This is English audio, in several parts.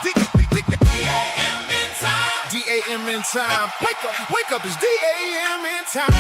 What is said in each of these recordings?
D.A.M.N time. D.A.M.N time. Wake up, it's D.A.M.N time.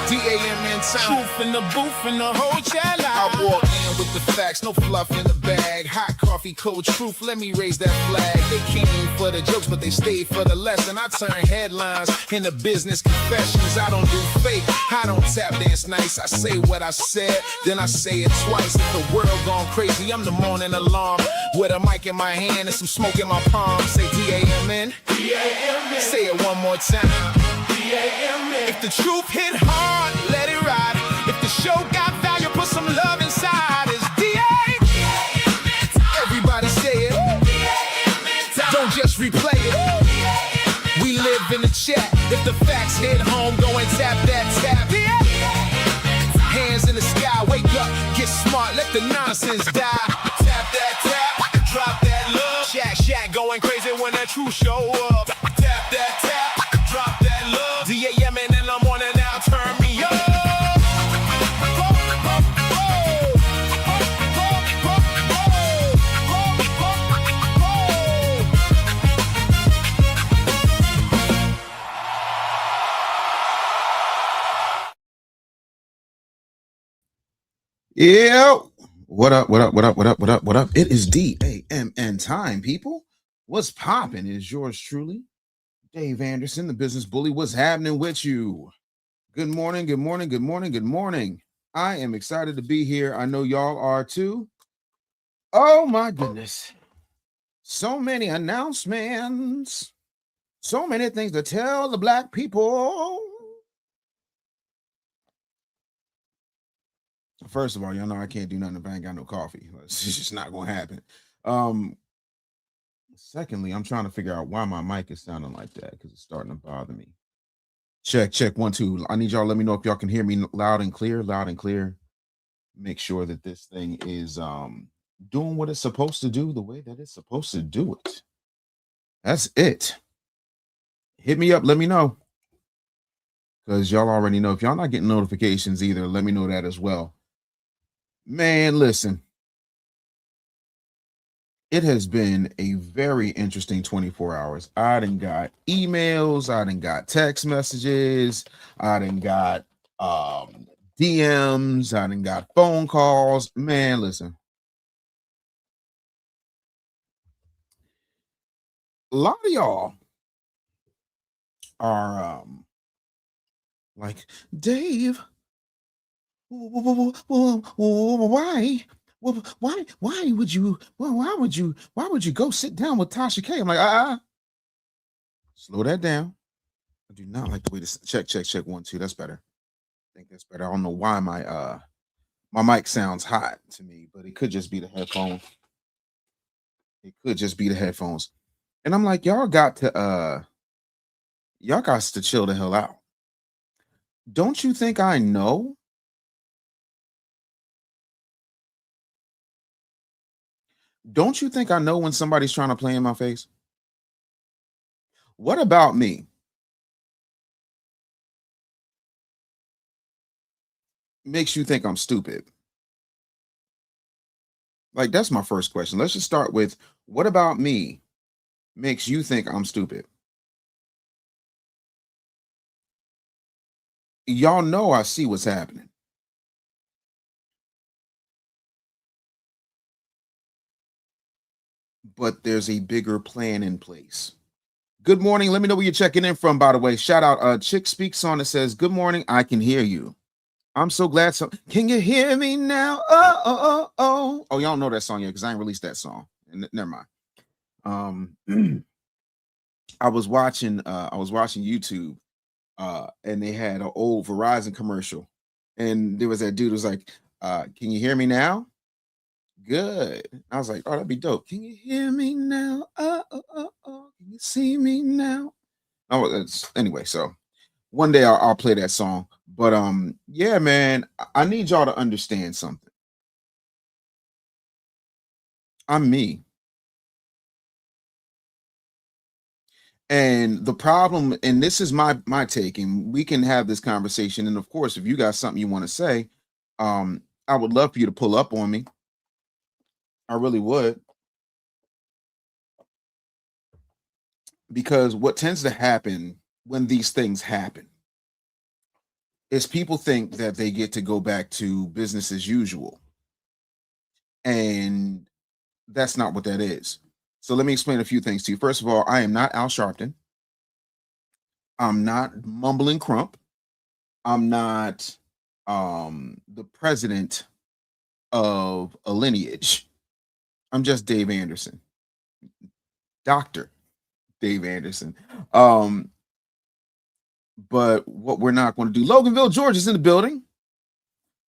D.A.M.N time. Truth in the booth and the whole chat. I walk in with the facts, no fluff in the bag. Hot coffee, cold truth, let me raise that flag. They came for the jokes, but they stayed for the lesson. I turn headlines into business confessions. I don't do fake, I don't tap dance nice. I say what I said, then I say it twice. If the world gone crazy, I'm the morning alarm. With a mic in my hand and some smoke in my palm. Say D.A.M.N. D.A.M.N. Say it one more time. D.A.M.N. If the truth hit hard, let it ride. If the show got value, put some love inside. It's D.A.M.N. Everybody say it. D.A.M.N. Don't just replay it. D.A.M.N. We live in the chat. If the facts hit home, go and tap that tap. D.A.M.N. Hands in the sky, wake up, get smart, let the nonsense die. Tap that tap, drop that love. Shack going crazy when that truth show up. Tap that tap, drop that love. D.A.M.N. and I'm on it now, turn me up. Yeah. What up? It is D.A.M.N time, people. What's poppin' is yours truly, Dave Anderson, the business bully. What's happening with you? Good morning. I am excited to be here. I know y'all are too. Oh my goodness. So many announcements. So many things to tell the black people. First of all, y'all know I can't do nothing if I ain't got no coffee. It's just not gonna happen. Secondly, I'm trying to figure out why my mic is sounding like that because it's starting to bother me. Check 1 2. I need y'all to let me know if y'all can hear me loud and clear. Make sure that this thing is doing what it's supposed to do the way that it's supposed to do it. That's it. Hit me up, let me know. Because y'all already know if y'all not getting notifications either, let me know that as well. Man, listen. It has been a very interesting 24 hours. I done got emails, I done got text messages, I done got DMs, I done got phone calls. Man, listen. A lot of y'all are like, Dave, why would you go sit down with Tasha K? I'm like, slow that down. I do not like the way this check 1 2. That's better. I think that's better. I don't know why my mic sounds hot to me, but it could just be the headphones. And I'm like, y'all got to chill the hell out. Don't you think I know? Don't you think I know when somebody's trying to play in my face? What about me? Makes you think I'm stupid? Like, that's my first question. Let's just start with, what about me makes you think I'm stupid? Y'all know I see what's happening. But there's a bigger plan in place. Good morning. Let me know where you're checking in from, by the way. Shout out Chick Speaks On. It says, good morning. I can hear you. I'm so glad. Can you hear me now? Oh, y'all know that song yet because I ain't released that song. Never mind. I was watching YouTube and they had an old Verizon commercial. And there was that dude who was like, can you hear me now? Good. I was like, oh, that'd be dope. Can you hear me now? Can you see me now? Oh, anyway, so one day I'll play that song. But yeah, man, I need y'all to understand something. I'm me. And the problem, and this is my take, and we can have this conversation. And of course, if you got something you want to say, I would love for you to pull up on me. I really would. Because what tends to happen when these things happen is people think that they get to go back to business as usual. And that's not what that is. So let me explain a few things to you. First of all, I am not Al Sharpton. I'm not mumbling Crump. I'm not the president of a lineage. I'm just Dave Anderson. Dr. Dave Anderson. But what we're not going to do, Loganville, George is in the building.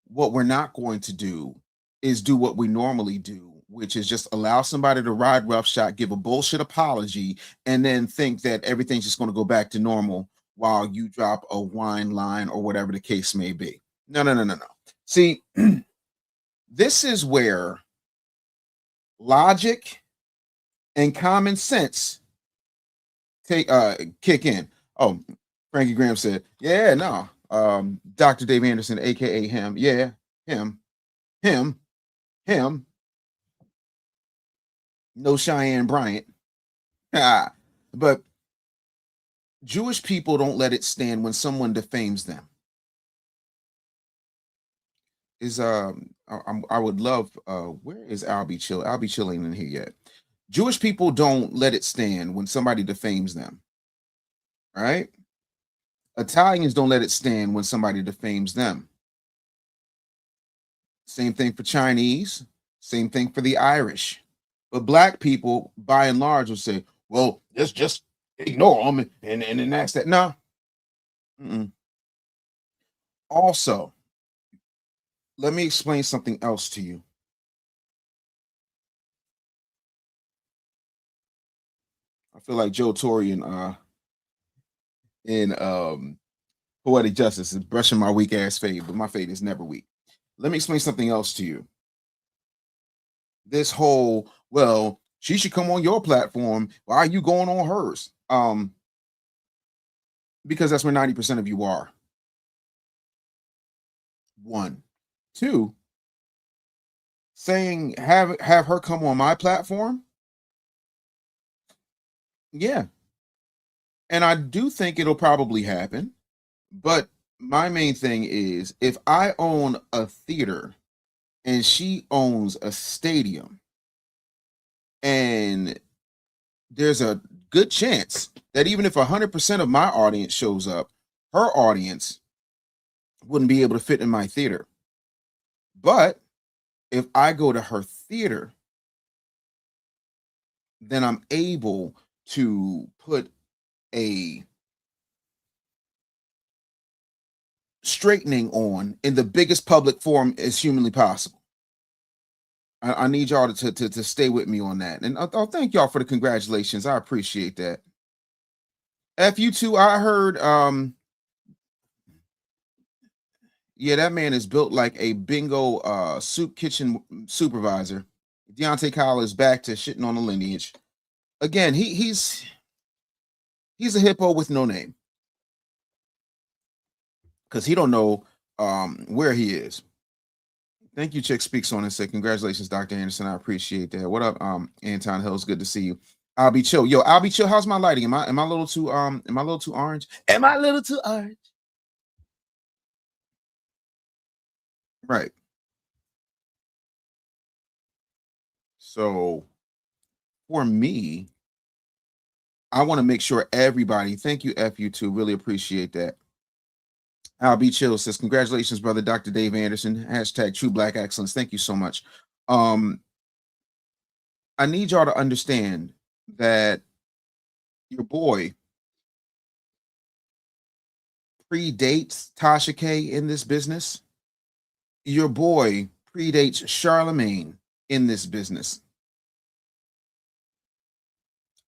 What we're not going to do is do what we normally do, which is just allow somebody to ride roughshod, give a bullshit apology, and then think that everything's just going to go back to normal while you drop a wine line or whatever the case may be. No, no, no, no, no. See, this is where logic and common sense kick in. Oh, Frankie Graham said, yeah, no. Dr. Dave Anderson, aka him. Yeah, him. No Cheyenne Bryant. But Jewish people don't let it stand when someone defames them. I would love where is Albie Chill? Albie Chill ain't in here yet. Jewish people don't let it stand when somebody defames them. Right? Italians don't let it stand when somebody defames them. Same thing for Chinese, same thing for the Irish. But black people, by and large, will say, well, just ignore them and that's that. No. Also, let me explain something else to you. I feel like Joe Torre in Poetic Justice is brushing my weak ass fade, but my fade is never weak. Let me explain something else to you. This whole, well, she should come on your platform. Why are you going on hers? Because that's where 90% of you are. One. Two, saying have her come on my platform. Yeah. And I do think it'll probably happen. But my main thing is if I own a theater and she owns a stadium, and there's a good chance that even if 100% of my audience shows up, her audience wouldn't be able to fit in my theater. But if I go to her theater, then I'm able to put a straightening on in the biggest public forum as humanly possible. I need y'all to stay with me on that. And I'll thank y'all for the congratulations. I appreciate that. FU2, I heard, yeah, that man is built like a bingo soup kitchen supervisor. Deontay Kyle is back to shitting on the lineage. Again, he's a hippo with no name. Because he don't know where he is. Thank you, Chick Speaks on and said, congratulations, Dr. Anderson. I appreciate that. What up, Anton Hills? Good to see you. I'll be chill. Yo, I'll be chill. How's my lighting? Am I a little too orange? Am I a little too orange? Right. So for me, I want to make sure everybody, thank you, FU2. Really appreciate that. I'll be chill says, congratulations, brother, Dr. Dave Anderson. Hashtag true black excellence. Thank you so much. I need y'all to understand that your boy predates Tasha K in this business. Your boy predates Charlemagne in this business.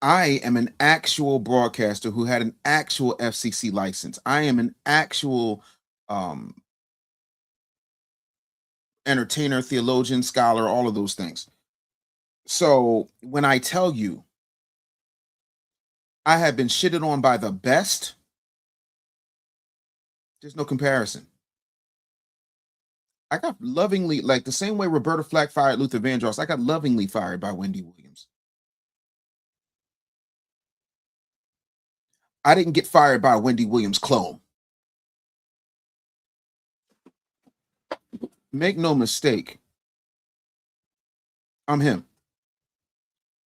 I am an actual broadcaster who had an actual FCC license. I am an actual entertainer, theologian, scholar, all of those things. So when I tell you I have been shitted on by the best, there's no comparison. I got lovingly, like the same way Roberta Flack fired Luther Vandross, I got lovingly fired by Wendy Williams. I didn't get fired by a Wendy Williams clone. Make no mistake, I'm him.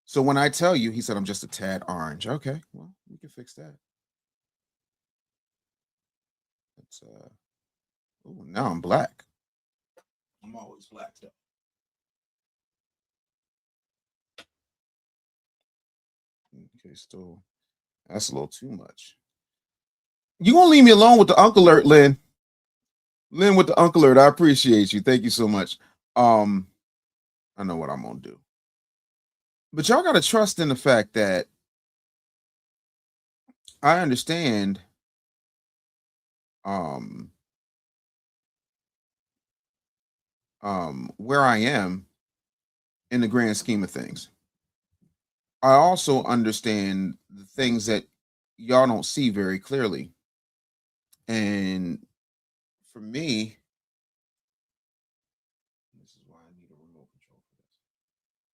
So when I tell you, he said, I'm just a tad orange. Okay, well, we can fix that. It's oh, now I'm black. I'm always black though. Okay, still, that's a little too much. You gonna leave me alone with the uncle alert, Lynn? Lynn with the uncle alert. I appreciate you. Thank you so much. I know what I'm gonna do. But y'all gotta trust in the fact that I understand um where I am in the grand scheme of things. I also understand the things that y'all don't see very clearly. And for me, this is why I need a remote control for this.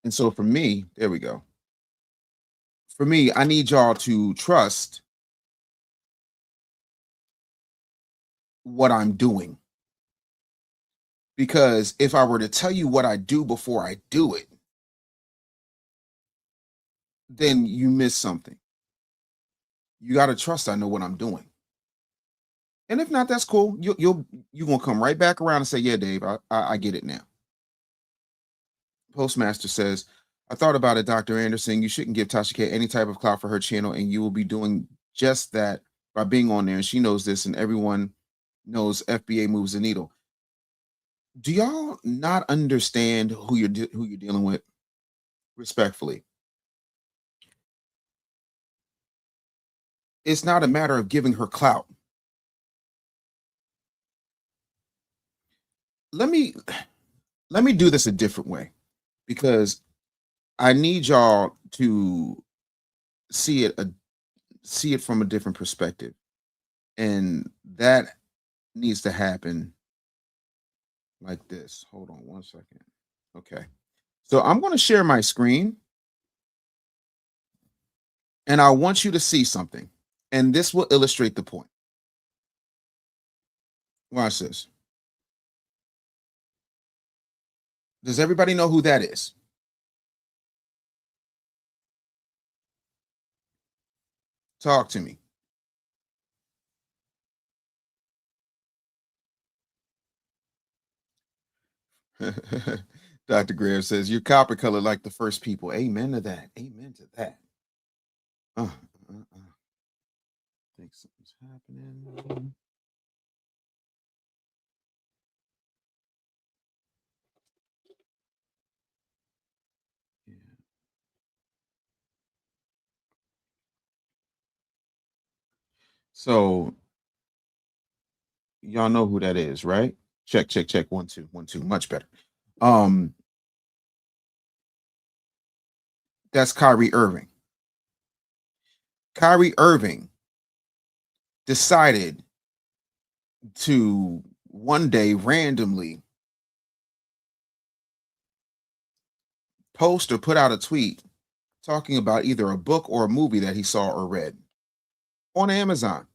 And so for me, there we go. For me, I need y'all to trust what I'm doing. Because if I were to tell you what I do before I do it, then you miss something. You got to trust I know what I'm doing. And if not, that's cool. You're gonna come right back around and say, yeah, Dave, I get it now. Postmaster says, I thought about it, Dr. Anderson. You shouldn't give Tasha K any type of clout for her channel, and you will be doing just that by being on there. And she knows this, and everyone knows FBA moves the needle. Do y'all not understand who you're dealing with? Respectfully, it's not a matter of giving her clout. Let me do this a different way, because I need y'all to see it from a different perspective, and that needs to happen like this. Hold on one second. Okay, so I'm going to share my screen, and I want you to see something, and this will illustrate the point. Watch this. Does everybody know who that is? Talk to me. Dr. Graham says, you're copper colored like the first people. Amen to that. Amen to that. I think something's happening. Yeah. So y'all know who that is, right? Check, check, check. 1 2 1 2. Much better. That's Kyrie Irving. Kyrie Irving decided to one day randomly post or put out a tweet talking about either a book or a movie that he saw or read on Amazon.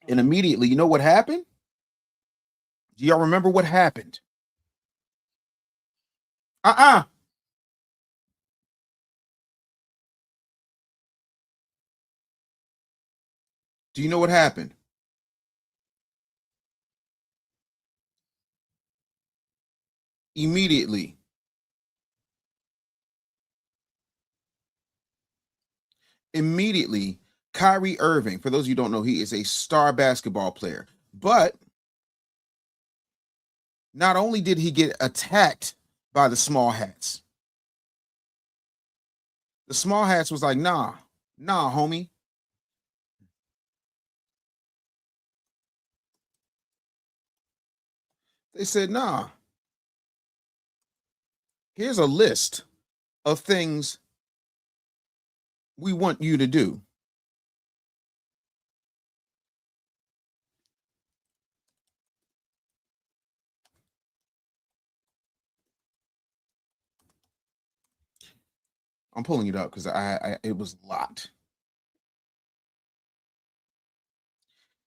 And immediately, you know what happened? Do y'all remember what happened? Uh-uh. Do you know what happened? Immediately, Kyrie Irving, for those of you who don't know, he is a star basketball player. But not only did he get attacked by the small hats, the small hats was like, nah, homie. They said, nah, here's a list of things we want you to do. I'm pulling it up because it was a lot.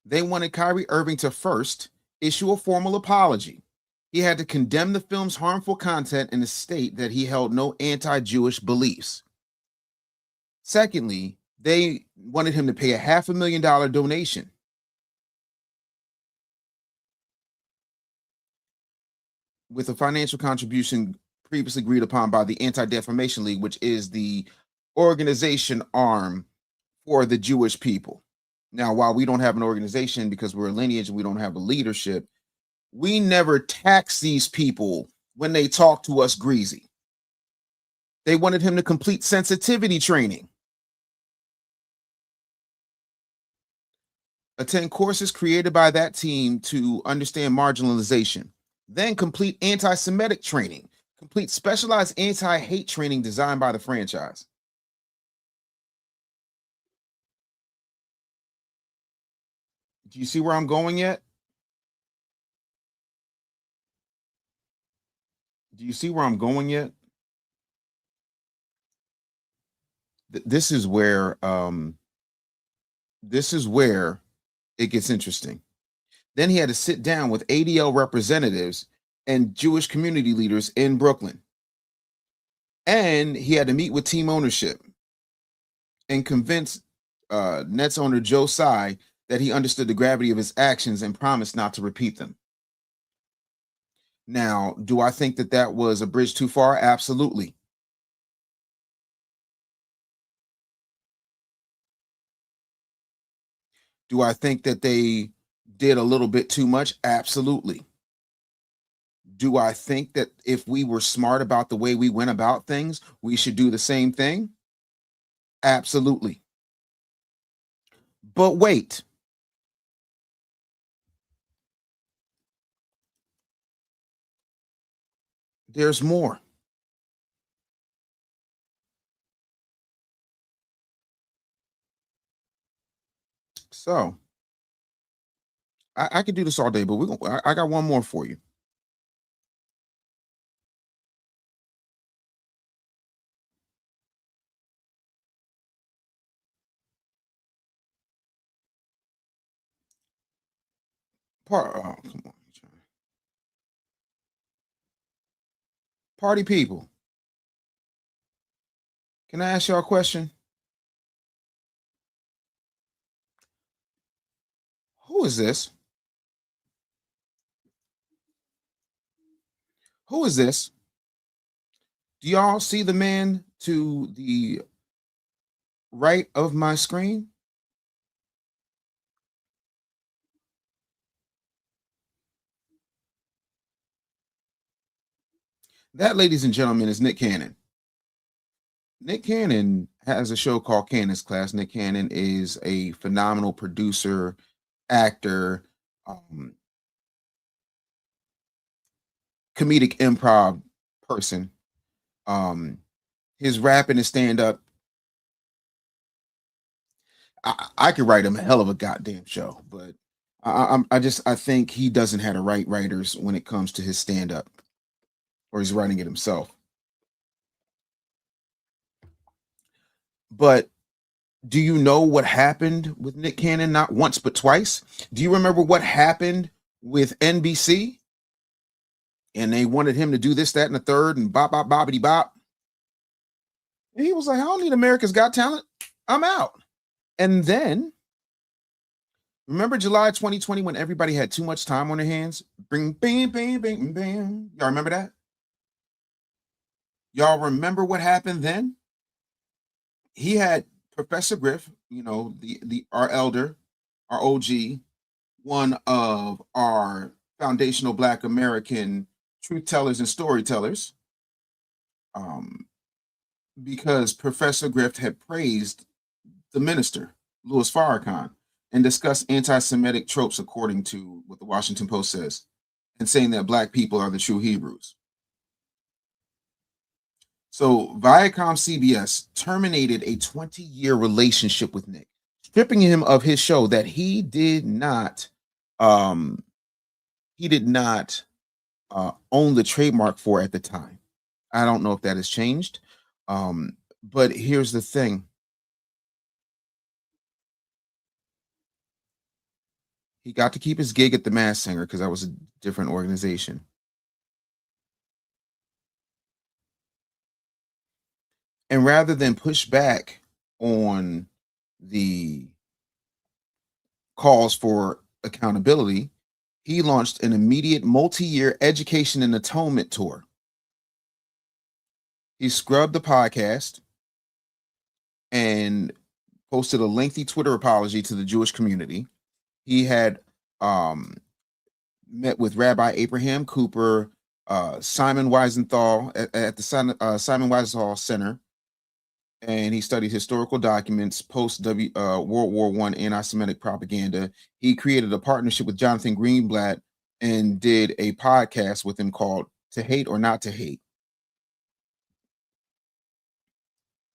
They wanted Kyrie Irving to first issue a formal apology. He had to condemn the film's harmful content and state that he held no anti-Jewish beliefs. Secondly, they wanted him to pay a $500,000 donation. With a financial contribution previously agreed upon by the Anti-Defamation League, which is the organization arm for the Jewish people. Now, while we don't have an organization because we're a lineage and we don't have a leadership, we never tax these people when they talk to us greasy. They wanted him to complete sensitivity training, attend courses created by that team to understand marginalization, then complete anti-Semitic training, complete specialized anti-hate training designed by the franchise. Do you see where I'm going yet? Do you see where I'm going yet? This is where it gets interesting. Then he had to sit down with ADL representatives and Jewish community leaders in Brooklyn. And he had to meet with team ownership and convince Nets owner Joe Tsai that he understood the gravity of his actions and promised not to repeat them. Now, do I think that that was a bridge too far? Absolutely. Do I think that they did a little bit too much? Absolutely. Do I think that if we were smart about the way we went about things, we should do the same thing? Absolutely. But wait. There's more. So I could do this all day, but I got one more for you. Come on. Party people. Can I ask y'all a question? Who is this? Who is this? Do y'all see the man to the right of my screen? That, ladies and gentlemen, is Nick Cannon. Nick Cannon has a show called Cannon's Class. Nick Cannon is a phenomenal producer, actor, comedic improv person. His rap and his stand-up, I could write him a hell of a goddamn show, but I think he doesn't have the right writers when it comes to his stand-up, or he's writing it himself. But do you know what happened with Nick Cannon? Not once, but twice. Do you remember what happened with NBC? And they wanted him to do this, that, and the third, and bop, bop, boppity, bop. And he was like, I don't need America's Got Talent. I'm out. And then, remember July 2020 when everybody had too much time on their hands? Bing, bing, bing, bing, bing. Y'all remember that? Y'all remember what happened then? He had Professor Griff, our elder, our OG, one of our foundational Black American truth tellers and storytellers, because Professor Griff had praised the minister, Louis Farrakhan, and discussed anti-Semitic tropes according to what the Washington Post says, and saying that Black people are the true Hebrews. So Viacom CBS terminated a 20-year relationship with Nick, stripping him of his show that he did not own the trademark for at the time. I don't know if that has changed. But here's the thing. He got to keep his gig at the Mass Singer because that was a different organization. And rather than push back on the calls for accountability, he launched an immediate multi-year education and atonement tour. He scrubbed the podcast and posted a lengthy Twitter apology to the Jewish community. He had met with Rabbi Abraham Cooper, Simon Wiesenthal at the Simon Wiesenthal Center, and he studied historical documents post World War I anti-Semitic propaganda. He created a partnership with Jonathan Greenblatt and did a podcast with him called "To Hate or Not to Hate."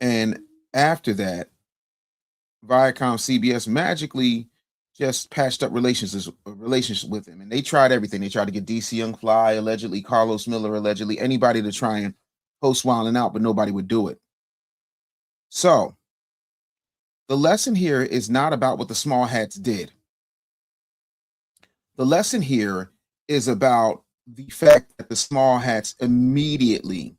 And after that, Viacom CBS magically just patched up relations with him, and they tried everything. They tried to get DC Young Fly, allegedly Carlos Miller, allegedly anybody to try and host Wildin' Out, but nobody would do it. So the lesson here is not about what the small hats did. The lesson here is about the fact that the small hats immediately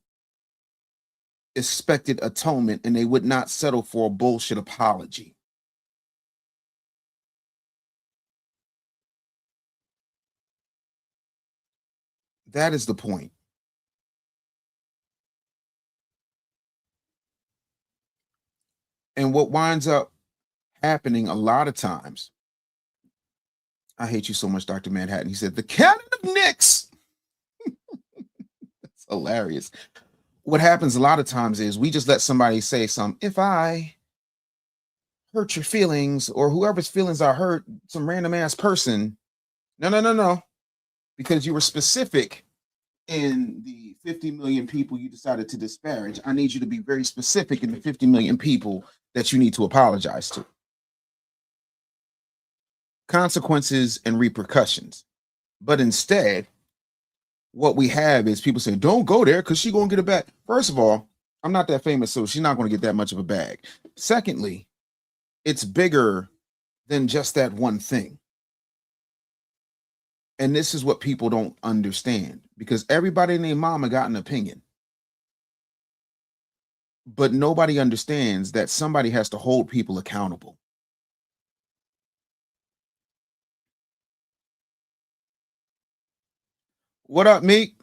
expected atonement and they would not settle for a bullshit apology. That is the point. And what winds up happening a lot of times, I hate you so much, Dr. Manhattan. He said, the canon of Knicks. It's hilarious. What happens a lot of times is we just let somebody say something. If I hurt your feelings or whoever's feelings are hurt, some random ass person. No. Because you were specific in the 50 million people you decided to disparage. I need you to be very specific in the 50 million people that you need to apologize to. Consequences and repercussions. But instead, what we have is people saying, don't go there because she's going to get a bag. First of all, I'm not that famous, so she's not going to get that much of a bag. Secondly, it's bigger than just that one thing. And this is what people don't understand, because everybody and their mama got an opinion. But nobody understands that somebody has to hold people accountable. What up, Meek?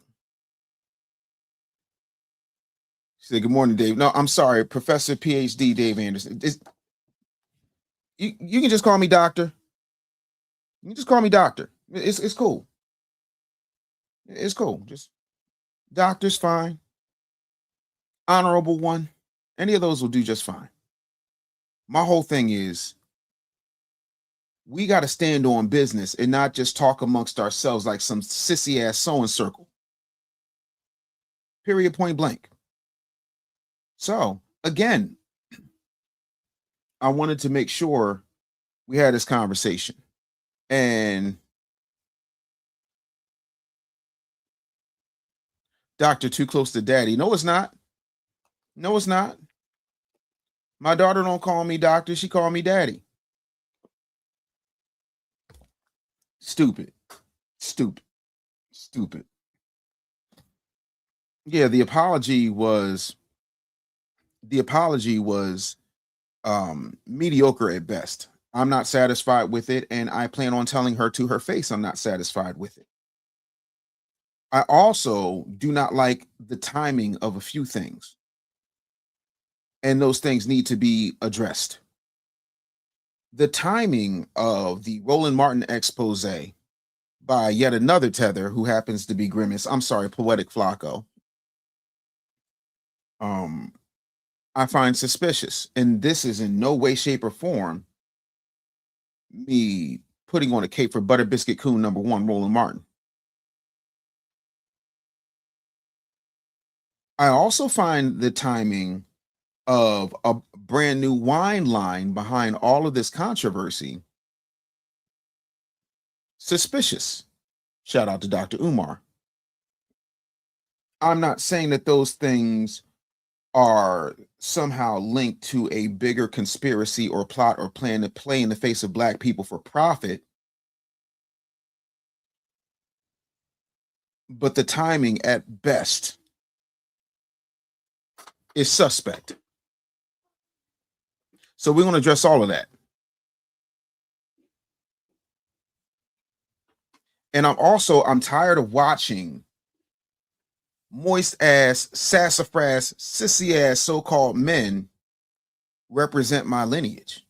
She said, good morning, Dave. No, I'm sorry, Professor PhD Dave Anderson. You can just call me doctor. You can just call me doctor. It's cool. It's cool. Just doctor's fine. Honorable one. Any of those will do just fine. My whole thing is we got to stand on business and not just talk amongst ourselves like some sissy ass sewing circle. Period, point blank. So again, I wanted to make sure we had this conversation. And Doctor, too close to daddy. No, it's not. No, it's not. My daughter don't call me doctor. She call me daddy. Stupid. Yeah, the apology was mediocre at best. I'm not satisfied with it, and I plan on telling her to her face I'm not satisfied with it. I also do not like the timing of a few things, and those things need to be addressed. The timing of the Roland Martin expose by yet another tether who happens to be Grimace. I'm sorry, Poetic Flacco. I find suspicious, and this is in no way, shape, or form me putting on a cape for Butter Biscuit Coon #1, Roland Martin. I also find the timing of a brand new wine line behind all of this controversy suspicious. Shout out to Dr. Umar. I'm not saying that those things are somehow linked to a bigger conspiracy or plot or plan to play in the face of Black people for profit. But the timing at best is suspect. So we're going to address all of that. And I'm tired of watching moist ass, sassafras, sissy ass so-called men represent my lineage.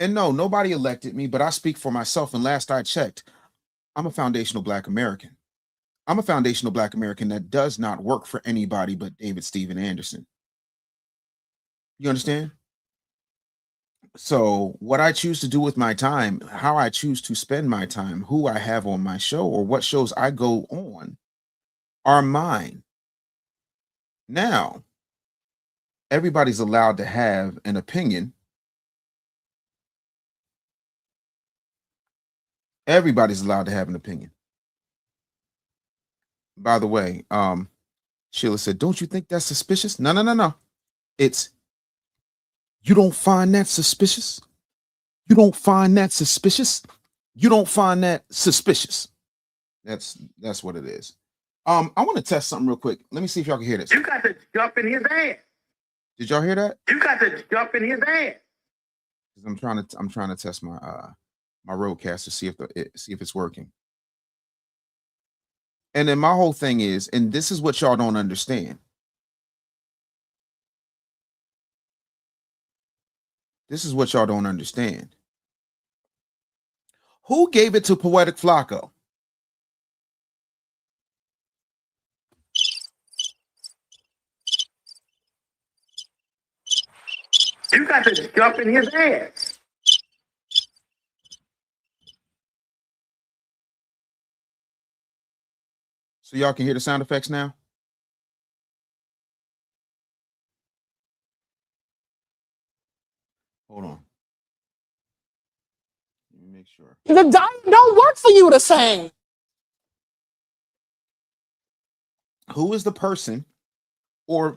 And no, nobody elected me, but I speak for myself. And last I checked, I'm a foundational Black American. I'm a foundational Black American that does not work for anybody but David Stephen Anderson. You understand? So what I choose to do with my time, how I choose to spend my time, who I have on my show, or what shows I go on are mine. Now, everybody's allowed to have an opinion. Everybody's allowed to have an opinion. By the way, Sheila said, don't you think that's suspicious? No. It's, you don't find that suspicious? You don't find that suspicious? You don't find that suspicious? That's what it is. I want to test something real quick. Let me see if y'all can hear this. You got to jump in his ass. Did y'all hear that? You got to jump in his ass. I'm trying to test my my roadcast to see if it's working. And then my whole thing is, and this is what y'all don't understand. This is what y'all don't understand. Who gave it to Poetic Flacco? You got to jump in his ass. So y'all can hear the sound effects now? Hold on. Let me make sure. The diet don't work for you to sing. Who is the person or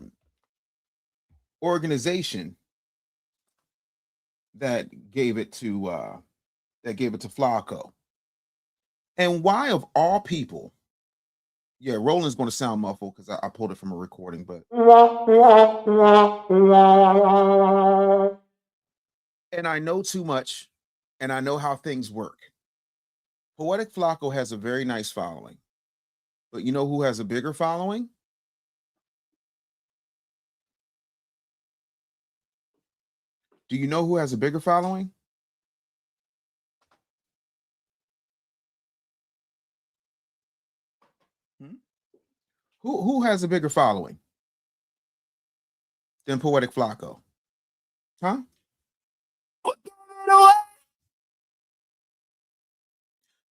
organization that gave it to Flacco? And why, of all people? Yeah, Roland's going to sound muffled because I pulled it from a recording, but and I know too much, and I know how things work. Poetic Flacco has a very nice following, but you know who has a bigger following? Do you know who has a bigger following? Who has a bigger following than Poetic Flacco? Huh?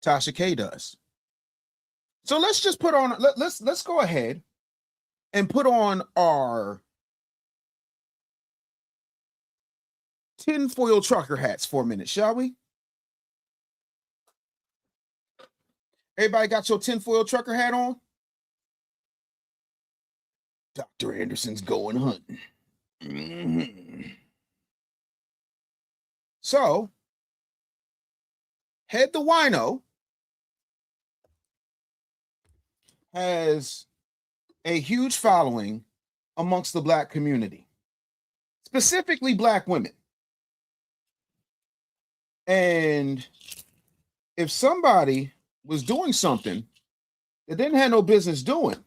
Tasha K does. So let's just put on, let's go ahead and put on our tinfoil trucker hats for a minute, shall we? Everybody got your tinfoil trucker hat on? Dr. Anderson's going hunting. Mm-hmm. So, Head the Wino has a huge following amongst the Black community, specifically Black women. And if somebody was doing something that didn't have no business doing,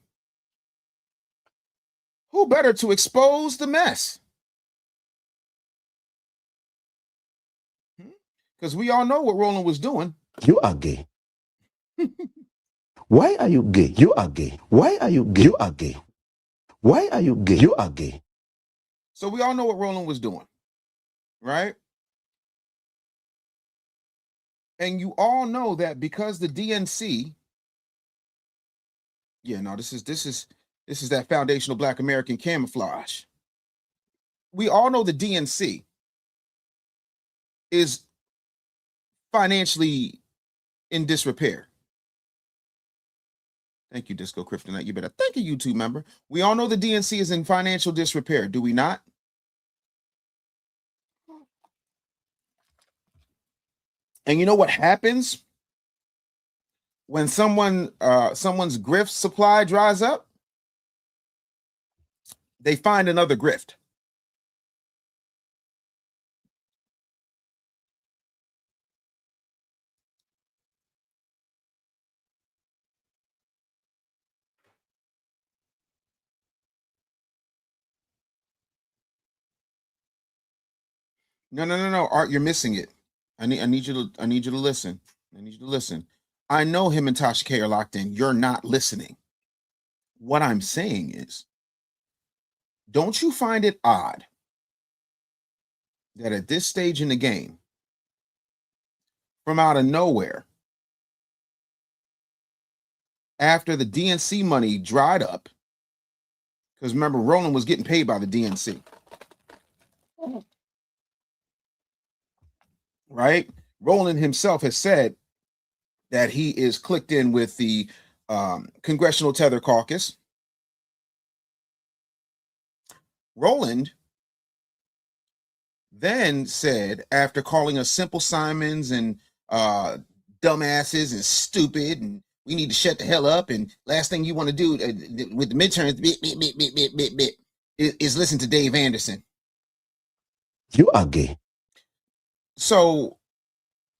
who better to expose the mess? Because we all know what Roland was doing. You are gay. Why are you gay? You are gay. Why are you gay? You are gay. Why are you gay? You are gay. So we all know what Roland was doing, right? And you all know that because the DNC, yeah, no, this is that foundational Black American camouflage. We all know the DNC is financially in disrepair. Thank you, Disco Kryptonite. You better thank a YouTube member. We all know the DNC is in financial disrepair, do we not? And you know what happens when someone's grift supply dries up? They find another grift. No. Art, you're missing it. I need you to listen. I need you to listen. I know him and Tasha K are locked in. You're not listening. What I'm saying is, don't you find it odd that at this stage in the game, from out of nowhere, after the DNC money dried up, because remember, Roland was getting paid by the DNC, right? Roland himself has said that he is clicked in with the Congressional Tether Caucus. Roland then said, after calling us simple Simons and dumbasses and stupid, and we need to shut the hell up, and last thing you want to do with the midterms is listen to Dave Anderson. You are gay. So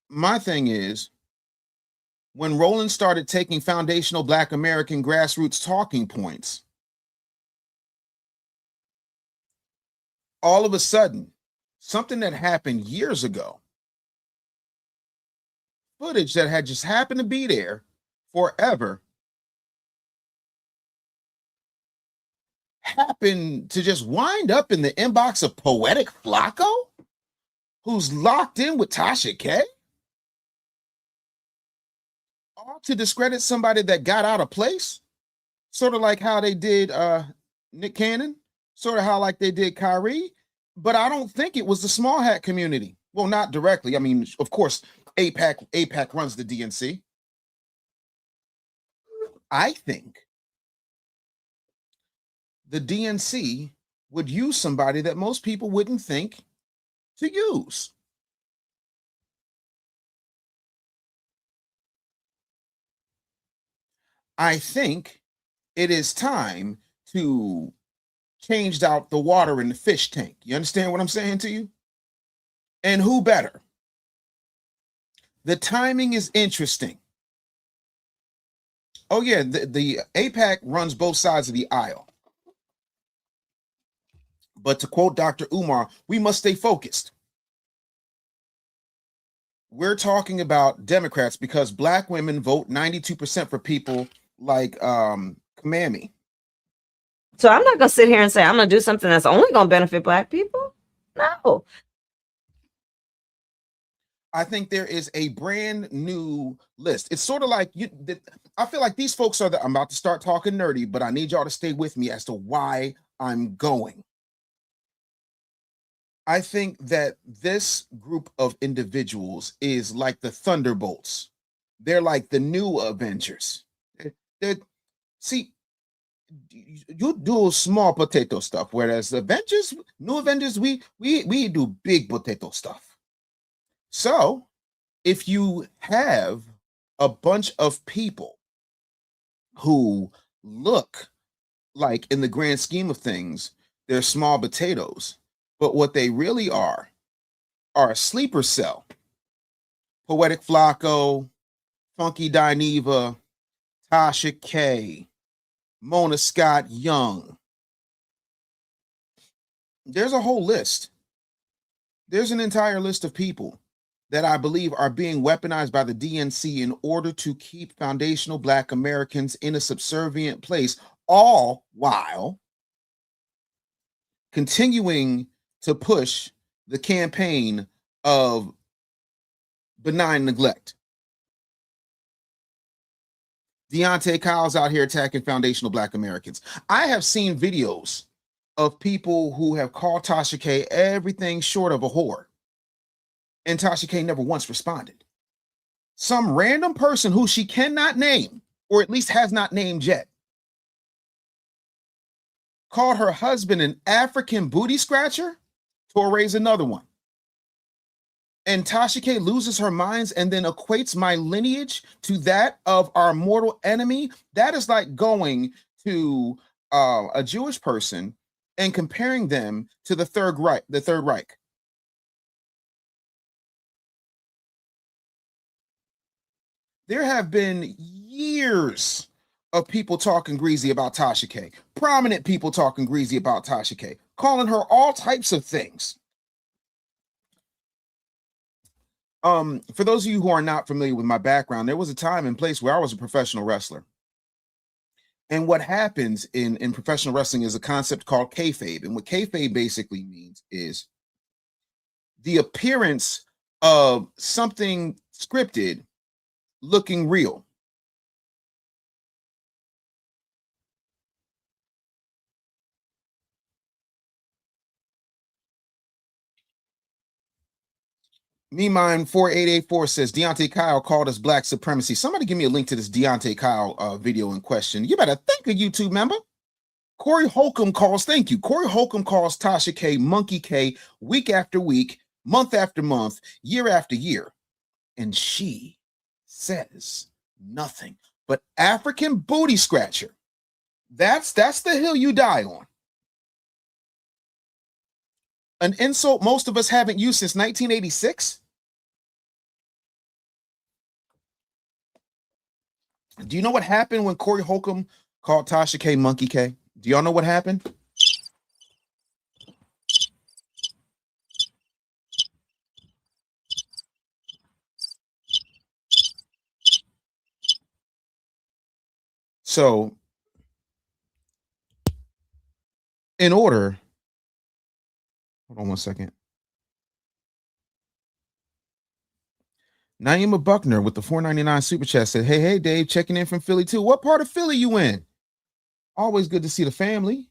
my thing is, when Roland started taking foundational Black American grassroots talking points, all of a sudden, something that happened years ago, footage that had just happened to be there forever, happened to just wind up in the inbox of Poetic Flacco, who's locked in with Tasha K, all to discredit somebody that got out of place, sort of like how they did Nick Cannon, sort of how like they did Kyrie. But I don't think it was the small hat community. Well, not directly. I mean, of course, AIPAC runs the DNC. I think the DNC would use somebody that most people wouldn't think to use. I think it is time to change out the water in the fish tank. You understand what I'm saying to you? And who better? The timing is interesting. Oh yeah, the AIPAC runs both sides of the aisle. But to quote Dr. Umar, we must stay focused. We're talking about Democrats because Black women vote 92% for people like Kamami. So I'm not going to sit here and say I'm going to do something that's only going to benefit Black people. No. I think there is a brand new list. It's sort of like I feel like these folks I'm about to start talking nerdy, but I need y'all to stay with me as to why I'm going. I think that this group of individuals is like the Thunderbolts. They're like the new Avengers. See, you do small potato stuff, whereas Avengers, new Avengers, we do big potato stuff. So if you have a bunch of people who look like, in the grand scheme of things, they're small potatoes, but what they really are a sleeper cell. Poetic Flacco, Funky Dineva, Tasha K, Mona Scott Young. There's a whole list. There's an entire list of people that I believe are being weaponized by the DNC in order to keep foundational Black Americans in a subservient place, all while continuing to push the campaign of benign neglect. Deontay Kyle's out here attacking foundational Black Americans. I have seen videos of people who have called Tasha K everything short of a whore, and Tasha K never once responded. Some random person who she cannot name or at least has not named yet, called her husband an African booty scratcher, Torre's another one. And Tasha K loses her minds and then equates my lineage to that of our mortal enemy. That is like going to a Jewish person and comparing them to the Third Reich. The Third Reich. There have been years of people talking greasy about Tasha K. Prominent people talking greasy about Tasha K, calling her all types of things. For those of you who are not familiar with my background, there was a time and place where I was a professional wrestler. And what happens in professional wrestling is a concept called kayfabe. And what kayfabe basically means is the appearance of something scripted looking real. Me Mine 4884 says Deontay Kyle called us black supremacy. Somebody give me a link to this Deontay Kyle video in question. You better thank a YouTube member. Corey Holcomb calls, thank you. Corey Holcomb calls Tasha K Monkey K week after week, month after month, year after year. And she says nothing. But African booty scratcher, that's the hill you die on. An insult most of us haven't used since 1986. Do you know what happened when Corey Holcomb called Tasha K Monkey K? Do y'all know what happened? So, in order, hold on one second. Naima Buckner with the $4.99 super chat said, hey, Dave, checking in from Philly too. What part of Philly you in? Always good to see the family.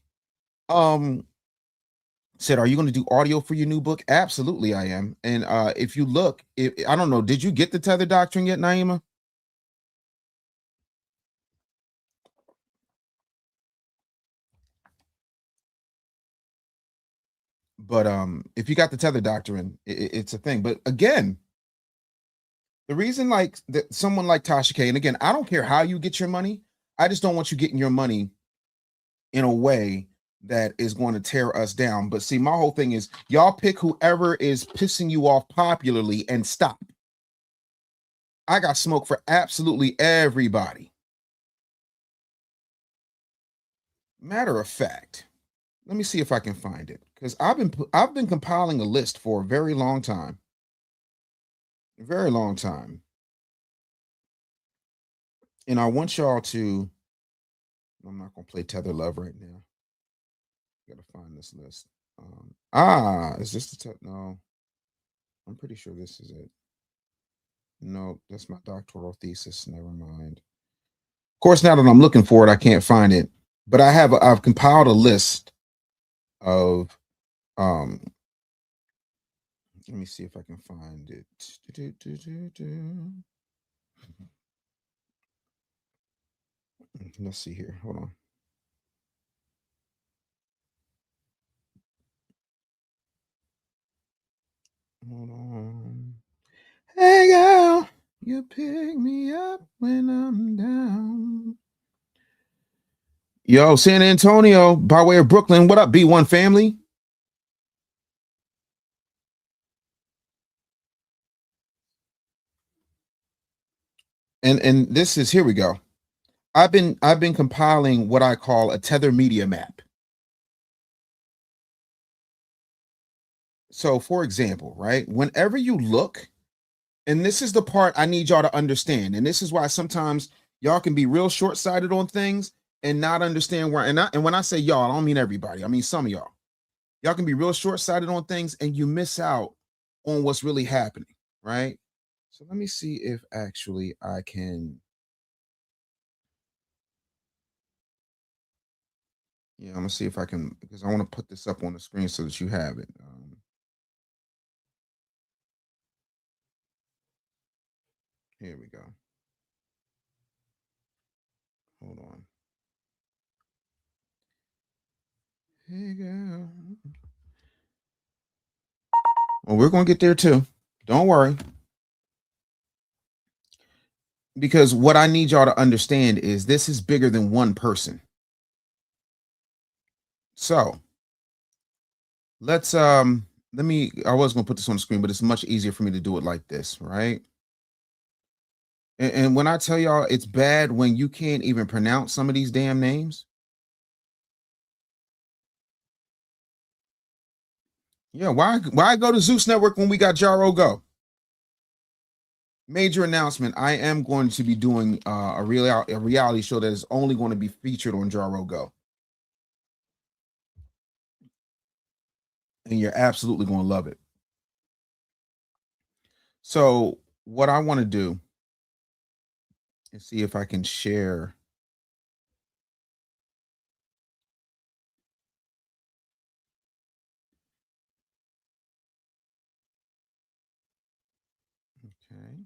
Said, are you going to do audio for your new book? Absolutely, I am. And if you look, I don't know, did you get the Tether Doctrine yet, Naima? But if you got the Tether Doctrine, it's a thing. But again, the reason like that someone like Tasha K, and again, I don't care how you get your money. I just don't want you getting your money in a way that is going to tear us down. But see, my whole thing is y'all pick whoever is pissing you off popularly and stop. I got smoke for absolutely everybody. Matter of fact, let me see if I can find it, because I've been compiling a list for a very long time. A very long time. And I want y'all to, I'm not going to play Tether Love right now. Got to find this list. Is this the no? I'm pretty sure this is it. No, that's my doctoral thesis. Never mind. Of course, now that I'm looking for it, I can't find it. But I've compiled a list of let me see if I can find it. Let's see here. Hold on. Hold on. Hey girl, you pick me up when I'm down. Yo, San Antonio, by way of Brooklyn. What up, B1 family? And this is, here we go. I've been compiling what I call a Tether media map. So for example, right, whenever you look, and this is the part I need y'all to understand, and this is why sometimes y'all can be real short-sighted on things and not understand where, and when I say y'all, I don't mean everybody, I mean some of y'all. Y'all can be real short-sighted on things and you miss out on what's really happening, right? So let me see if actually I can. Yeah, I'm gonna see if I can, because I want to put this up on the screen so that you have it. Here we go. Hold on. Hey, girl. Well, we're going to get there too. Don't worry. Because what I need y'all to understand is this is bigger than one person. So let's I was going to put this on the screen, but it's much easier for me to do it like this, right? And when I tell y'all it's bad when you can't even pronounce some of these damn names. Yeah, why go to Zeus Network when we got Jaro Go? Major announcement. I am going to be doing a reality show that is only going to be featured on Jaro Go. And you're absolutely going to love it. So what I want to do is see if I can share. Okay.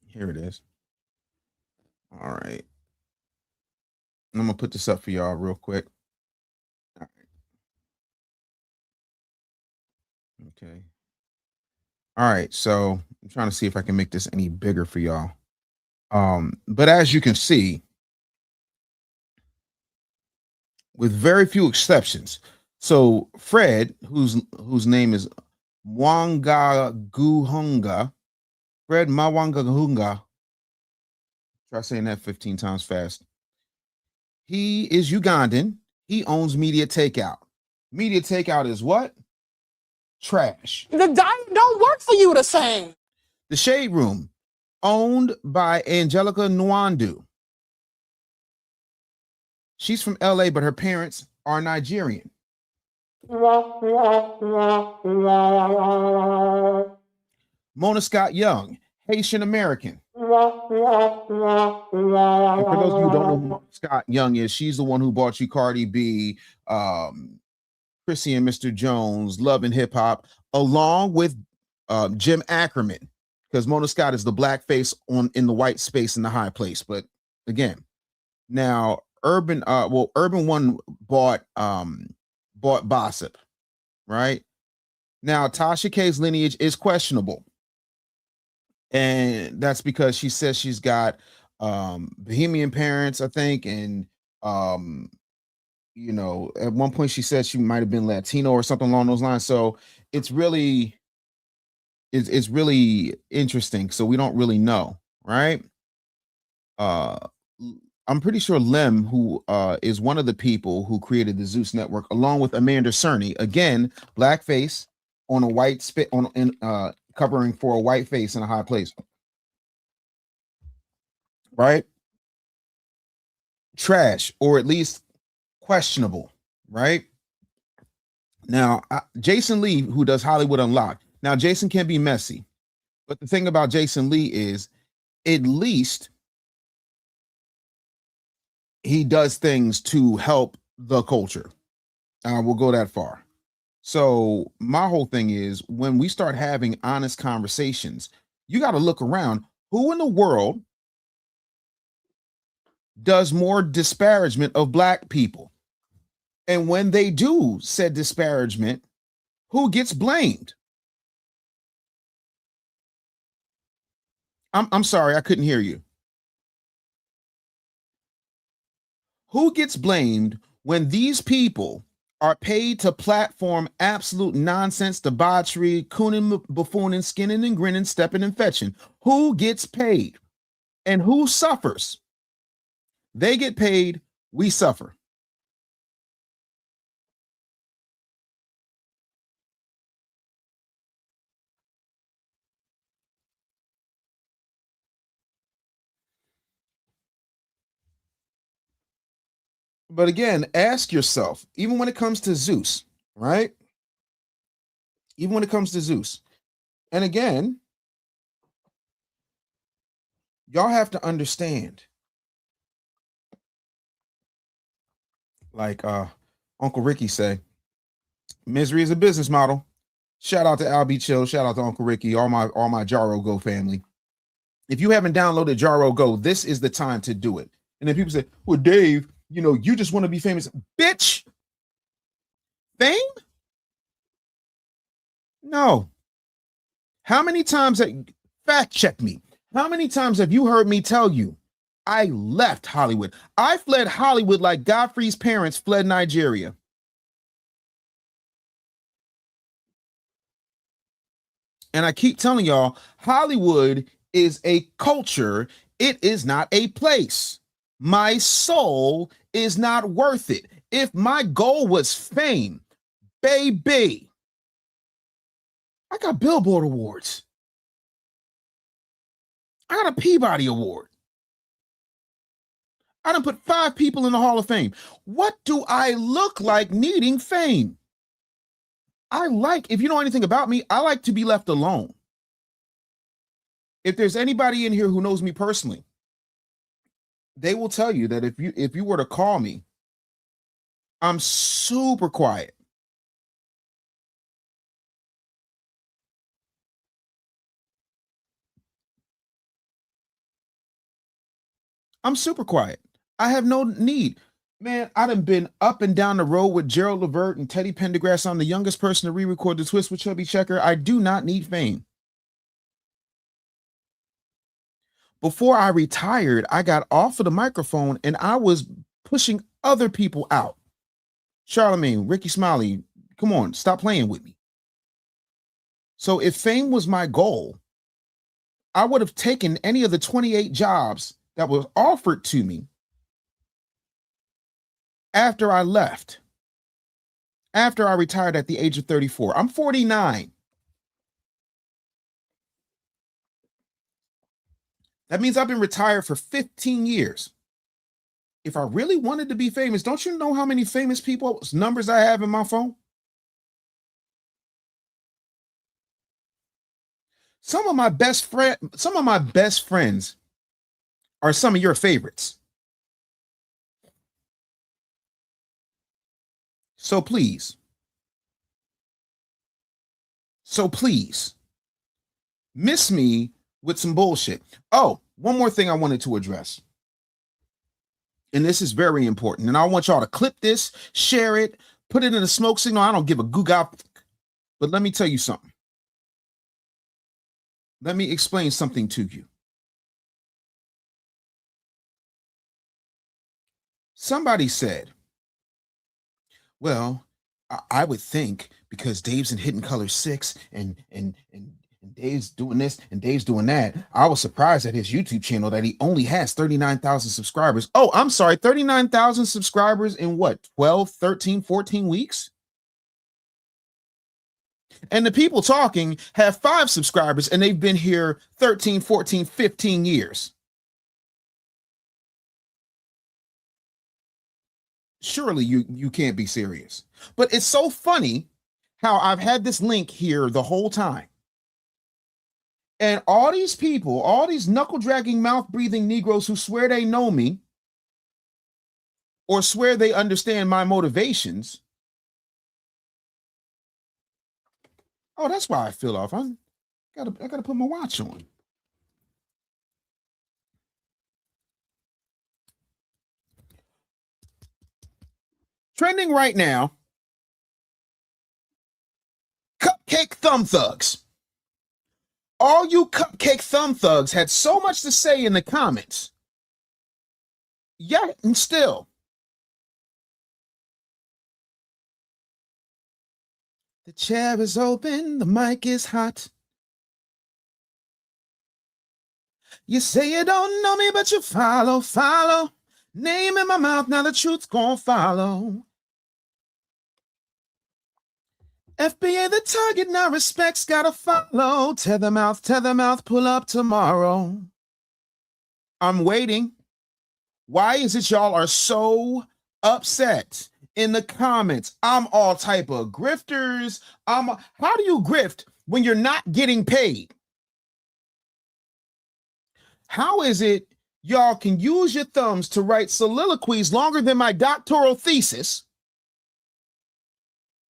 Here it is. All right. I'm going to put this up for y'all real quick. All right. Okay. All right. So I'm trying to see if I can make this any bigger for y'all. But as you can see, with very few exceptions. So Fred, whose name is Mwanga Guhunga, Fred Mwanga Guhunga. Try saying that 15 times fast. He is Ugandan. He owns Media Takeout. Media Takeout is what? Trash. The diet don't work for you the same. The Shade Room, owned by Angelica Nwandu. She's from LA, but her parents are Nigerian. Mona Scott Young, Haitian American. And for those of you who don't know who Mona Scott Young is, she's the one who bought you Cardi B, Chrissy and Mr. Jones, Love and Hip Hop, along with Jim Ackerman, because Mona Scott is the black face in the white space in the high place. But again, now Urban One bought Bossip, right? Now Tasha K's lineage is questionable. And that's because she says she's got Bohemian parents, I think, and at one point she said she might have been Latino or something along those lines. So it's really interesting. So we don't really know, right? I'm pretty sure Lem, who is one of the people who created the Zeus Network, along with Amanda Cerny, again, blackface on a white covering for a white face in a high place, right? Trash, or at least questionable, right? Now, Jason Lee, who does Hollywood Unlocked. Now, Jason can be messy, but the thing about Jason Lee is, at least he does things to help the culture. We'll go that far. So my whole thing is, when we start having honest conversations, you got to look around. Who in the world does more disparagement of black people? And when they do said disparagement, who gets blamed? I'm sorry, I couldn't hear you. Who gets blamed when these people are paid to platform absolute nonsense, debauchery, cooning, buffooning, skinning and grinning, stepping and fetching? Who gets paid and who suffers? They get paid, we suffer. But again, ask yourself, even when it comes to Zeus, right? Even when it comes to Zeus. And again, y'all have to understand, like Uncle Ricky say, misery is a business model. Shout out to Al B. Chill, shout out to Uncle Ricky, all my Jaro Go family. If you haven't downloaded Jaro Go, this is the time to do it. And then people say, well, Dave, you just want to be famous. Bitch, fame? No. How many times, fact check me, how many times have you heard me tell you I left Hollywood? I fled Hollywood like Godfrey's parents fled Nigeria. And I keep telling y'all, Hollywood is a culture. It is not a place. My soul is not worth it. If my goal was fame, baby, I got Billboard Awards. I got a Peabody Award. I done put 5 people in the Hall of Fame. What do I look like needing fame? If you know anything about me, I like to be left alone. If there's anybody in here who knows me personally, they will tell you that if you were to call me, I'm super quiet. I'm super quiet. I have no need. Man, I done been up and down the road with Gerald Levert and Teddy Pendergrass. I'm the youngest person to re-record the Twist with Chubby Checker. I do not need fame. Before I retired, I got off of the microphone and I was pushing other people out. Charlamagne, Ricky Smiley, come on, stop playing with me. So if fame was my goal, I would have taken any of the 28 jobs that was offered to me after I left, after I retired at the age of 34. I'm 49. That means I've been retired for 15 years. If I really wanted to be famous, don't you know how many famous people's numbers I have in my phone? Some of my best friends are some of your favorites. So please, miss me with some bullshit. Oh, one more thing I wanted to address. And this is very important. And I want y'all to clip this, share it, put it in a smoke signal. I don't give a googa. But let me tell you something. Let me explain something to you. Somebody said, well, I would think because Dave's in Hidden Color 6 and Dave's doing this and Dave's doing that, I was surprised at his YouTube channel that he only has 39,000 subscribers. Oh, I'm sorry, 39,000 subscribers in what, 12, 13, 14 weeks? And the people talking have 5 subscribers and they've been here 13, 14, 15 years. Surely you can't be serious. But it's so funny how I've had this link here the whole time. And all these people, all these knuckle-dragging, mouth-breathing Negroes who swear they know me or swear they understand my motivations. Oh, that's why I feel off. I gotta put my watch on. Trending right now, cupcake thumb thugs. All you cupcake thumb thugs had so much to say in the comments. Yet and still, the chair is open, the mic is hot. You say you don't know me, but you follow. Name in my mouth, now the truth's gonna follow. FBA the target, now respect's gotta follow. Tether mouth, pull up tomorrow. I'm waiting. Why is it y'all are so upset in the comments? I'm all type of grifters. How do you grift when you're not getting paid? How is it y'all can use your thumbs to write soliloquies longer than my doctoral thesis,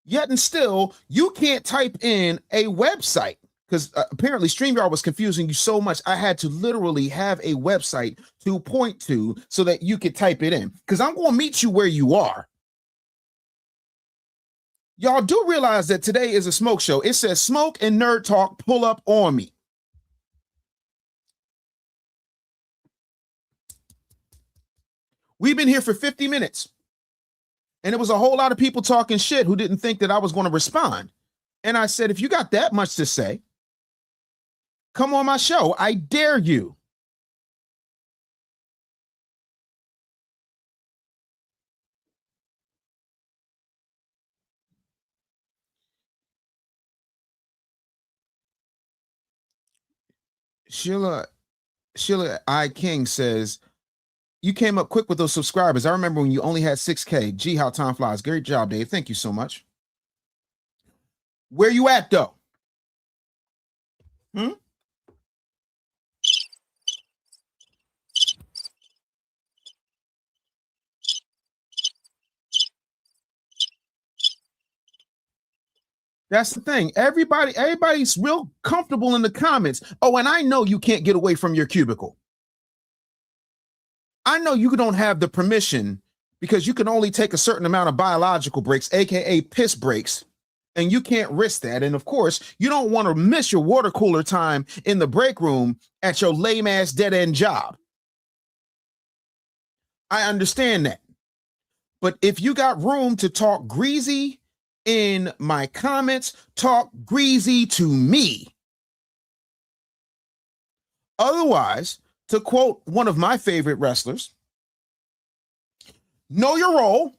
yet and still you can't type in a website because apparently StreamYard was confusing you so much, I had to literally have a website to point to so that you could type it in, because I'm going to meet you where you are. Y'all do realize that today is a smoke show. It says smoke and nerd talk, pull up on me. We've been here for 50 minutes. And it was a whole lot of people talking shit who didn't think that I was going to respond. And I said, if you got that much to say, come on my show. I dare you. Sheila I. King says, you came up quick with those subscribers. I remember when you only had 6K. Gee, how time flies. Great job, Dave. Thank you so much. Where you at, though? That's the thing. Everybody's real comfortable in the comments. Oh, and I know you can't get away from your cubicle. I know you don't have the permission because you can only take a certain amount of biological breaks, aka piss breaks, and you can't risk that. And of course, you don't want to miss your water cooler time in the break room at your lame ass dead end job. I understand that. But if you got room to talk greasy in my comments, talk greasy to me. Otherwise, to quote one of my favorite wrestlers, know your role,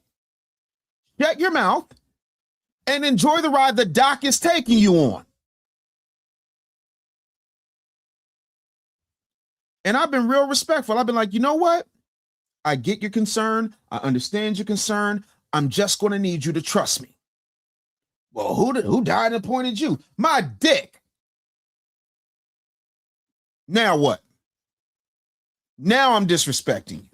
shut your mouth, and enjoy the ride the doc is taking you on. And I've been real respectful. I've been like, you know what? I get your concern. I understand your concern. I'm just going to need you to trust me. Well, who died and appointed you? My dick. Now what? Now I'm disrespecting you.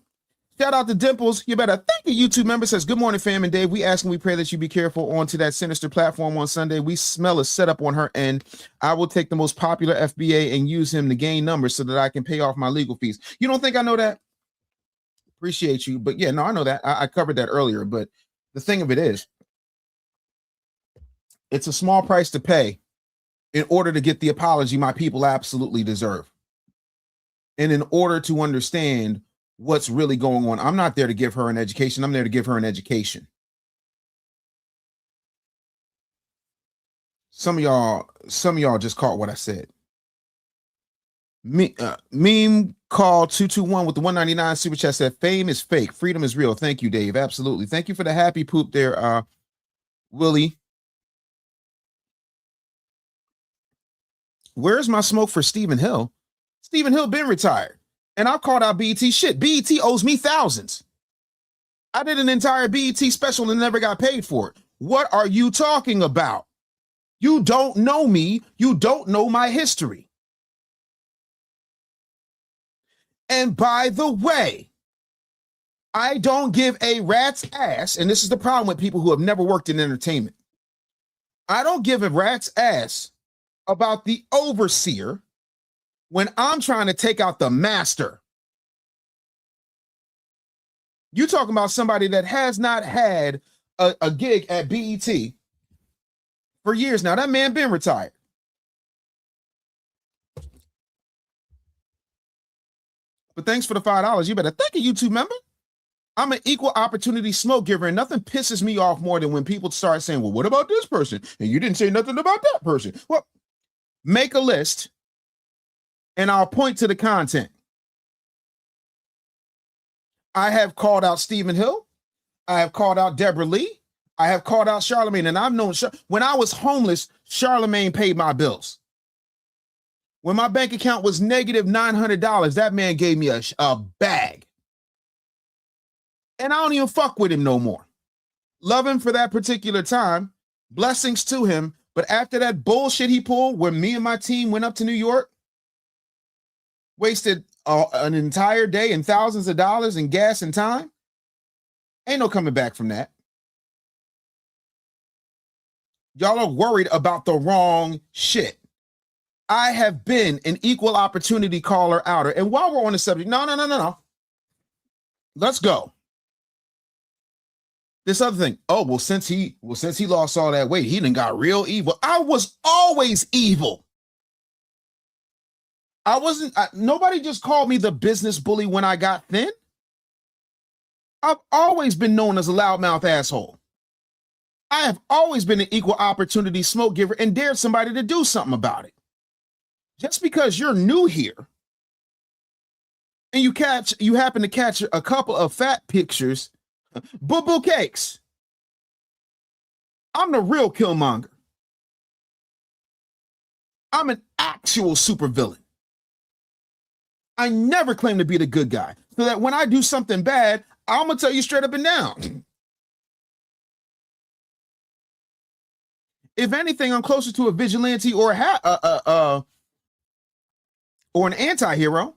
Shout out to Dimples. You better thank a YouTube member. Says, good morning, fam and Dave. We ask and we pray that you be careful onto that sinister platform on Sunday. We smell a setup on her end. I will take the most popular FBA and use him to gain numbers so that I can pay off my legal fees. You don't think I know that? Appreciate you. But yeah, no, I know that. I covered that earlier. But the thing of it is, it's a small price to pay in order to get the apology my people absolutely deserve. And in order to understand what's really going on, I'm not there to give her an education. I'm there to give her an education. Some of y'all just caught what I said. Meme call 221 with the 199 super chat said, fame is fake. Freedom is real. Thank you, Dave. Absolutely. Thank you for the happy poop there, Willie. Where's my smoke for Stephen Hill? Stephen Hill been retired. And I've called out BET shit. BET owes me thousands. I did an entire BET special and never got paid for it. What are you talking about? You don't know me. You don't know my history. And by the way, I don't give a rat's ass, and this is the problem with people who have never worked in entertainment. I don't give a rat's ass about the overseer when I'm trying to take out the master. You talking about somebody that has not had a gig at BET for years now. That man been retired. But thanks for the $5. You better thank a YouTube member. I'm an equal opportunity smoke giver, and nothing pisses me off more than when people start saying, well, what about this person? And you didn't say nothing about that person. Well, make a list and I'll point to the content. I have called out Stephen Hill. I have called out Deborah Lee. I have called out Charlemagne, and I've known when I was homeless, Charlemagne paid my bills. When my bank account was negative $900, that man gave me a bag. And I don't even fuck with him no more. Love him for that particular time. Blessings to him. But after that bullshit he pulled, where me and my team went up to New York, wasted an entire day and thousands of dollars in gas and time, ain't no coming back from that. Y'all are worried about the wrong shit. I have been an equal opportunity caller outer. And while we're on the subject, no. Let's go. This other thing. Oh, well, since he lost all that weight, he done got real evil. I was always evil. Nobody just called me the business bully when I got thin. I've always been known as a loudmouth asshole. I have always been an equal opportunity smoke giver and dared somebody to do something about it. Just because you're new here and you happen to catch a couple of fat pictures, boo-boo cakes. I'm the real Killmonger. I'm an actual supervillain. I never claim to be the good guy, so that when I do something bad, I'm gonna tell you straight up and down. If anything, I'm closer to a vigilante or an anti-hero.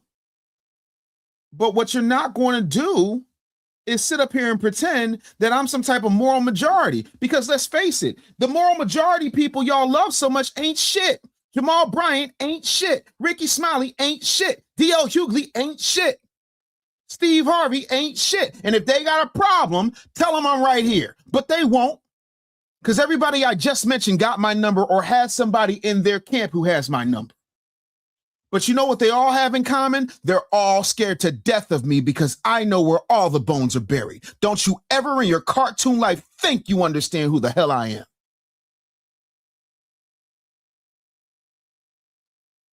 But what you're not going to do is sit up here and pretend that I'm some type of moral majority. Because let's face it, the moral majority people y'all love so much ain't shit. Jamal Bryant ain't shit. Ricky Smiley ain't shit. D.L. Hughley ain't shit. Steve Harvey ain't shit. And if they got a problem, tell them I'm right here. But they won't. Because everybody I just mentioned got my number or has somebody in their camp who has my number. But you know what they all have in common? They're all scared to death of me because I know where all the bones are buried. Don't you ever in your cartoon life think you understand who the hell I am.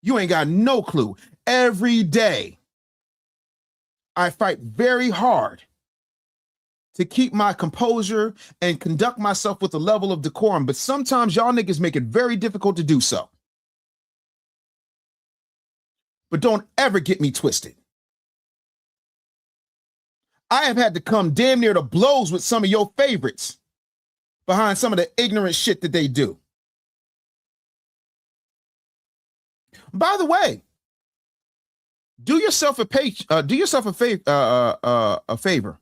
You ain't got no clue. Every day, I fight very hard to keep my composure and conduct myself with a level of decorum, but sometimes y'all niggas make it very difficult to do so. But don't ever get me twisted. I have had to come damn near to blows with some of your favorites behind some of the ignorant shit that they do. By the way, do yourself a favor.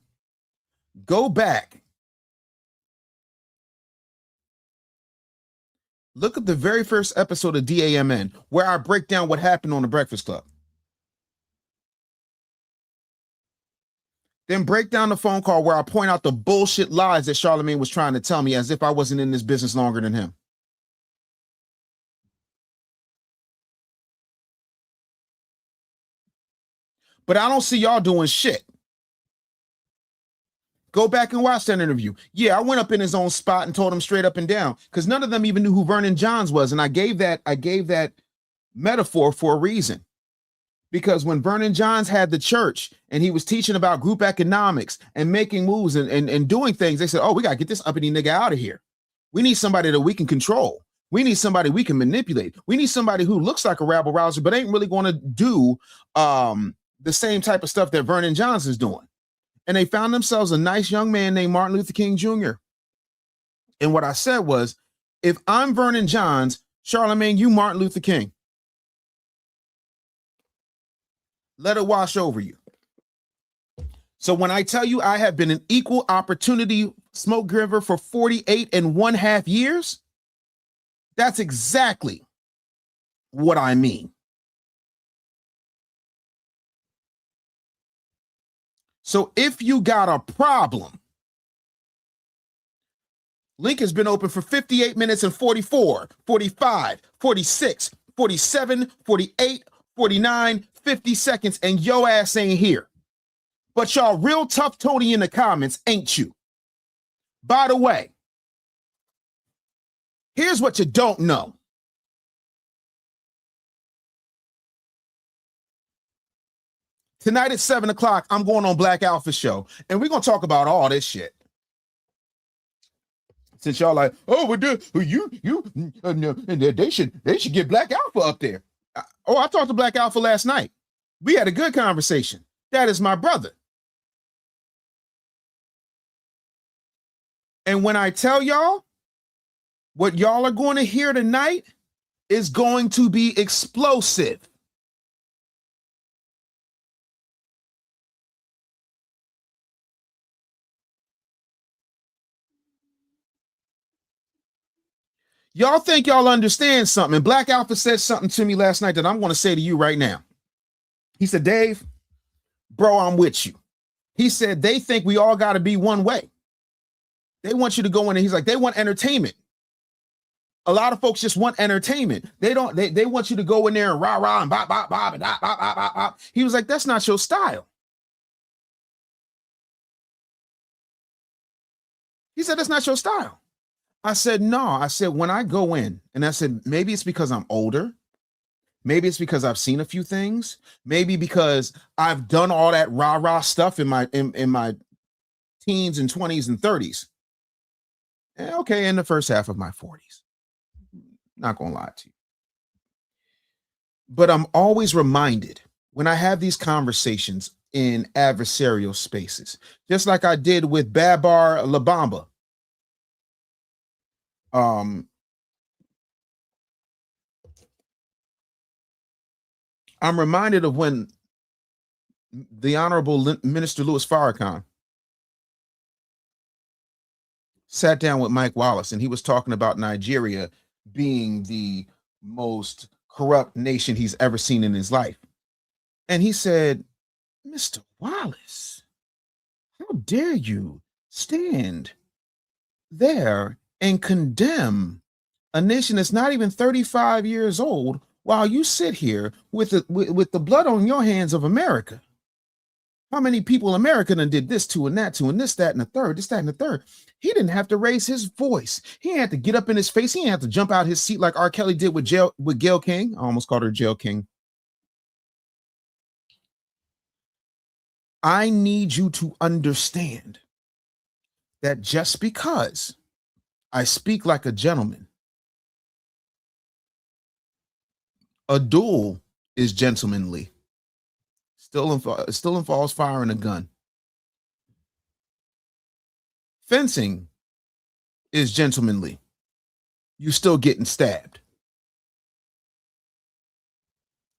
Go back. Look at the very first episode of D.A.M.N. where I break down what happened on the Breakfast Club. Then break down the phone call where I point out the bullshit lies that Charlamagne was trying to tell me as if I wasn't in this business longer than him. But I don't see y'all doing shit. Go back and watch that interview. Yeah, I went up in his own spot and told him straight up and down because none of them even knew who Vernon Johns was. And I gave that metaphor for a reason. Because when Vernon Johns had the church and he was teaching about group economics and making moves and doing things, they said, oh, we got to get this uppity nigga out of here. We need somebody that we can control. We need somebody we can manipulate. We need somebody who looks like a rabble rouser, but ain't really going to do the same type of stuff that Vernon Johns is doing. And they found themselves a nice young man named Martin Luther King Jr. And what I said was, if I'm Vernon Johns, Charlamagne, you Martin Luther King. Let it wash over you. So when I tell you I have been an equal opportunity smoke giver for 48.5 years, that's exactly what I mean. So if you got a problem, link has been open for 58 minutes and 44, 45, 46, 47, 48, 49, 50 seconds, and yo ass ain't here. But y'all real tough Tony in the comments, ain't you? By the way, here's what you don't know. Tonight at 7 o'clock, I'm going on Black Alpha Show, and we're going to talk about all this shit. Since y'all like, oh, they should get Black Alpha up there. I talked to Black Alpha last night. We had a good conversation. That is my brother. And when I tell y'all, what y'all are going to hear tonight is going to be explosive. Y'all think y'all understand something. And Black Alpha said something to me last night that I'm going to say to you right now. He said, Dave, bro, I'm with you. He said, they think we all got to be one way. They want you to go in and he's like, they want entertainment. A lot of folks just want entertainment. They want you to go in there and rah and bop and bop. He was like, that's not your style. He said, that's not your style. I said, no. I said, when I go in, and I said, maybe it's because I'm older. Maybe it's because I've seen a few things. Maybe because I've done all that rah stuff in my teens and 20s and 30s. Okay, in the first half of my 40s. Not gonna lie to you. But I'm always reminded when I have these conversations in adversarial spaces, just like I did with Babar Labamba. I'm reminded of when the Honorable Minister Louis Farrakhan sat down with Mike Wallace, and he was talking about Nigeria being the most corrupt nation he's ever seen in his life. And he said, Mr. Wallace, how dare you stand there and condemn a nation that's not even 35 years old while you sit here with the blood on your hands of America? How many people America done did this to and that to and this, that, and the third, this, that, and the third. He didn't have to raise his voice. He had to get up in his face. He didn't have to jump out his seat like R. Kelly did with Gayle King. I almost called her Jail King. I need you to understand that just because I speak like a gentleman, a duel is gentlemanly. Still involves firing a gun. Fencing is gentlemanly. You still getting stabbed.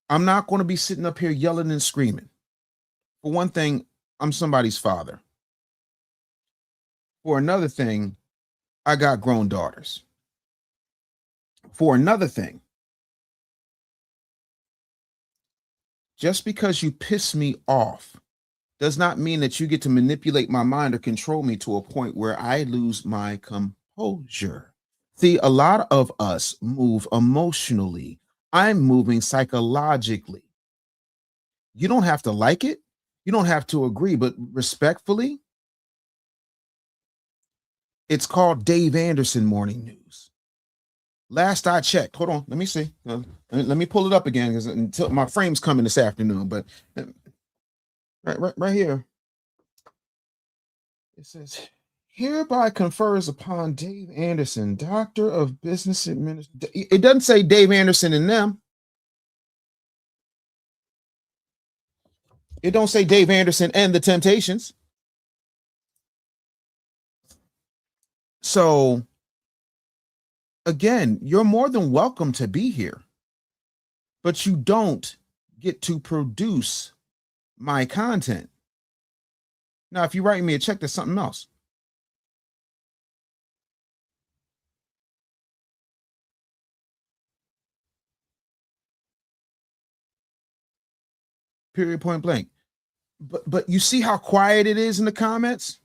I'm not going to be sitting up here yelling and screaming. For one thing, I'm somebody's father. For another thing, I got grown daughters. For another thing, just because you piss me off does not mean that you get to manipulate my mind or control me to a point where I lose my composure. See, a lot of us move emotionally. I'm moving psychologically. You don't have to like it. You don't have to agree, but respectfully, it's called Dave Anderson Morning News. Last I checked, hold on, let me see. Let me pull it up again because until my frame's coming this afternoon. But right here, it says, hereby confers upon Dave Anderson, Doctor of Business Administration. It doesn't say Dave Anderson and them. It don't say Dave Anderson and the Temptations. So again, you're more than welcome to be here, but you don't get to produce my content. Now, if you write me a check, there's something else. Period, point blank. But you see how quiet it is in the comments?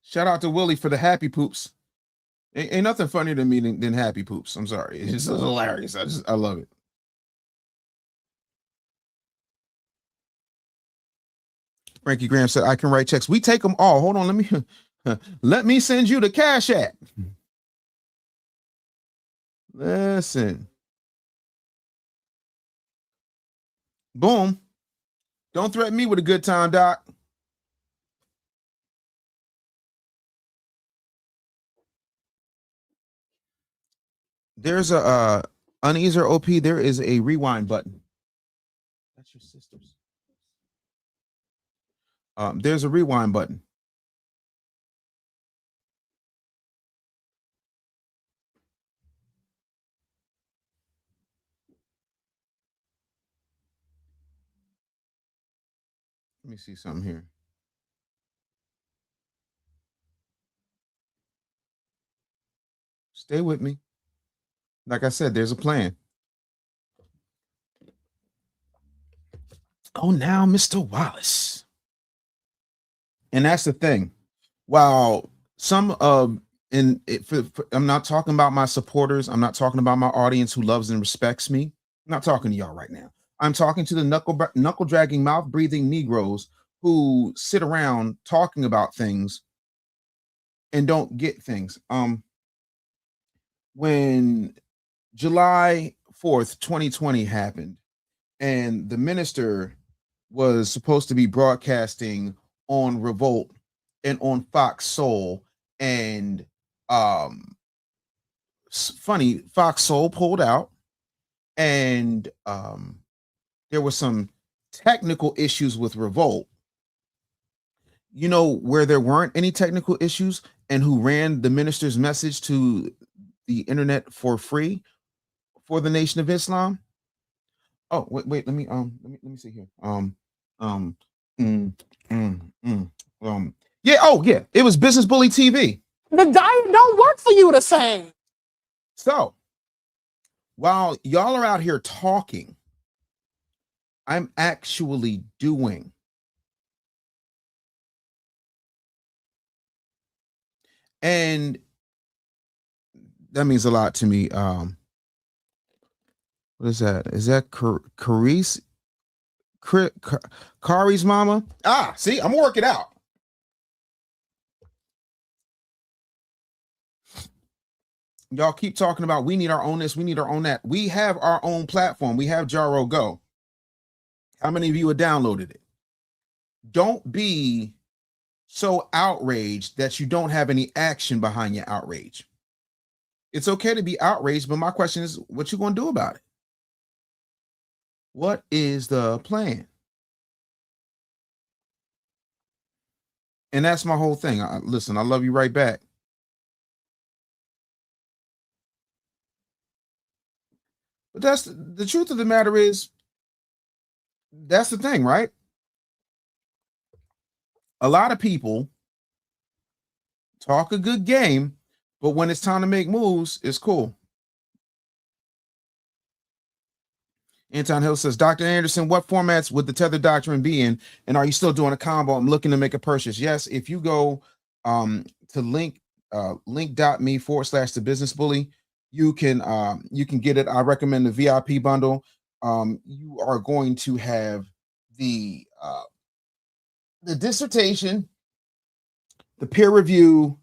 Shout out to Willie for the happy poops. Ain't nothing funnier to me than happy poops. I'm sorry. It's just hilarious. I love it. Frankie Graham said, I can write checks. We take them all. Hold on. Let me send you the Cash App. Listen. Boom. Don't threaten me with a good time, Doc. There's a uneaser OP. There is a rewind button. That's your sister's. There's a rewind button. Let me see something here. Stay with me. Like I said, there's a plan. Oh, now Mr. Wallace. And that's the thing. While some I'm not talking about my supporters. I'm not talking about my audience who loves and respects me. I'm not talking to y'all right now. I'm talking to the knuckle dragging, mouth breathing Negroes who sit around talking about things and don't get things. When July 4th, 2020 happened, and the minister was supposed to be broadcasting on Revolt and on Fox Soul, and funny, Fox Soul pulled out, and there were some technical issues with Revolt. You know where there weren't any technical issues and who ran the minister's message to the internet for free for the Nation of Islam? Oh, wait, let me see here. Yeah, oh yeah, it was Business Bully TV. The diet don't work for you the same. So while y'all are out here talking, I'm actually doing. And that means a lot to me. What is that? Is that Kari's mama? Ah, see, I'm working out. Y'all keep talking about we need our own this, we need our own that. We have our own platform. We have Jaro Go. How many of you have downloaded it? Don't be so outraged that you don't have any action behind your outrage. It's okay to be outraged, but my question is, what you going to do about it? What is the plan? And that's my whole thing. Listen, I love you right back. But that's the truth of the matter is, that's the thing, right? A lot of people talk a good game, but when it's time to make moves, it's cool. Anton Hill says, Dr. Anderson, what formats would the Tether Doctrine be in? And are you still doing a combo? I'm looking to make a purchase. Yes, if you go to link.me/the business bully, you can get it. I recommend the VIP bundle. You are going to have the dissertation, the peer review,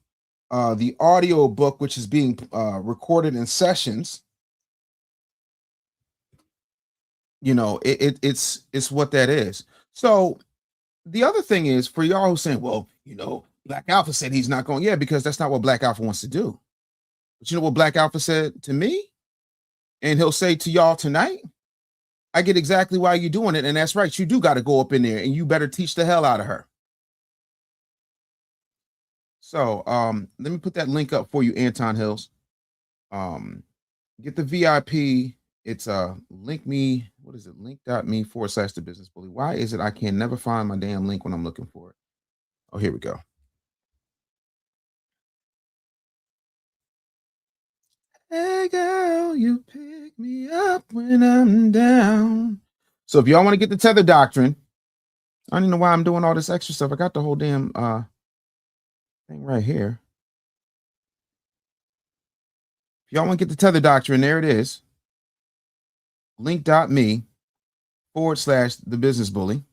the audio book, which is being recorded in sessions. You know, it's what that is. So the other thing is, for y'all who's saying, well, you know, Black Alpha said he's not going, yeah, because that's not what Black Alpha wants to do. But you know what Black Alpha said to me? And he'll say to y'all tonight, I get exactly why you're doing it. And that's right. You do got to go up in there and you better teach the hell out of her. So let me put that link up for you, Anton Hills. Get the VIP. It's link.me/the business bully. Why is it I can never find my damn link when I'm looking for it? Oh, here we go. Hey girl, you pick me up when I'm down. So if y'all want to get the Tether Doctrine, I don't even know why I'm doing all this extra stuff. I got the whole damn thing right here. If y'all want to get the Tether Doctrine, there it is. Link.me/the business bully.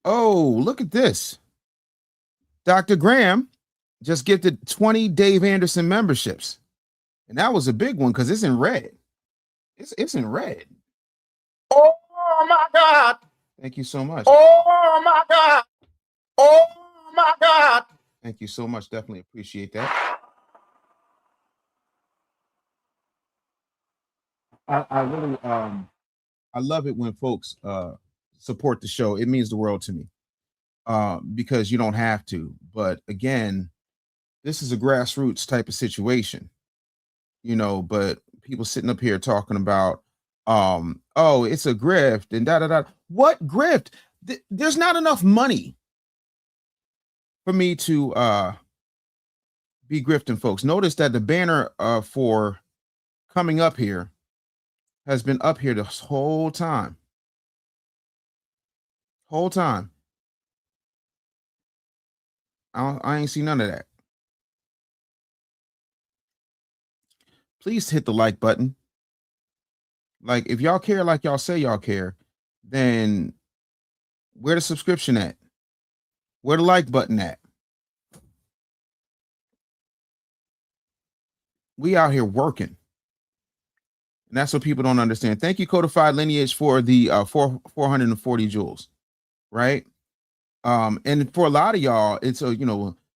Oh, look at this. Dr. Graham just gifted 20 Dave Anderson memberships. And that was a big one because it's in red. It's in red. Oh my God. Thank you so much. Oh my God. Oh my God. Thank you so much. Definitely appreciate that. I really I love it when folks support the show. It means the world to me. Because you don't have to. But again, this is a grassroots type of situation, you know, but people sitting up here talking about oh, it's a grift and da da da. What grift? There's not enough money for me to be grifting folks. Notice that the banner for coming up here has been up here this whole time. Whole time. I ain't seen none of that. Please hit the like button. Like, if y'all care like y'all say y'all care, then where the subscription at? Where the like button at? We out here working. And that's what people don't understand. Thank you, Codified Lineage, for the 440 joules, right? And for a lot of y'all, it's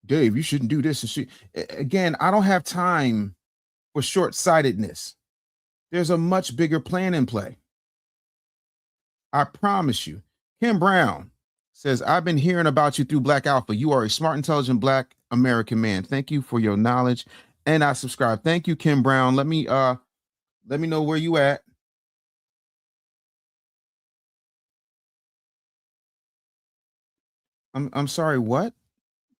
Dave, you shouldn't do this. And again, I don't have time for short-sightedness. There's a much bigger plan in play. I promise you. Kim Brown says, I've been hearing about you through Black Alpha. You are a smart, intelligent Black American man. Thank you for your knowledge. And I subscribe. Thank you, Kim Brown. Let me know where you at. I'm sorry, what?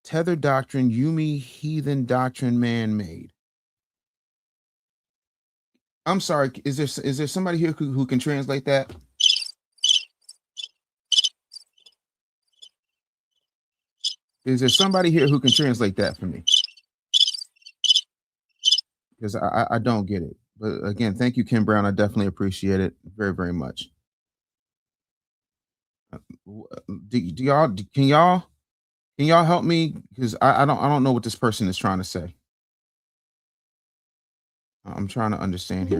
Tether Doctrine, Yumi Heathen Doctrine, man-made. I'm sorry, is there somebody here who can translate that? Is there somebody here who can translate that for me? Because I don't get it. But again, thank you, Kim Brown. I definitely appreciate it very, very much. Can y'all help me? Because I don't know what this person is trying to say. I'm trying to understand here.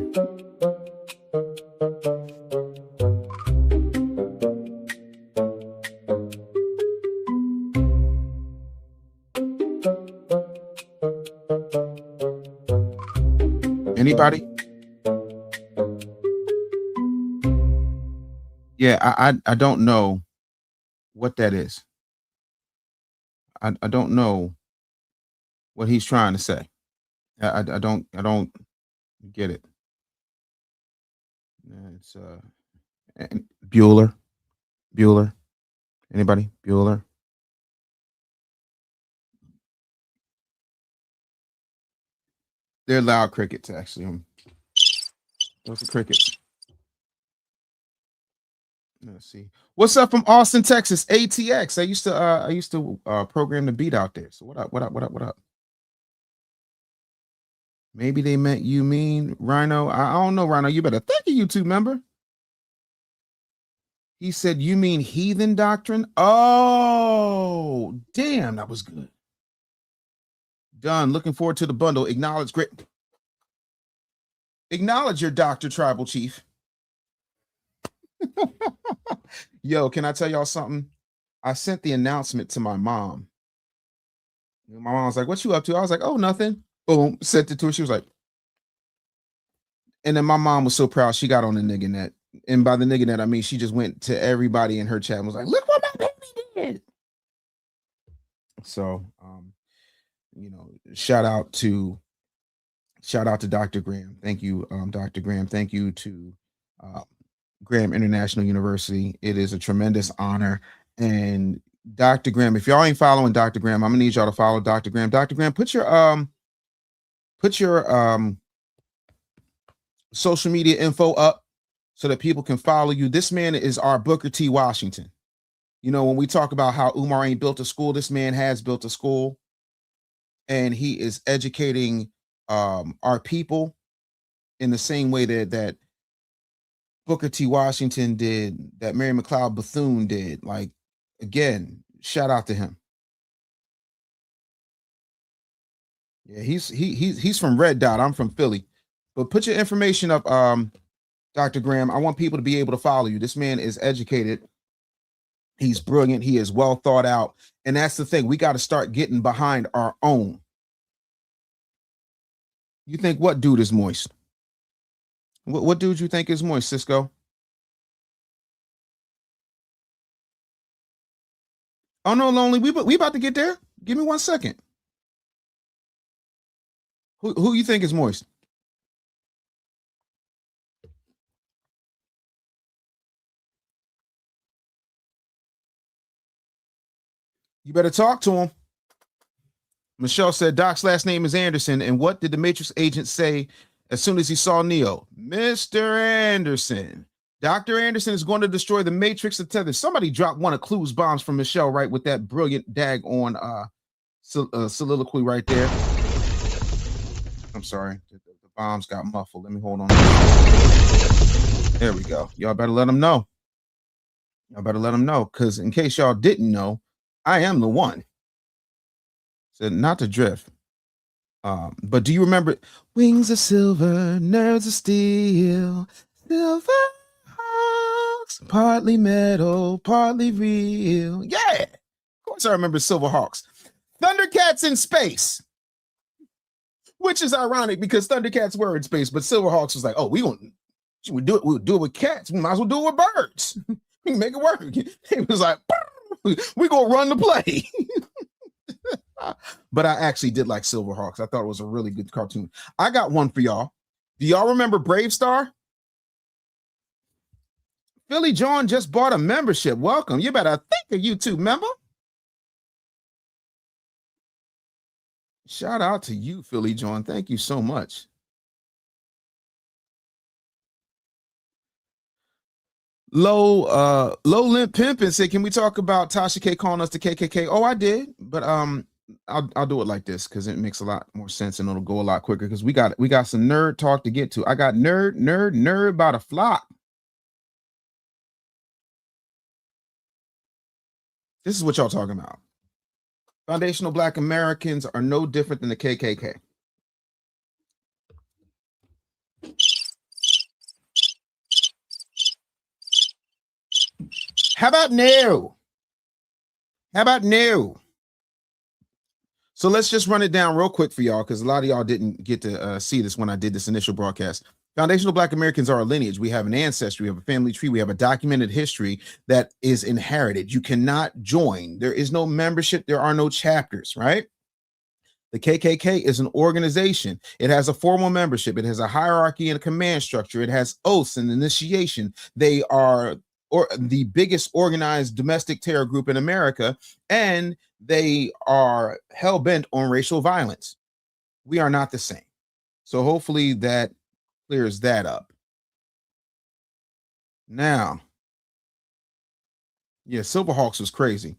Anybody? Yeah, I don't know what that is. I don't know what he's trying to say. I don't get it. It's Bueller. Anybody? Bueller. They're loud crickets, actually. Those are crickets. Let's see. What's up from Austin, Texas? ATX. I used to program the beat out there. So what up? Maybe they meant you mean Rhino. I don't know, Rhino. You better thank a YouTube member. He said, you mean Heathen Doctrine? Oh, damn, that was good. Done. Looking forward to the bundle. Acknowledge your Dr. Tribal Chief. Yo, can I tell y'all something? I sent the announcement to my mom. My mom was like, what you up to? I was like, oh, nothing. Boom, sent it to her. She was like, and then my mom was so proud. She got on the nigga net. And by the nigga net, I mean, she just went to everybody in her chat and was like, look what my baby did. So, shout out to Dr. Graham. Thank you, Dr. Graham. Thank you to Graham International University. It is a tremendous honor. And Dr. Graham, if y'all ain't following Dr. Graham, I'm gonna need y'all to follow Dr. Graham. Dr. Graham, put your social media info up so that people can follow you. This man is our Booker T. Washington. When we talk about how Umar ain't built a school, this man has built a school, and he is educating our people in the same way that Booker T. Washington did, that Mary McLeod Bethune did. Like, again, shout out to him. Yeah, he's from Red Dot. I'm from Philly. But put your information up, Dr. Graham. I want people to be able to follow you. This man is educated. He's brilliant. He is well thought out. And that's the thing. We got to start getting behind our own. You think what dude is moist? What dude you think is moist, Cisco? Oh no, Lonely. We about to get there. Give me 1 second. Who you think is moist? You better talk to him. Michelle said Doc's last name is Anderson. And what did the Matrix agent say as soon as he saw Neo? Mr. Anderson. Dr. Anderson is going to destroy the Matrix of Tether. Somebody dropped one of Clue's bombs from Michelle, right, with that brilliant dag on soliloquy right there. I'm sorry. The bombs got muffled. Let me hold on. There we go. Y'all better let them know. Y'all better let them know, because in case y'all didn't know, I am the one. Said not to drift. But do you remember wings of silver, nerves of steel, silver hawks, partly metal, partly real? Yeah, of course I remember Silver Hawks. Thundercats in space, which is ironic because Thundercats were in space, but Silverhawks was like, "Oh, we'll do it with cats. We might as well do it with birds. We can make it work." He was like, "We gonna run the play." But I actually did like Silverhawks. I thought it was a really good cartoon. I got one for y'all. Do y'all remember Brave Star? Philly John just bought a membership. Welcome. You better think of YouTube member. Shout out to you, Philly John. Thank you so much. Low Limp Pimpin said, "Can we talk about Tasha K calling us the KKK?" Oh, I did, but I'll do it like this because it makes a lot more sense and it'll go a lot quicker because we got some nerd talk to get to. I got nerd by the flock. This is what y'all talking about. Foundational Black Americans are no different than the KKK. How about no? How about no? So let's just run it down real quick for y'all because a lot of y'all didn't get to see this when I did this initial broadcast. Foundational Black Americans are a lineage. We have an ancestry, we have a family tree, we have a documented history that is inherited. You cannot join. There is no membership. There are no chapters, right? The KKK is an organization. It has a formal membership. It has a hierarchy and a command structure. It has oaths and initiation. They are the biggest organized domestic terror group in America, and they are hell-bent on racial violence. We are not the same. So hopefully that clears that up. Now, yeah, Silverhawks was crazy.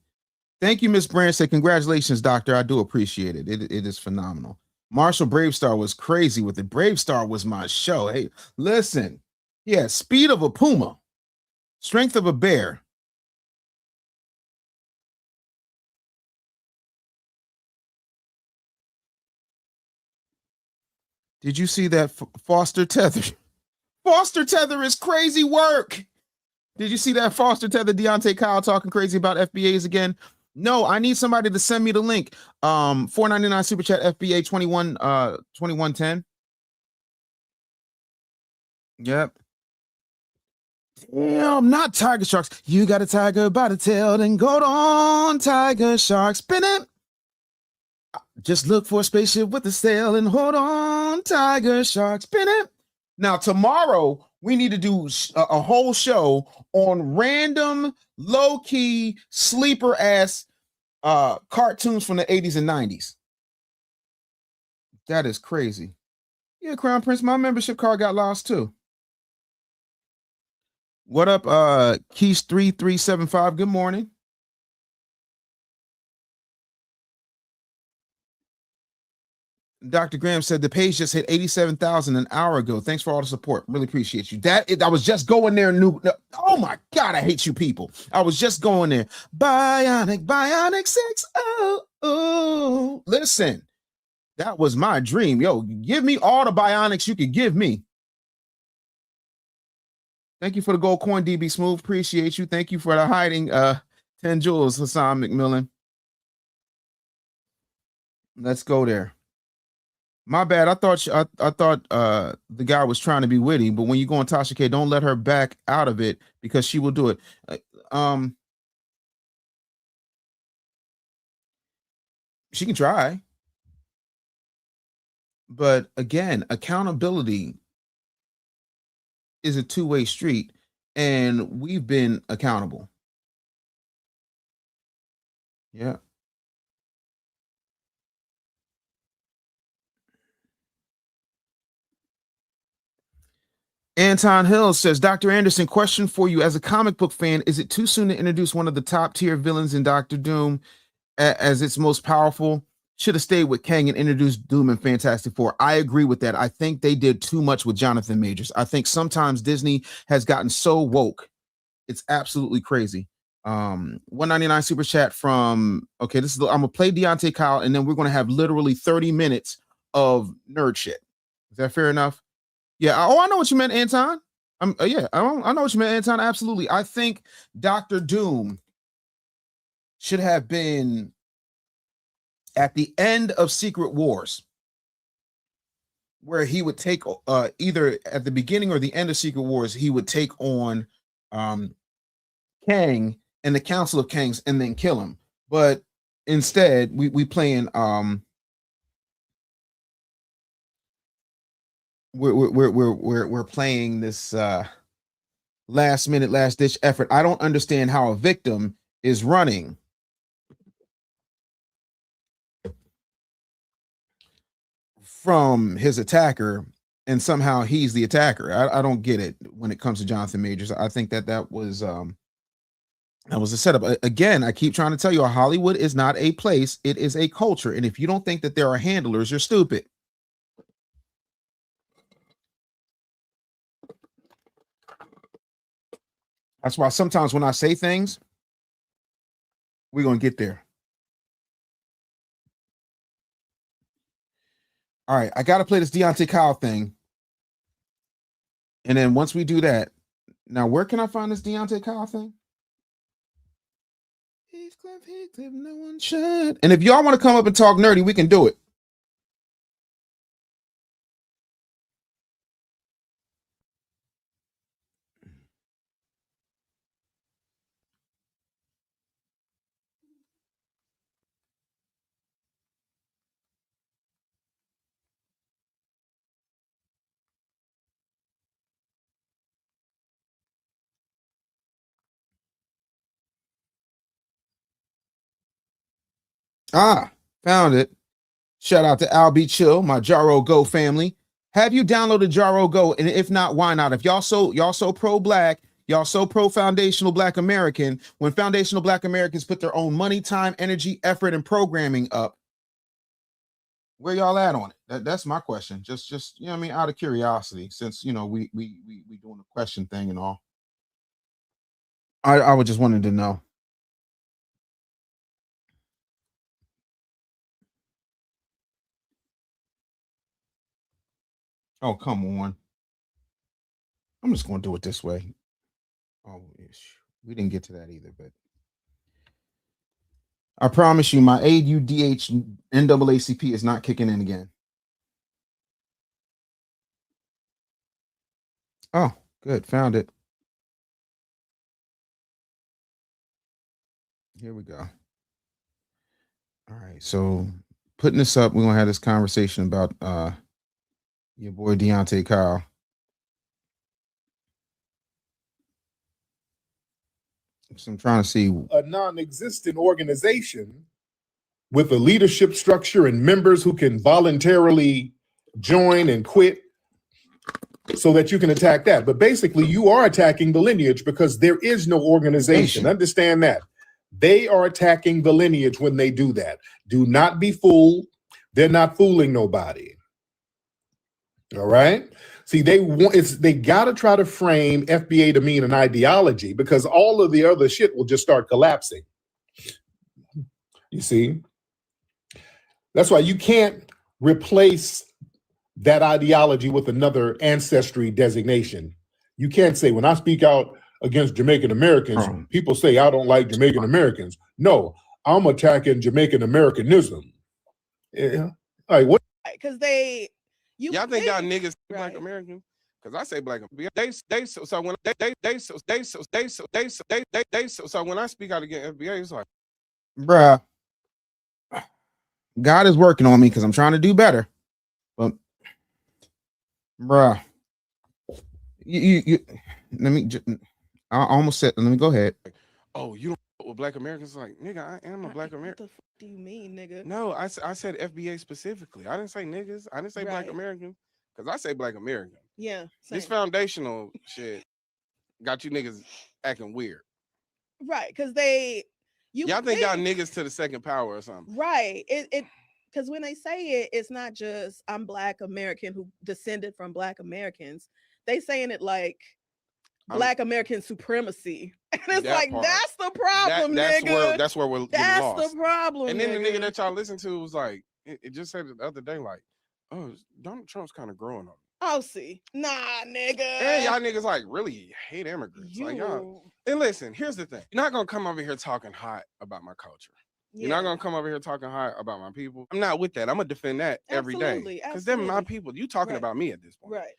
Thank you, Miss Brand. Say congratulations, doctor. I do appreciate it. It is phenomenal. Marshall Bravestar was crazy with it. Bravestar was my show. Hey, listen. Yeah, speed of a puma, strength of a bear. Did you see that Foster Tether? Foster Tether is crazy work. Did you see that Foster Tether Deontay Kyle talking crazy about FBAs again? No, I need somebody to send me the link. $4.99 super chat FBA 2110. Yep. Damn, not tiger sharks. You got a tiger by the tail, then go on, tiger sharks. Spin it. Just look for a spaceship with a sail and hold on, tiger sharks. Spin it. Now, tomorrow, we need to do a whole show on random, low-key, sleeper-ass cartoons from the 80s and 90s. That is crazy. Yeah, Crown Prince, my membership card got lost, too. What up, Keys 3375? Good morning. Dr. Graham said the page just hit 87,000 an hour ago. Thanks for all the support. Really appreciate you. I was just going there. Oh my God, I hate you people. I was just going there. Bionic 6. Oh. Listen, that was my dream. Yo, give me all the bionics you could give me. Thank you for the gold coin, DB Smooth. Appreciate you. Thank you for the hiding 10 jewels, Hassan McMillan. Let's go there. My bad. I thought the guy was trying to be witty, but when you go on Tasha K, don't let her back out of it because she will do it. She can try, but again, accountability is a two-way street, and we've been accountable. Yeah. Anton Hill says, Dr. Anderson, question for you. As a comic book fan, is it too soon to introduce one of the top tier villains in Doctor Doom as its most powerful? Should have stayed with Kang and introduced Doom and Fantastic Four. I agree with that. I think they did too much with Jonathan Majors. I think sometimes Disney has gotten so woke. It's absolutely crazy. 199 super chat from, okay, this is I'm gonna play Deontay Kyle, and then we're gonna have literally 30 minutes of nerd shit. Is that fair enough? Yeah. Oh, I know what you meant, Anton. Yeah, I know what you meant, Anton. Absolutely. I think Dr. Doom should have been at the end of Secret Wars, where he would take either at the beginning or the end of Secret Wars, he would take on Kang and the Council of Kangs and then kill him. But instead, we playing we're playing this last minute, last ditch effort. I don't understand how a victim is running from his attacker and somehow he's the attacker. I don't get it when it comes to Jonathan Majors. I think that was a setup. Again, I keep trying to tell you, Hollywood is not a place, it is a culture. And if you don't think that there are handlers, you're stupid. That's why sometimes when I say things, we're going to get there. All right, I got to play this Deontay Kyle thing. And then once we do that, now where can I find this Deontay Kyle thing? Heathcliff, no one should. And if y'all want to come up and talk nerdy, we can do it. Found it. Shout out to Al B. Chill, my Jaro Go family. Have you downloaded Jaro Go? And if not, why not? If y'all so pro-black, y'all so pro-foundational Black American, when foundational Black Americans put their own money, time, energy, effort, and programming up, where y'all at on it? That's my question. Just you know what I mean, out of curiosity, since you know we doing the question thing and all. I was just wanted to know. Oh, come on. I'm just going to do it this way. Oh, we didn't get to that either, but I promise you, my AUDH NAACP is not kicking in again. Oh, good. Found it. Here we go. All right. So putting this up, we're going to have this conversation about your boy Deontay Kyle. So I'm trying to see. A non-existent organization with a leadership structure and members who can voluntarily join and quit so that you can attack that. But basically, you are attacking the lineage because there is no organization. Understand that. They are attacking the lineage when they do that. Do not be fooled. They're not fooling nobody. All right? See, they got to try to frame FBA to mean an ideology because all of the other shit will just start collapsing. You see? That's why you can't replace that ideology with another ancestry designation. You can't say, when I speak out against Jamaican Americans, people say I don't like Jamaican Americans. No, I'm attacking Jamaican Americanism. Yeah. All right, what? Because y'all think y'all niggas Black American? Because I say Black. So when I speak out against FBA, it's like, bruh, God is working on me because I'm trying to do better. But bruh, you let me. I almost said. Let me go ahead. oh, you don't know what Black Americans like, nigga. I am a Black American. What the fuck do you mean, nigga? No, I said FBA specifically. I didn't say niggas. I didn't say Black Right. American. because I say Black American. Yeah. This Same. foundational shit got you niggas acting weird. Right, because y'all think y'all niggas to the second power or something. Right. It because when they say it, it's not just I'm Black American who descended from Black Americans. They saying it like Black American supremacy. And it's That like, part. that's the problem, nigga. That's where we're That's lost. the problem. And then the nigga. nigga that y'all listen to was like, it just said it the other day, like, oh, Donald Trump's kind of growing on me. Oh, see. Nah, nigga. And y'all niggas like really hate immigrants. Like y'all. And listen, here's the thing. You're not gonna come over here talking hot about my culture. You're not gonna come over here talking hot about my people. I'm not with that. I'm gonna defend that every day. Because they're my people. You talking about me at this point. Right.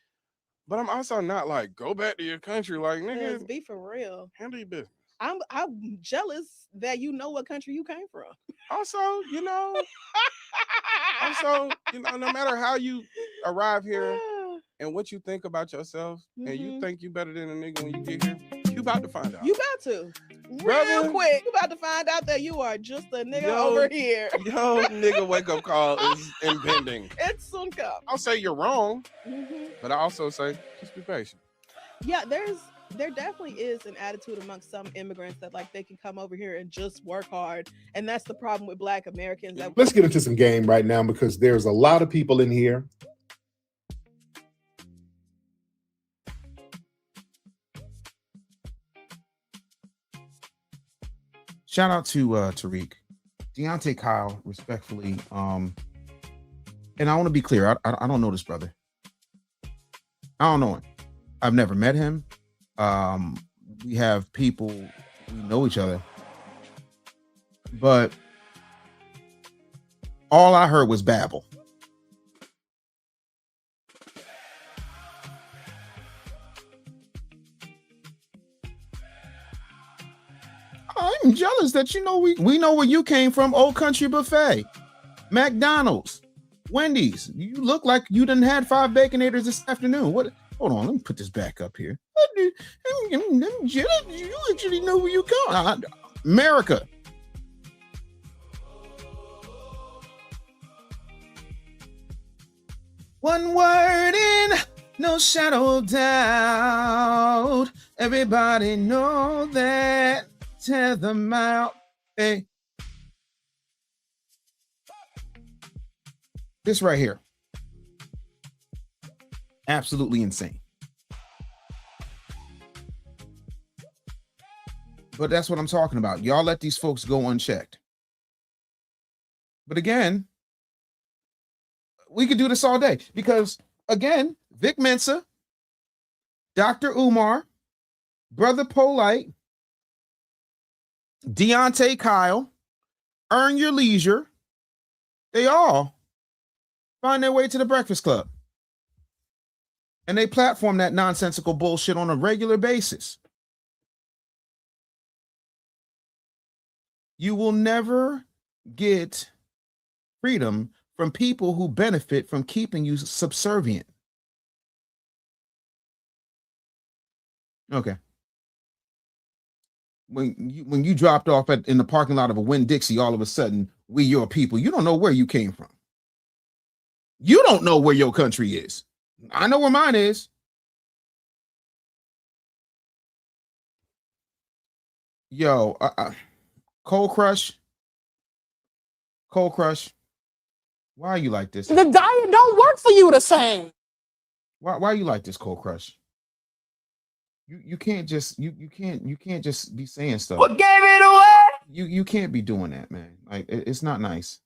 But I'm also not like, go back to your country. Like, nigga, Let's be for real. handle your business. I'm jealous that you know what country you came from. Also, no matter how you arrive here and what you think about yourself, and you think you better than a nigga when you get here, you about to find out. You about to. Brother, Real quick. You about to find out that you are just a nigga over here. Yo, nigga wake up call is impending. It's soon come. I'll say you're wrong, but I also say just be patient. Yeah, there definitely is an attitude amongst some immigrants that like they can come over here and just work hard, and that's the problem with Black Americans. Let's get into some game right now because there's a lot of people in here. Shout out to Tariq, Deontay Kyle, respectfully. And I want to be clear. I don't know this brother. I don't know him. I've never met him. We have people, we know each other, but all I heard was babble. I'm jealous that we know where you came from. Old Country Buffet, McDonald's, Wendy's. You look like you done had 5 Baconators this afternoon. What? Hold on, let me put this back up here. I'm jealous. You actually know where you come. America. One word in, no shadow of doubt. Everybody know that. Tether out. Hey. This right here. Absolutely insane. But that's what I'm talking about. Y'all let these folks go unchecked. But again, we could do this all day because, again, Vic Mensa, Dr. Umar, Brother Polite, Deontay Kyle, Earn Your Leisure, they all find their way to the Breakfast Club. And they platform that nonsensical bullshit on a regular basis. You will never get freedom from people who benefit from keeping you subservient. Okay. When you dropped off in the parking lot of a Winn-Dixie, all of a sudden, we your people. You don't know where you came from. You don't know where your country is. I know where mine is. Yo, Cold Crush. Why are you like this? The diet don't work for you the same. Why are you like this, Cold Crush? You can't just you can't just be saying stuff. What gave it away? You can't be doing that, man. Like it's not nice.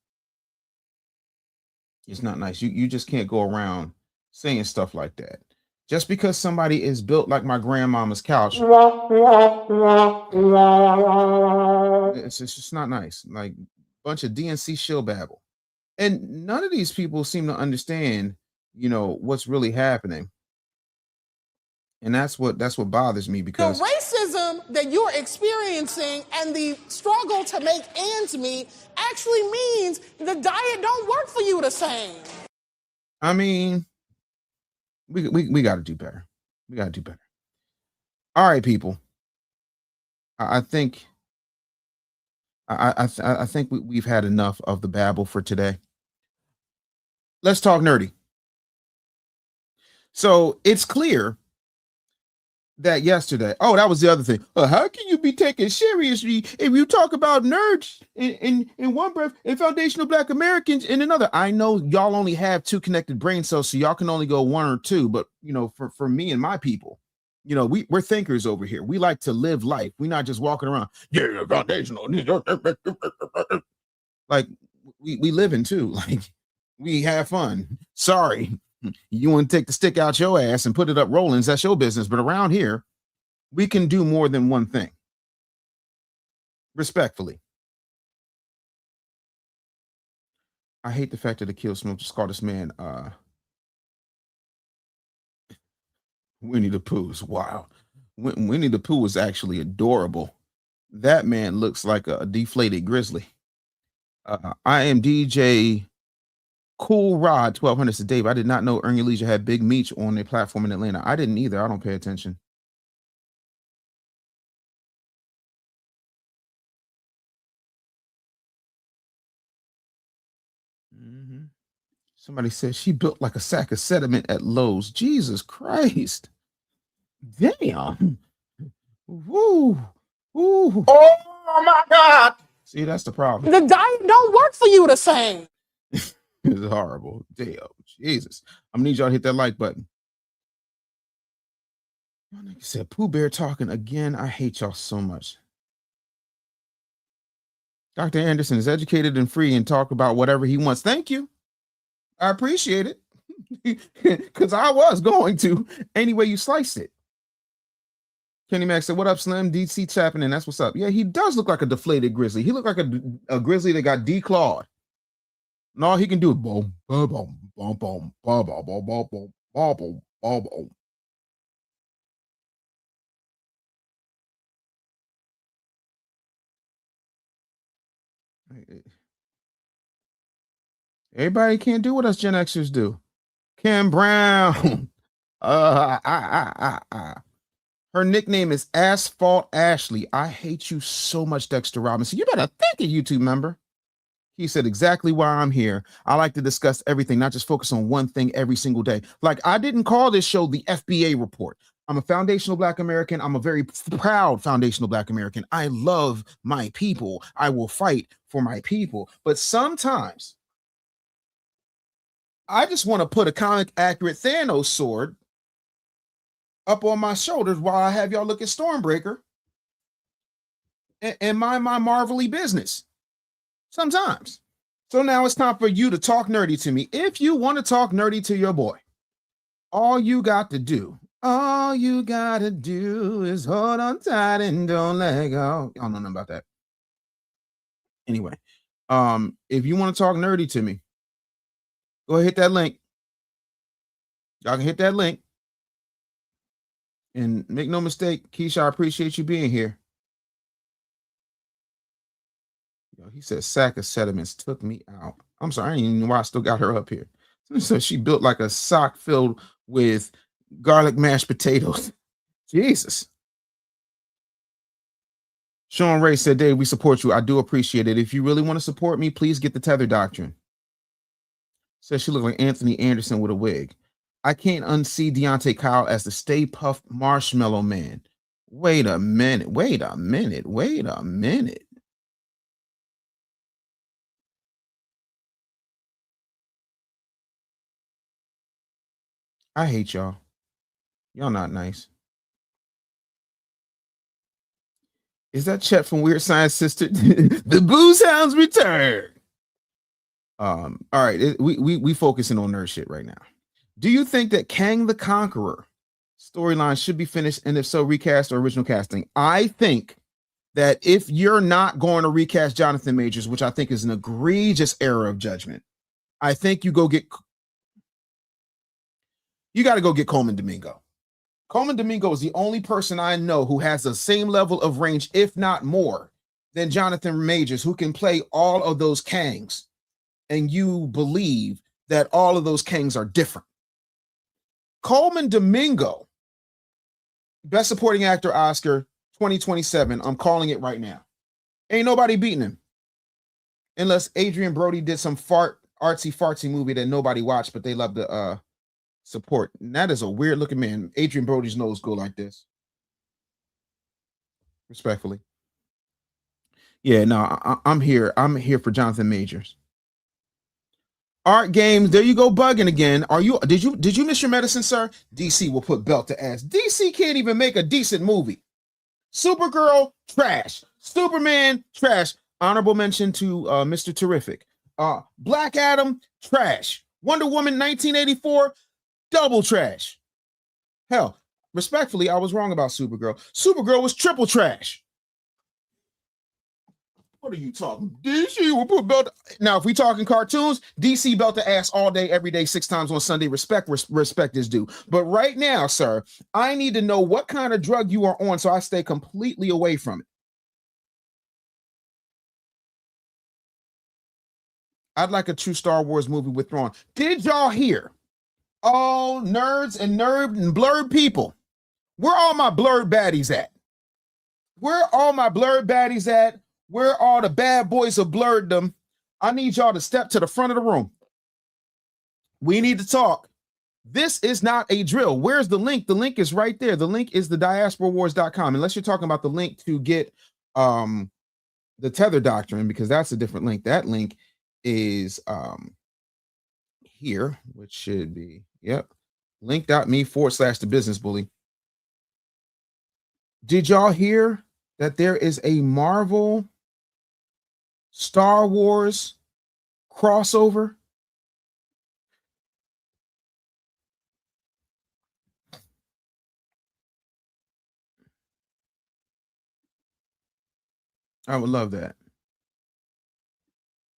It's not nice. You just can't go around saying stuff like that. Just because somebody is built like my grandmama's couch, it's just not nice. Like bunch of DNC shill babble. And none of these people seem to understand, what's really happening. And that's what bothers me because the racism that you're experiencing and the struggle to make ends meet actually means the diet don't work for you the same. I mean, we got to do better. We got to do better. All right, people. I think we've had enough of the babble for today. Let's talk nerdy. So it's clear that yesterday. Oh, that was the other thing. How can you be taken seriously if you talk about nerds in one breath and foundational Black Americans in another? I know y'all only have 2 connected brain cells, so y'all can only go 1 or 2. But for me and my people, we're thinkers over here. We like to live life. We're not just walking around. Yeah, foundational. Like we live in too. Like we have fun. Sorry. You want to take the stick out your ass and put it up Rollins, that's your business. But around here, we can do more than one thing. Respectfully. I hate the fact that the kill smoke just called this man Winnie the Pooh's. Wow. Winnie the Pooh is actually adorable. That man looks like a deflated grizzly. I am DJ Cool Rod 1200 said, Dave, I did not know Earn Your Leisure had Big Meech on their platform in Atlanta. I didn't either. I don't pay attention. Somebody said she built like a sack of sediment at Lowe's. Jesus Christ. Damn. Woo. Woo. Oh my God. See, that's the problem. The diet don't work for you the same. It's horrible. Damn. Jesus. I'm gonna need y'all to hit that like button. Like I said, Pooh Bear talking again. I hate y'all so much. Dr. Anderson is educated and free and talk about whatever he wants. Thank you. I appreciate it. Because I was going to any way you sliced it. Kenny Max said, what up, Slim? DC tapping in. That's what's up. Yeah, he does look like a deflated grizzly. He looked like a grizzly that got declawed. And all he can do is boom, boom, boom, boom, boom, boom, boom, boom, boom, boom, boom, boom, boom. Everybody can't do what us Gen Xers do. Kim Brown. Her nickname is Asphalt Ashley. I hate you so much, Dexter Robinson. You better thank a YouTube member. He said exactly why I'm here. I like to discuss everything, not just focus on one thing every single day. Like, I didn't call this show the FBA report. I'm a foundational Black American. I'm a very proud foundational Black American. I love my people. I will fight for my people. But sometimes I just want to put a comic accurate Thanos sword up on my shoulders while I have y'all look at Stormbreaker and mind my marvelly business. Sometimes. So now it's time for you to talk nerdy to me. If you want to talk nerdy to your boy, all you got to do is hold on tight and don't let go. Y'all know nothing about that. Anyway, if you want to talk nerdy to me, go ahead, hit that link. Y'all can hit that link. And make no mistake, Keisha, I appreciate you being here. He said sack of sediments took me out. I'm sorry, I didn't even know why I still got her up here. So she built like a sock filled with garlic mashed potatoes. Jesus. Sean Ray said, Dave, we support you. I do appreciate it. If you really want to support me, please get the Tether Doctrine. Says she looked like Anthony Anderson with a wig. I can't unsee Deontay Kyle as the Stay Puft Marshmallow Man. Wait a minute. I hate y'all. Y'all not nice. Is that Chet from Weird Science Sister? The Booze Hounds return. All right, we focusing on nerd shit right now. Do you think that Kang the Conqueror storyline should be finished, and if so, recast or original casting? I think that if you're not going to recast Jonathan Majors, which I think is an egregious error of judgment, I think you got to go get Coleman Domingo. Coleman Domingo is the only person I know who has the same level of range, if not more, than Jonathan Majors, who can play all of those Kangs. And you believe that all of those Kangs are different. Coleman Domingo, Best Supporting Actor Oscar 2027. I'm calling it right now. Ain't nobody beating him. Unless Adrian Brody did some artsy fartsy movie that nobody watched, but they love to support. And that is a weird looking man. Adrian Brody's nose go like this. Respectfully. Yeah, no, I'm here. I'm here for Jonathan Majors. Art Games, there you go, bugging again. Did you miss your medicine, sir? DC will put belt to ass. DC can't even make a decent movie. Supergirl, trash. Superman, trash. Honorable mention to Mr. Terrific. Black Adam, trash. Wonder Woman 1984, double trash. Hell, respectfully, I was wrong about Supergirl. Supergirl was triple trash. What are you talking? DC will put belt. Now, if we talking cartoons, DC belt to ass all day, every day, 6 times on Sunday. Respect is due. But right now, sir, I need to know what kind of drug you are on so I stay completely away from it. I'd like a true Star Wars movie with Thrawn. Did y'all hear? All nerds and blurred people. Where all my blurred baddies at? Where all my blurred baddies at? Where all the bad boys have blurred them? I need y'all to step to the front of the room. We need to talk. This is not a drill. Where's the link? The link is right there. The link is the diasporawars.com. Unless you're talking about the link to get the Tether Doctrine, because that's a different link. That link is here, which should be, yep, link.me/the business bully. Did y'all hear that there is a Marvel Star Wars crossover? I would love that.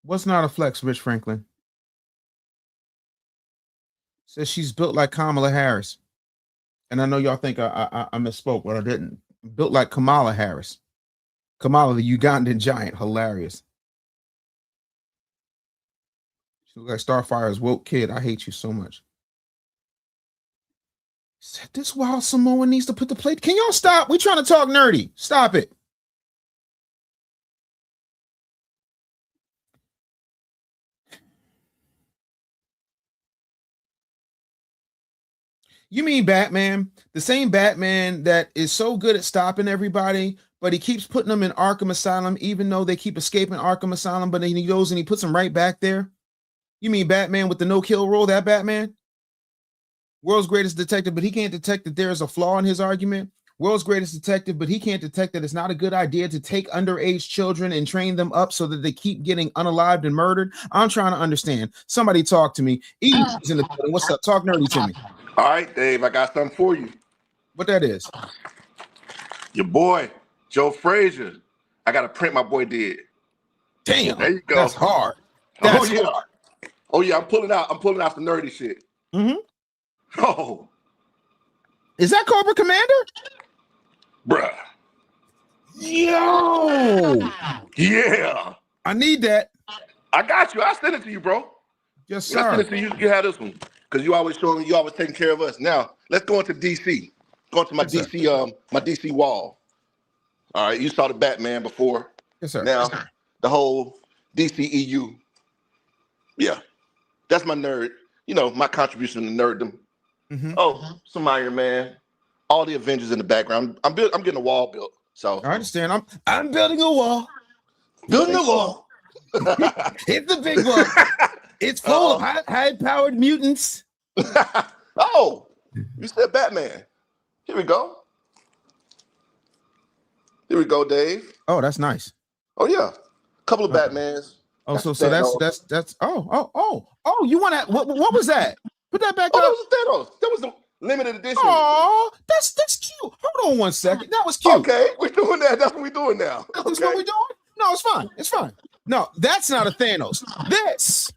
What's not a flex, Rich Franklin? Says she's built like Kamala Harris. And I know y'all think I misspoke, but I didn't. Built like Kamala Harris. Kamala, the Ugandan giant. Hilarious. She looks like Starfire's woke kid. I hate you so much. Said this wild Samoan needs to put the plate. Can y'all stop? We trying to talk nerdy. Stop it. You mean Batman? The same Batman that is so good at stopping everybody, but he keeps putting them in Arkham Asylum, even though they keep escaping Arkham Asylum, but then he goes and he puts them right back there? You mean Batman with the no-kill rule, that Batman? World's greatest detective, but he can't detect that there is a flaw in his argument. World's greatest detective, but he can't detect that it's not a good idea to take underage children and train them up so that they keep getting unalived and murdered. I'm trying to understand. Somebody talk to me. Eve's in the building. What's up? Talk nerdy to me. All right, Dave, I got something for you. What that is? Your boy, Joe Frazier. I got a print my boy did. Damn. There you go. That's hard. That's hard. Oh, yeah, I'm pulling out the nerdy shit. Mm-hmm. Oh. Is that Cobra Commander? Bruh. Yo. Yeah. I need that. I got you. I'll send it to you, bro. Yes, sir. I'll send it to you. You have this one. Because you always showing me, you always taking care of us. Now, let's go into DC. Go into my DC wall. All right, you saw the Batman before. Yes, sir. Now, the whole DCEU. Yeah. That's my nerd. You know, my contribution to nerddom. Mm-hmm. Oh, some Iron Man. All the Avengers in the background. I'm getting a wall built. So I understand. I'm building a wall. Building a wall. It's the big one. It's full of high-powered mutants. Oh, you said Batman. Here we go. Here we go, Dave. Oh, that's nice. Oh yeah, couple of Batmans. Oh, so that's oh. You want to? What was that? Put that back up. That was Thanos. That was the limited edition. Oh, that's cute. Hold on one second. That was cute. Okay, we're doing that. That's what we're doing now. That's what we're doing. No, it's fine. It's fine. No, that's not a Thanos. This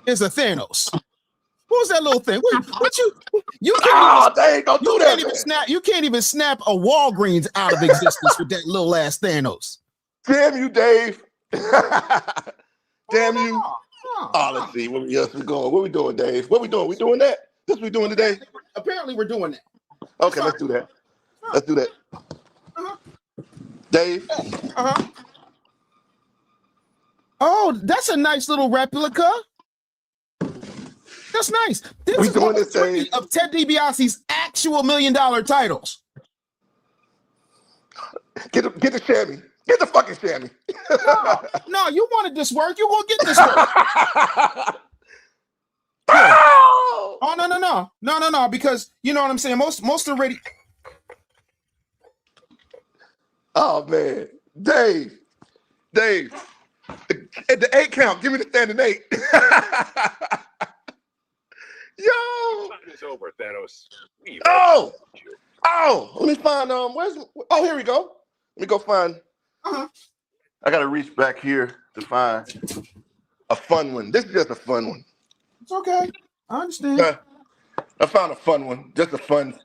is a Thanos. What was that little thing? What you can't dang, don't do that. You can't even snap a Walgreens out of existence with that little ass Thanos. Damn you, Dave. Damn you. Let's see. Where we going? What we doing, Dave? What we doing? We doing that? This we doing today? Apparently we're doing that. Okay, let's do that. Let's do that. Dave. Oh, that's a nice little replica. That's nice. This We is doing all this, three Dave. of Ted DiBiase's actual $1 million titles. Get the chamois. Get the fucking chamois. No, you wanted this work. You gonna get this work. Yeah. Oh! Oh no. Because you know what I'm saying. Most already. Oh man, Dave. At the 8 count, give me the standing 8. Yo. Time is over, Thanos. Let me find here we go. Let me go find. I gotta reach back here to find a fun one. This is just a fun one. It's okay. I understand. I found a fun one. Just a fun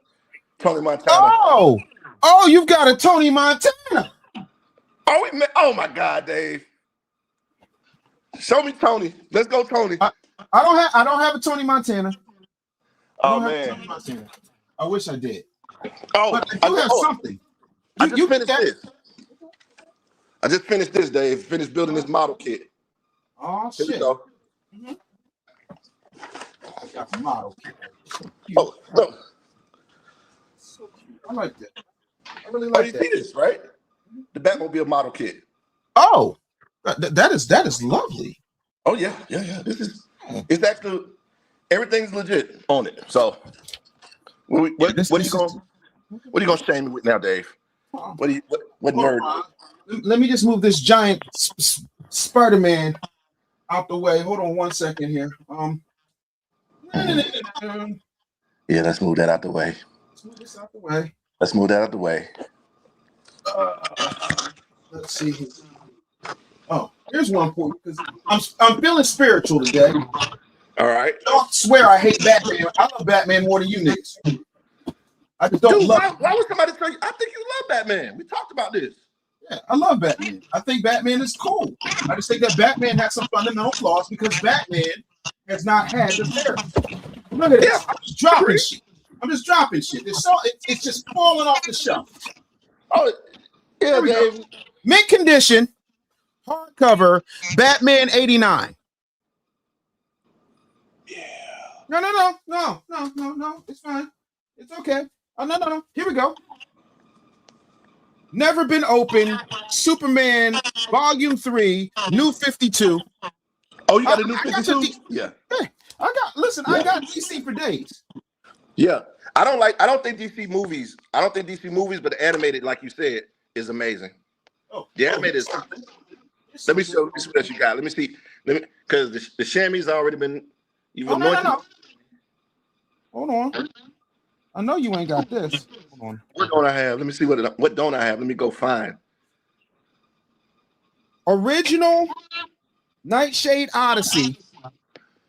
Tony Montana. Oh, you've got a Tony Montana. Oh my God, Dave. Show me Tony. Let's go, Tony. I don't have a Tony Montana. Oh man. Tony Montana. I wish I did. Oh, but I do have something. I just finished this, Dave. Finished building this model kit. Oh Here shit. we go. I got the model kit. Oh no. So cute. I like that. I really like that. You see this, right? The Batmobile model kit. Oh, that is lovely. Oh yeah. It's actually everything's legit on it. So what are you gonna shame me with now, Dave? What nerd? Let me just move this giant Spider-Man out the way. Hold on 1 second here. Yeah, let's move that out the way. Let's move this out the way. Let's move that out the way. Let's see here. Oh, here's one for you because I'm feeling spiritual today. All right. Don't swear I hate Batman. I love Batman more than you niggas. I just don't love. Why would somebody tell you? I think you love Batman. We talked about this. Yeah, I love Batman. I think Batman is cool. I just think that Batman has some fundamental flaws because Batman has not had the therapy. Look at this. I'm just dropping shit. It's just falling off the shelf. Oh, yeah, Dave. Mint condition, hardcover, Batman '89. Yeah. No. It's fine. It's okay. Oh, no. Here we go. Never been open. Superman, Volume 3, New 52. Oh, you got a New 52? Yeah. Hey, I got DC for days. Yeah. I don't think DC movies, but the animated, like you said, is amazing. The animated is something. Let me show you what you got. Let me see. Because the chamois already been. No. Hold on. I know you ain't got this. Hold on. What don't I have? Let me see what don't I have? Let me go find. Original Nightshade Odyssey,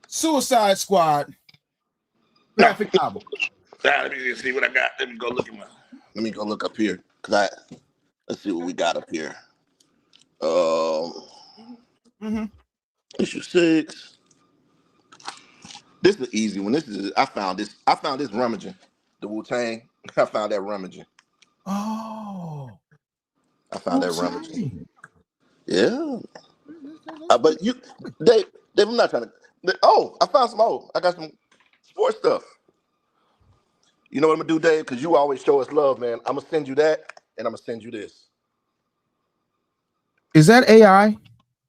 Suicide Squad graphic novel. Let me see what I got. Let me go look up here. Let's see what we got up here. Issue 6. This is an easy one. I found this rummaging. The Wu-Tang. I found that rummaging. Oh. I found that rummaging. Yeah. But Dave, I'm not trying to. I found some old. I got some sports stuff. You know what I'm gonna do, Dave? Because you always show us love, man. I'm gonna send you that, and I'm gonna send you this. Is that AI?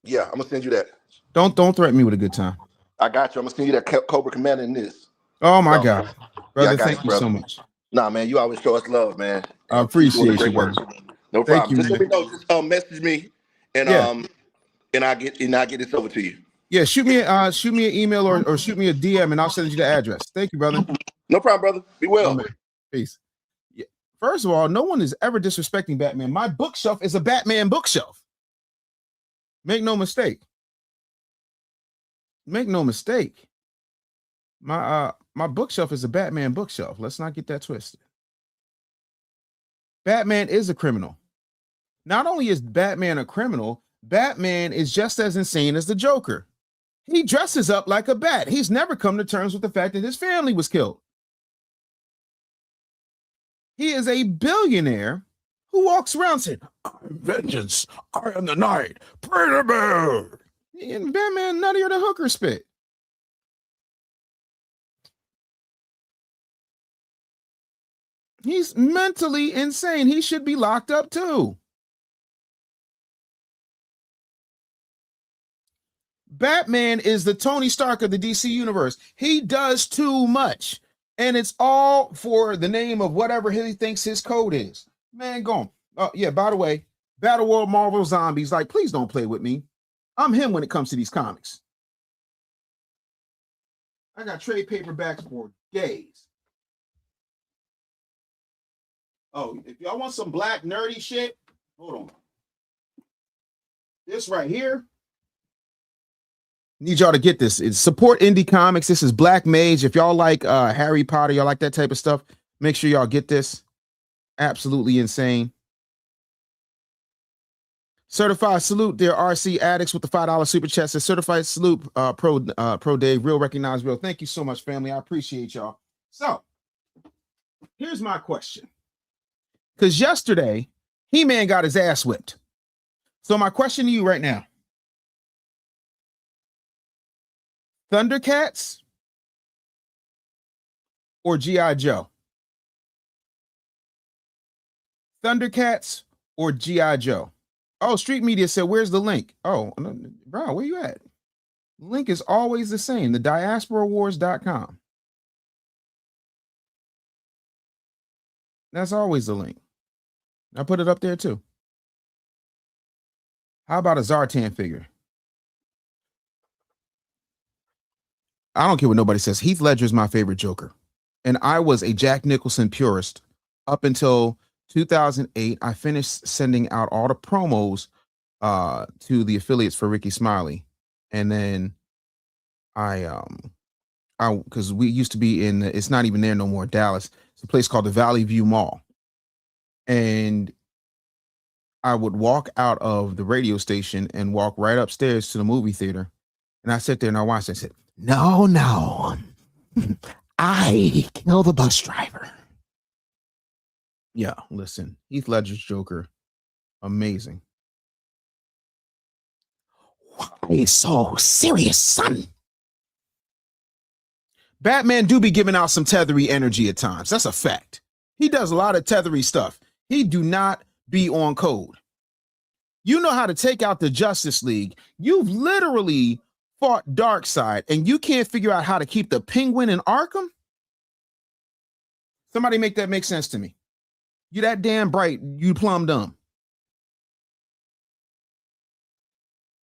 Yeah, I'm gonna send you that. Don't threaten me with a good time. I got you. I'm gonna send you that Cobra Commander in this. Oh my God, brother! Yeah, thank you so much. Nah, man, you always show us love, man. I appreciate you, work. No problem. Just let me know. Just message me, and I get this over to you. Yeah, shoot me an email or shoot me a DM, and I'll send you the address. Thank you, brother. No problem, brother. Be well. Peace. Yeah. First of all, no one is ever disrespecting Batman. My bookshelf is a Batman bookshelf. Make no mistake. Make no mistake. My bookshelf is a Batman bookshelf. Let's not get that twisted. Batman is a criminal. Not only is Batman a criminal, Batman is just as insane as the Joker. He dresses up like a bat. He's never come to terms with the fact that his family was killed. He is a billionaire who walks around saying, "I'm vengeance, I am the night, pray to me." And Batman nuttier than hooker spit. He's mentally insane. He should be locked up too. Batman is the Tony Stark of the DC universe. He does too much. And it's all for the name of whatever he thinks his code is. Man, go on. Oh, yeah, by the way, Battle World Marvel Zombies, like, please don't play with me. I'm him when it comes to these comics. I got trade paperbacks for days. Oh, if y'all want some black nerdy shit, hold on. This right here. Need y'all to get this. It's support indie comics. This is Black Mage. If y'all like Harry Potter, y'all like that type of stuff, make sure y'all get this. Absolutely insane. Certified salute, dear RC addicts with the $5 super chat. Says certified salute, Pro Dave, real recognized real. Thank you so much, family. I appreciate y'all. So here's my question. Because yesterday, He-Man got his ass whipped. So my question to you right now. Thundercats or G.I. Joe? Thundercats or G.I. Joe? Oh, Street Media said, where's the link? Oh, bro, where you at? Link is always the same, the diasporawars.com. That's always the link. I put it up there too. How about a Zartan figure? I don't care what nobody says. Heath Ledger is my favorite Joker. And I was a Jack Nicholson purist up until 2008. I finished sending out all the promos to the affiliates for Ricky Smiley. And then because we used to be in, it's not even there no more, Dallas. It's a place called the Valley View Mall. And I would walk out of the radio station and walk right upstairs to the movie theater. And I sit there and I watched it and said, no, I kill the bus driver. Yeah, listen, Heath Ledger's Joker, amazing. Why so serious, son? Batman do be giving out some tethery energy at times. That's a fact. He does a lot of tethery stuff. He do not be on code. You know how to take out the Justice League. You've literally fought Darkseid, and you can't figure out how to keep the Penguin in Arkham? Somebody make that make sense to me. You that damn bright, you plumb dumb.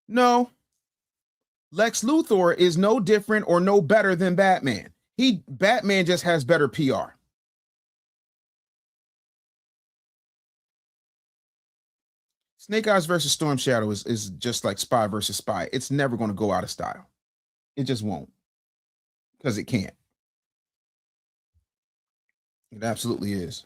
No. Lex Luthor is no different or no better than Batman. Batman just has better PR. Snake Eyes versus Storm Shadow is just like Spy versus Spy. It's never going to go out of style. It just won't. Because it can't. It absolutely is.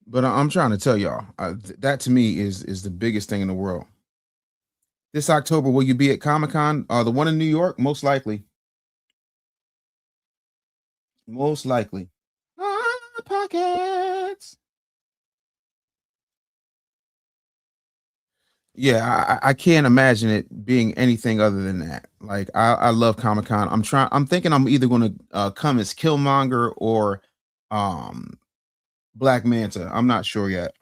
But I'm trying to tell y'all, that to me is the biggest thing in the world. This October, will you be at Comic-Con? The one in New York? Most likely. Most likely. Pockets. Yeah, I can't imagine it being anything other than that. Like, I love Comic-Con. I'm thinking I'm either going to come as Killmonger or Black Manta. I'm not sure yet.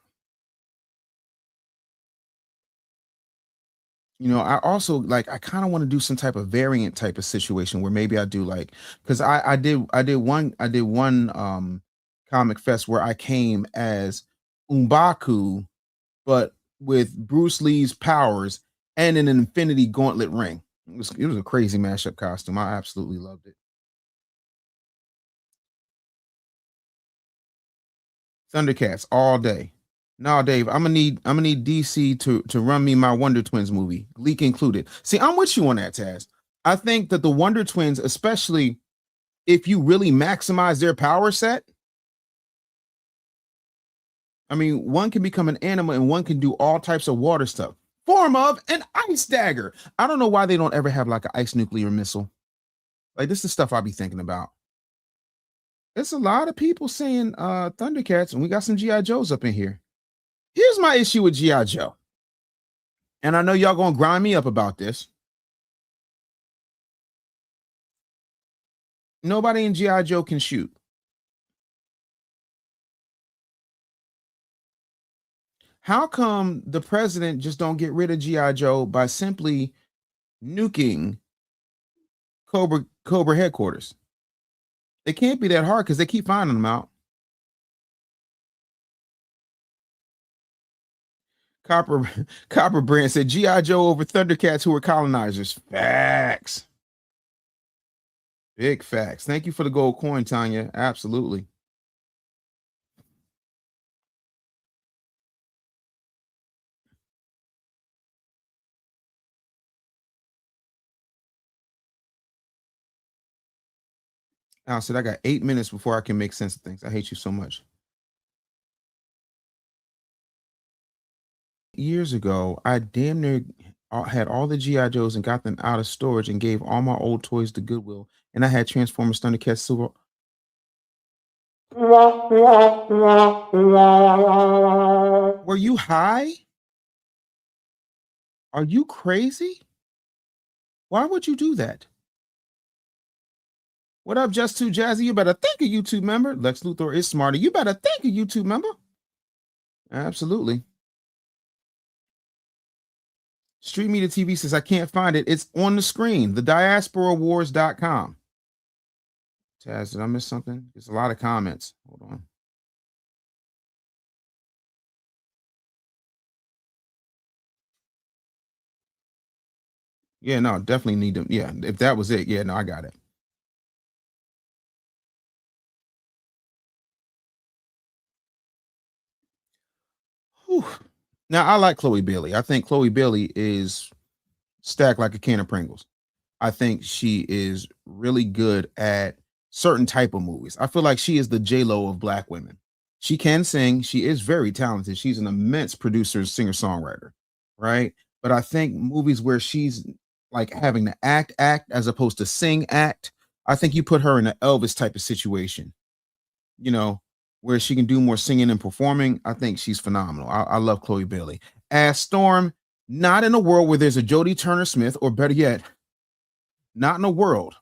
You know, I also like, I kind of want to do some type of variant type of situation where maybe I do like, because I did one comic fest where I came as M'Baku, but with Bruce Lee's powers and an Infinity Gauntlet ring. It was a crazy mashup costume. I absolutely loved it. Thundercats all day. No, Dave, I'm gonna need DC to run me my Wonder Twins movie, Gleek included. See, I'm with you on that, Taz. I think that the Wonder Twins, especially if you really maximize their power set, I mean, one can become an animal and one can do all types of water stuff. Form of an ice dagger. I don't know why they don't ever have like an ice nuclear missile. Like, this is the stuff I be thinking about. It's a lot of people saying Thundercats, and we got some G.I. Joes up in here. Here's my issue with G.I. Joe. And I know y'all gonna grind me up about this. Nobody in G.I. Joe can shoot. How come the president just don't get rid of G.I. Joe by simply nuking Cobra headquarters? It can't be that hard because they keep finding them out. Copper Brand said G.I. Joe over Thundercats who were colonizers. Facts. Big facts. Thank you for the gold coin, Tanya. Absolutely. Al said, I got 8 minutes before I can make sense of things. I hate you so much. Years ago, I damn near had all the G.I. Joes and got them out of storage and gave all my old toys to Goodwill. And I had Transformers, Thundercats, Silver. Were you high? Are you crazy? Why would you do that? What up, Just Too Jazzy? You better thank a YouTube member. Lex Luthor is smarter. You better thank a YouTube member. Absolutely. Street Media TV says, I can't find it. It's on the screen. TheDiasporaWars.com. Taz, did I miss something? There's a lot of comments. Hold on. Yeah, no, definitely need them. Yeah, if that was it. Yeah, no, I got it. Whew. Now, I like Chloe Bailey. I think Chloe Bailey is stacked like a can of Pringles. I think she is really good at certain type of movies. I feel like she is the J-Lo of Black women. She can sing. She is very talented. She's an immense producer, singer-songwriter, right? But I think movies where she's like having to act as opposed to sing act, I think you put her in an Elvis type of situation, you know, where she can do more singing and performing. I think she's phenomenal. I love Chloe Bailey. As Storm, not in a world where there's a Jodie Turner-Smith, or better yet, not in a world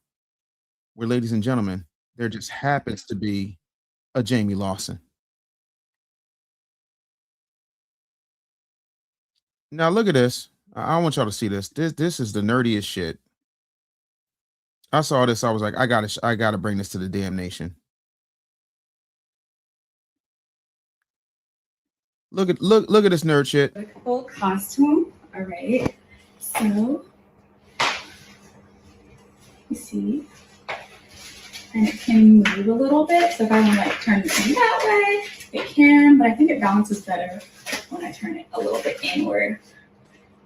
where, ladies and gentlemen, there just happens to be a Jamie Lawson. Now look at this. I want y'all to see this. This is the nerdiest shit. I saw this. I was like, I gotta bring this to the damn nation. Look at this nerd shit. A full costume. All right. So you see, and it can move a little bit. So if I want to like turn it that way, it can. But I think it balances better when I turn it a little bit inward.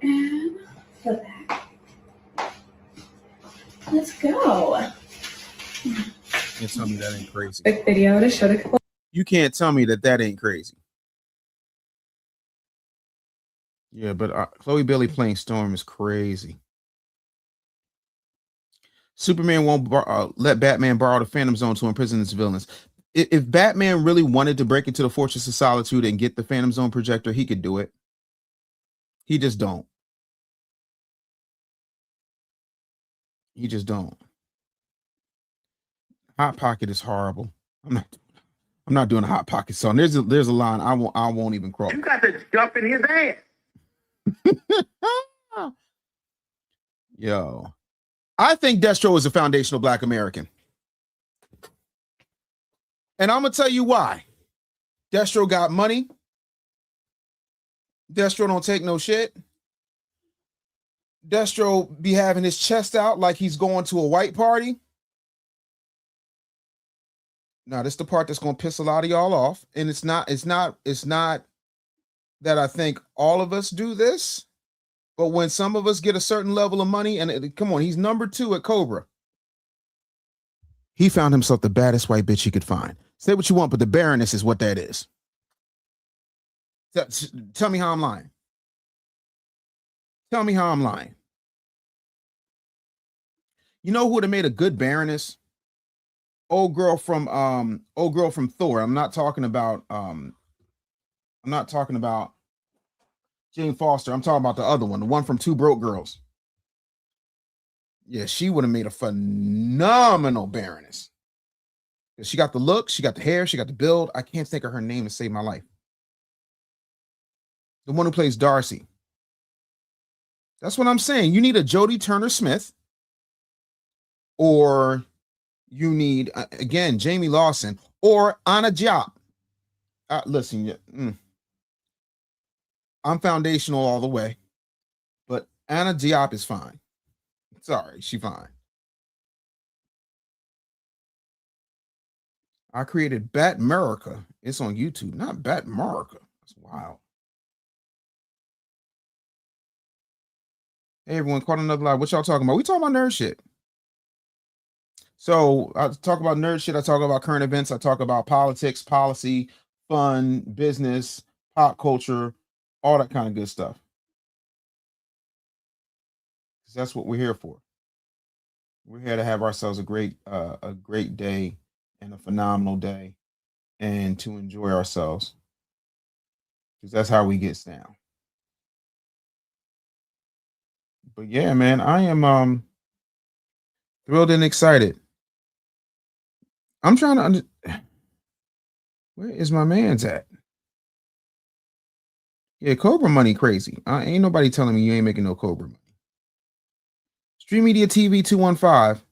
And the back. Let's go. You can't tell me that ain't crazy. Quick video to show the. You can't tell me that ain't crazy. Yeah, but Chloe Bailey playing Storm is crazy. Superman won't let Batman borrow the Phantom Zone to imprison his villains. If Batman really wanted to break into the Fortress of Solitude and get the Phantom Zone projector, he could do it. He just don't. He just don't. Hot Pocket is horrible. I'm not doing a Hot Pocket song. There's a line I won't even cross. You got to jump in his ass. Yo, I think Destro is a foundational Black American. And I'm going to tell you why. Destro got money. Destro don't take no shit. Destro be having his chest out like he's going to a white party. Now, this is the part that's going to piss a lot of y'all off. And it's not that I think all of us do this. But when some of us get a certain level of money, and come on, he's number 2 at Cobra. He found himself the baddest white bitch he could find. Say what you want, but the Baroness is what that is. Tell me how I'm lying. Tell me how I'm lying. You know who would have made a good Baroness? Old girl from Thor. I'm not talking about Jane Foster. I'm talking about the other one, the one from Two Broke Girls. Yeah, she would have made a phenomenal Baroness. She got the look, she got the hair, she got the build. I can't think of her name to save my life. The one who plays Darcy. That's what I'm saying. You need a Jodie Turner-Smith, or you need, again, Jamie Lawson, or Anna Diop. Listen, I'm foundational all the way, but Anna Diop is fine. Sorry, she's fine. I created Bat America. It's on YouTube, not Bat America. That's wild. Hey, everyone, caught another live. What y'all talking about? We talking about nerd shit. So I talk about nerd shit. I talk about current events. I talk about politics, policy, fun, business, pop culture, all that kind of good stuff. That's what we're here for. We're here to have ourselves a great day and a phenomenal day, and to enjoy ourselves, because that's how we get down. But yeah, man, I am thrilled and excited. I'm trying to where is my man's at? Yeah, Cobra money crazy. Ain't nobody telling me you ain't making no Cobra money. Stream Media TV 215.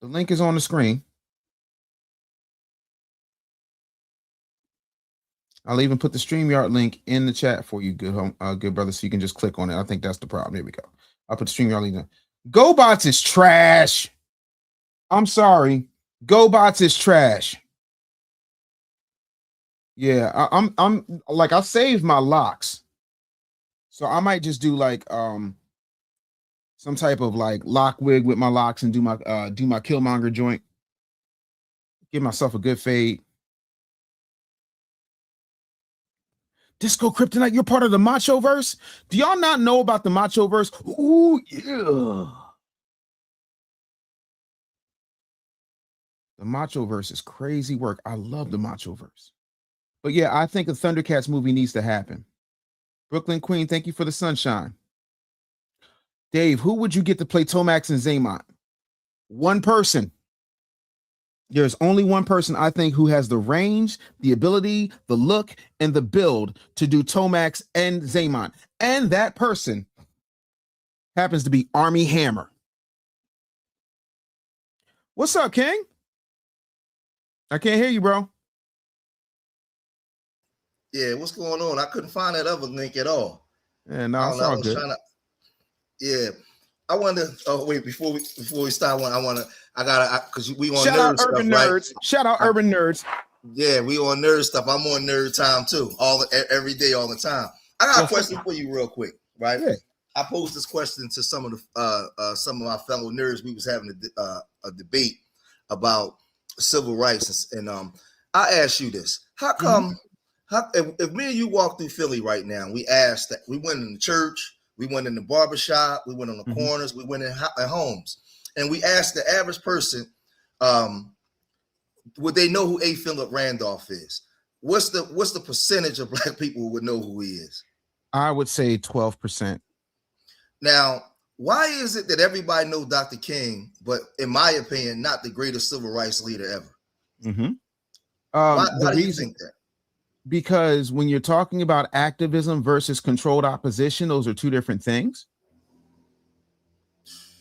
The link is on the screen. I'll even put the StreamYard link in the chat for you, good brother, so you can just click on it. I think that's the problem. Here we go. I'll put the StreamYard link in. GoBots is trash. I'm sorry. GoBots is trash. Yeah, I'm like, I saved my locks, so I might just do like some type of like lock wig with my locks and do my Killmonger joint. Give myself a good fade. Disco Kryptonite, you're part of the Macho Verse? Do y'all not know about the Macho Verse? Ooh, yeah. The Macho Verse is crazy work. I love the Macho Verse. But yeah, I think a Thundercats movie needs to happen. Brooklyn Queen, thank you for the sunshine. Dave, who would you get to play Tomax and Zaymont? One person. There's only one person I think who has the range, the ability, the look, and the build to do Tomax and Zaymont. And that person happens to be Armie Hammer. What's up, King? I can't hear you, bro. Yeah, what's going on? I couldn't find that other link at all. Yeah, no, it's all good. I wanted to. Oh wait, before we start, because we on shout nerd out stuff, urban right? nerds. Shout out urban nerds. Yeah, we on nerd stuff. I'm on nerd time too, every day, all the time. I got a question for you, real quick, right? Yeah. I posed this question to some of my fellow nerds. We was having a debate about civil rights, and I asked you this: how come? If me and you walk through Philly right now, we asked that we went in the church, we went in the barbershop, we went on the corners, we went in homes, and we asked the average person, would they know who A. Philip Randolph is? What's the percentage of black people who would know who he is? I would say 12%. Now, why is it that everybody knows Dr. King, but in my opinion, not the greatest civil rights leader ever? Why do you think that? Because when you're talking about activism versus controlled opposition, those are two different things.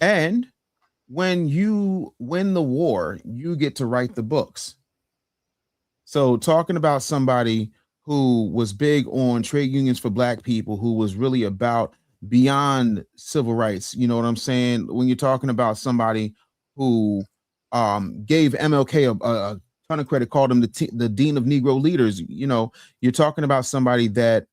And when you win the war, you get to write the books. So talking about somebody who was big on trade unions for black people, who was really about beyond civil rights, you know what I'm saying? When you're talking about somebody who gave MLK a ton of credit, called him the Dean of Negro Leaders, you know, you're talking about somebody that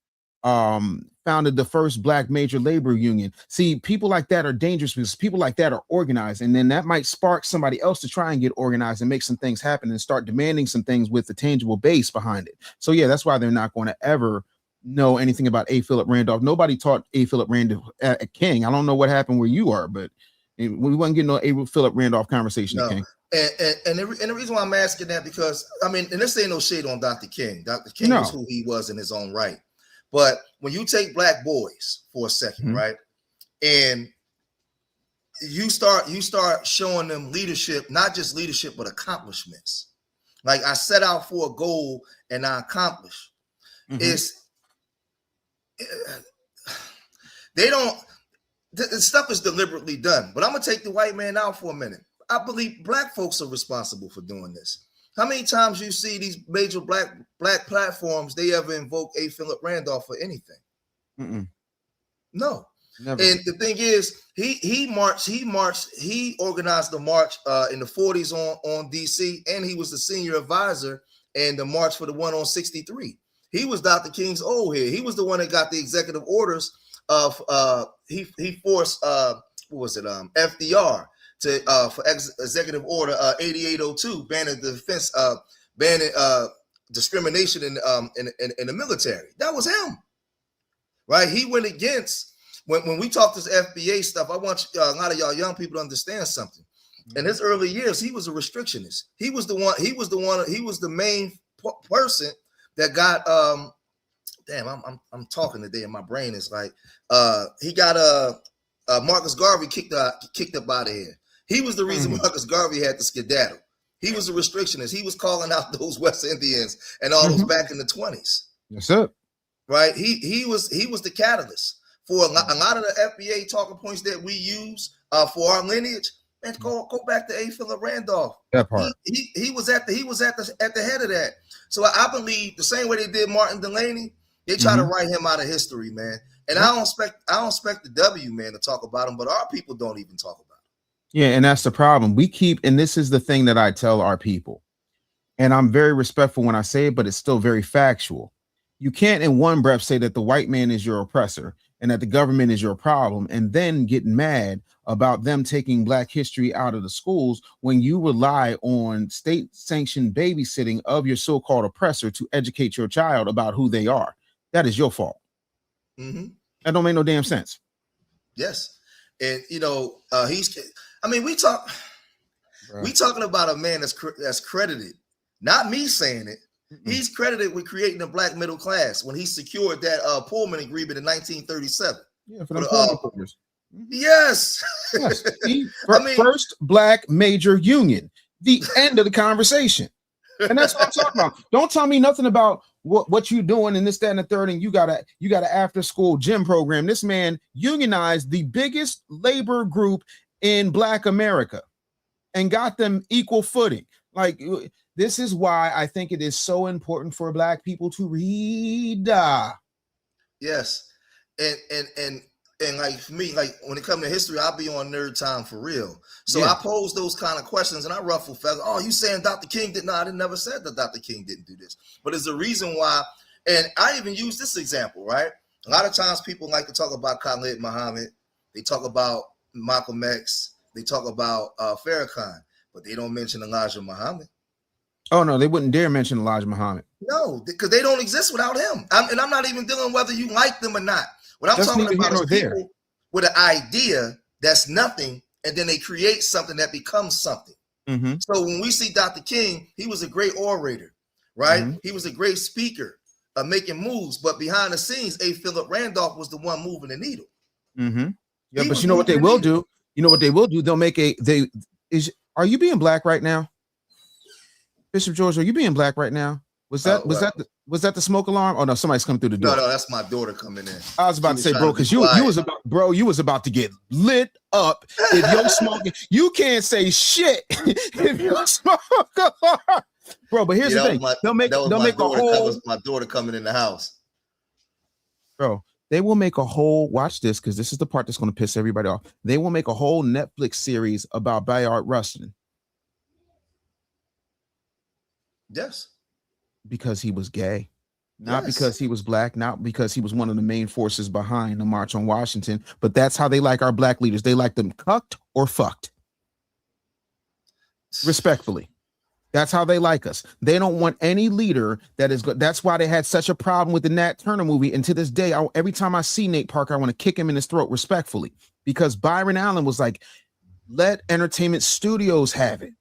founded the first black major labor union. See, people like that are dangerous because people like that are organized, and then that might spark somebody else to try and get organized and make some things happen and start demanding some things with the tangible base behind it. So yeah, that's why they're not going to ever know anything about A. Philip Randolph. Nobody taught A. Philip Randolph at King. I don't know what happened where you are, but we wasn't getting no A. Philip Randolph conversation at King. And the reason why I'm asking that, because I mean, and this ain't no shade on Dr. King. Dr. King was who he was in his own right. But when you take black boys for a second, right, and you start showing them leadership, not just leadership, but accomplishments. Like, I set out for a goal and I accomplished. The stuff is deliberately done. But I'm gonna take the white man out for a minute. I believe black folks are responsible for doing this. How many times you see these major black platforms, they ever invoke A. Philip Randolph for anything? No. Never. And the thing is, he organized the march in the 40s on DC, and he was the senior advisor and the march for the one on 63. He was Dr. King's old head. He was the one that got the executive orders of he forced FDR to for executive order 8802 banning the defense banning discrimination in the military. That was him, right? He went against when we talk this FBA stuff. I want a lot of y'all young people to understand something. In his early years, he was a restrictionist. He was the main person that got damn, I'm talking today and my brain is like he got Marcus Garvey kicked up out of here. He was the reason Marcus Garvey had to skedaddle. He was a restrictionist. He was calling out those West Indians and all those back in the 20s. That's it. Right? He was the catalyst for a lot of the FBA talking points that we use for our lineage. And go back to A. Philip Randolph. That part. He was at the head of that. So I believe the same way they did Martin Delaney, they try to write him out of history, man. And I don't expect the W man to talk about him, but our people don't even talk about him. Yeah, and that's the problem. And this is the thing that I tell our people, and I'm very respectful when I say it, but it's still very factual. You can't in one breath say that the white man is your oppressor and that the government is your problem, and then get mad about them taking Black history out of the schools when you rely on state-sanctioned babysitting of your so-called oppressor to educate your child about who they are. That is your fault. That don't make no damn sense. Yes. And we talking about a man that's credited, not me saying it. He's credited with creating a Black middle class when he secured that Pullman agreement in 1937. Yeah, for the Pullman. Yes. Yes. First Black major union. The end of the conversation. And that's what I'm talking about. Don't tell me nothing about what you doing in this, that, and the third, and you got an after school gym program. This man unionized the biggest labor group in Black America and got them equal footing. Like, this is why I think it is so important for Black people to read. Yes. And like for me, like when it comes to history, I'll be on nerd time for real. So I pose those kind of questions and I ruffle feathers. Oh, you saying Dr. King did not? I never said that Dr. King didn't do this. But there's a reason why. And I even use this example, right? A lot of times people like to talk about Khalid Muhammad. They talk about Malcolm X. They talk about Farrakhan, but they don't mention Elijah Muhammad. Oh, no, they wouldn't dare mention Elijah Muhammad. No, because they don't exist without him. And I'm not even dealing whether you like them or not. What I'm talking about is people with an idea that's nothing, and then they create something that becomes something. So when we see Dr. King, he was a great orator, right? He was a great speaker, making moves, but behind the scenes, A. Philip Randolph was the one moving the needle. Yeah, but you know what they will do? You know what they will do? They'll make are you being Black right now? Bishop George, are you being Black right now? Was that the smoke alarm? Oh no, somebody's coming through the door. No, that's my daughter coming in. I was about to say, bro, because you was about to get lit up if you're smoking. You can't say shit if you're smoking alarm. Bro, but here's the thing. They'll make a whole. That was my daughter coming in the house. Bro, they will make a whole, watch this, because this is the part that's going to piss everybody off. They will make a whole Netflix series about Bayard Rustin. Yes. Because he was gay, not because he was Black, not because he was one of the main forces behind the March on Washington, but that's how they like our Black leaders. They like them cucked or fucked. Respectfully. That's how they like us. They don't want any leader that is good. That's why they had such a problem with the Nat Turner movie. And to this day, every time I see Nate Parker, I want to kick him in his throat respectfully, because Byron Allen was like, let entertainment studios have it.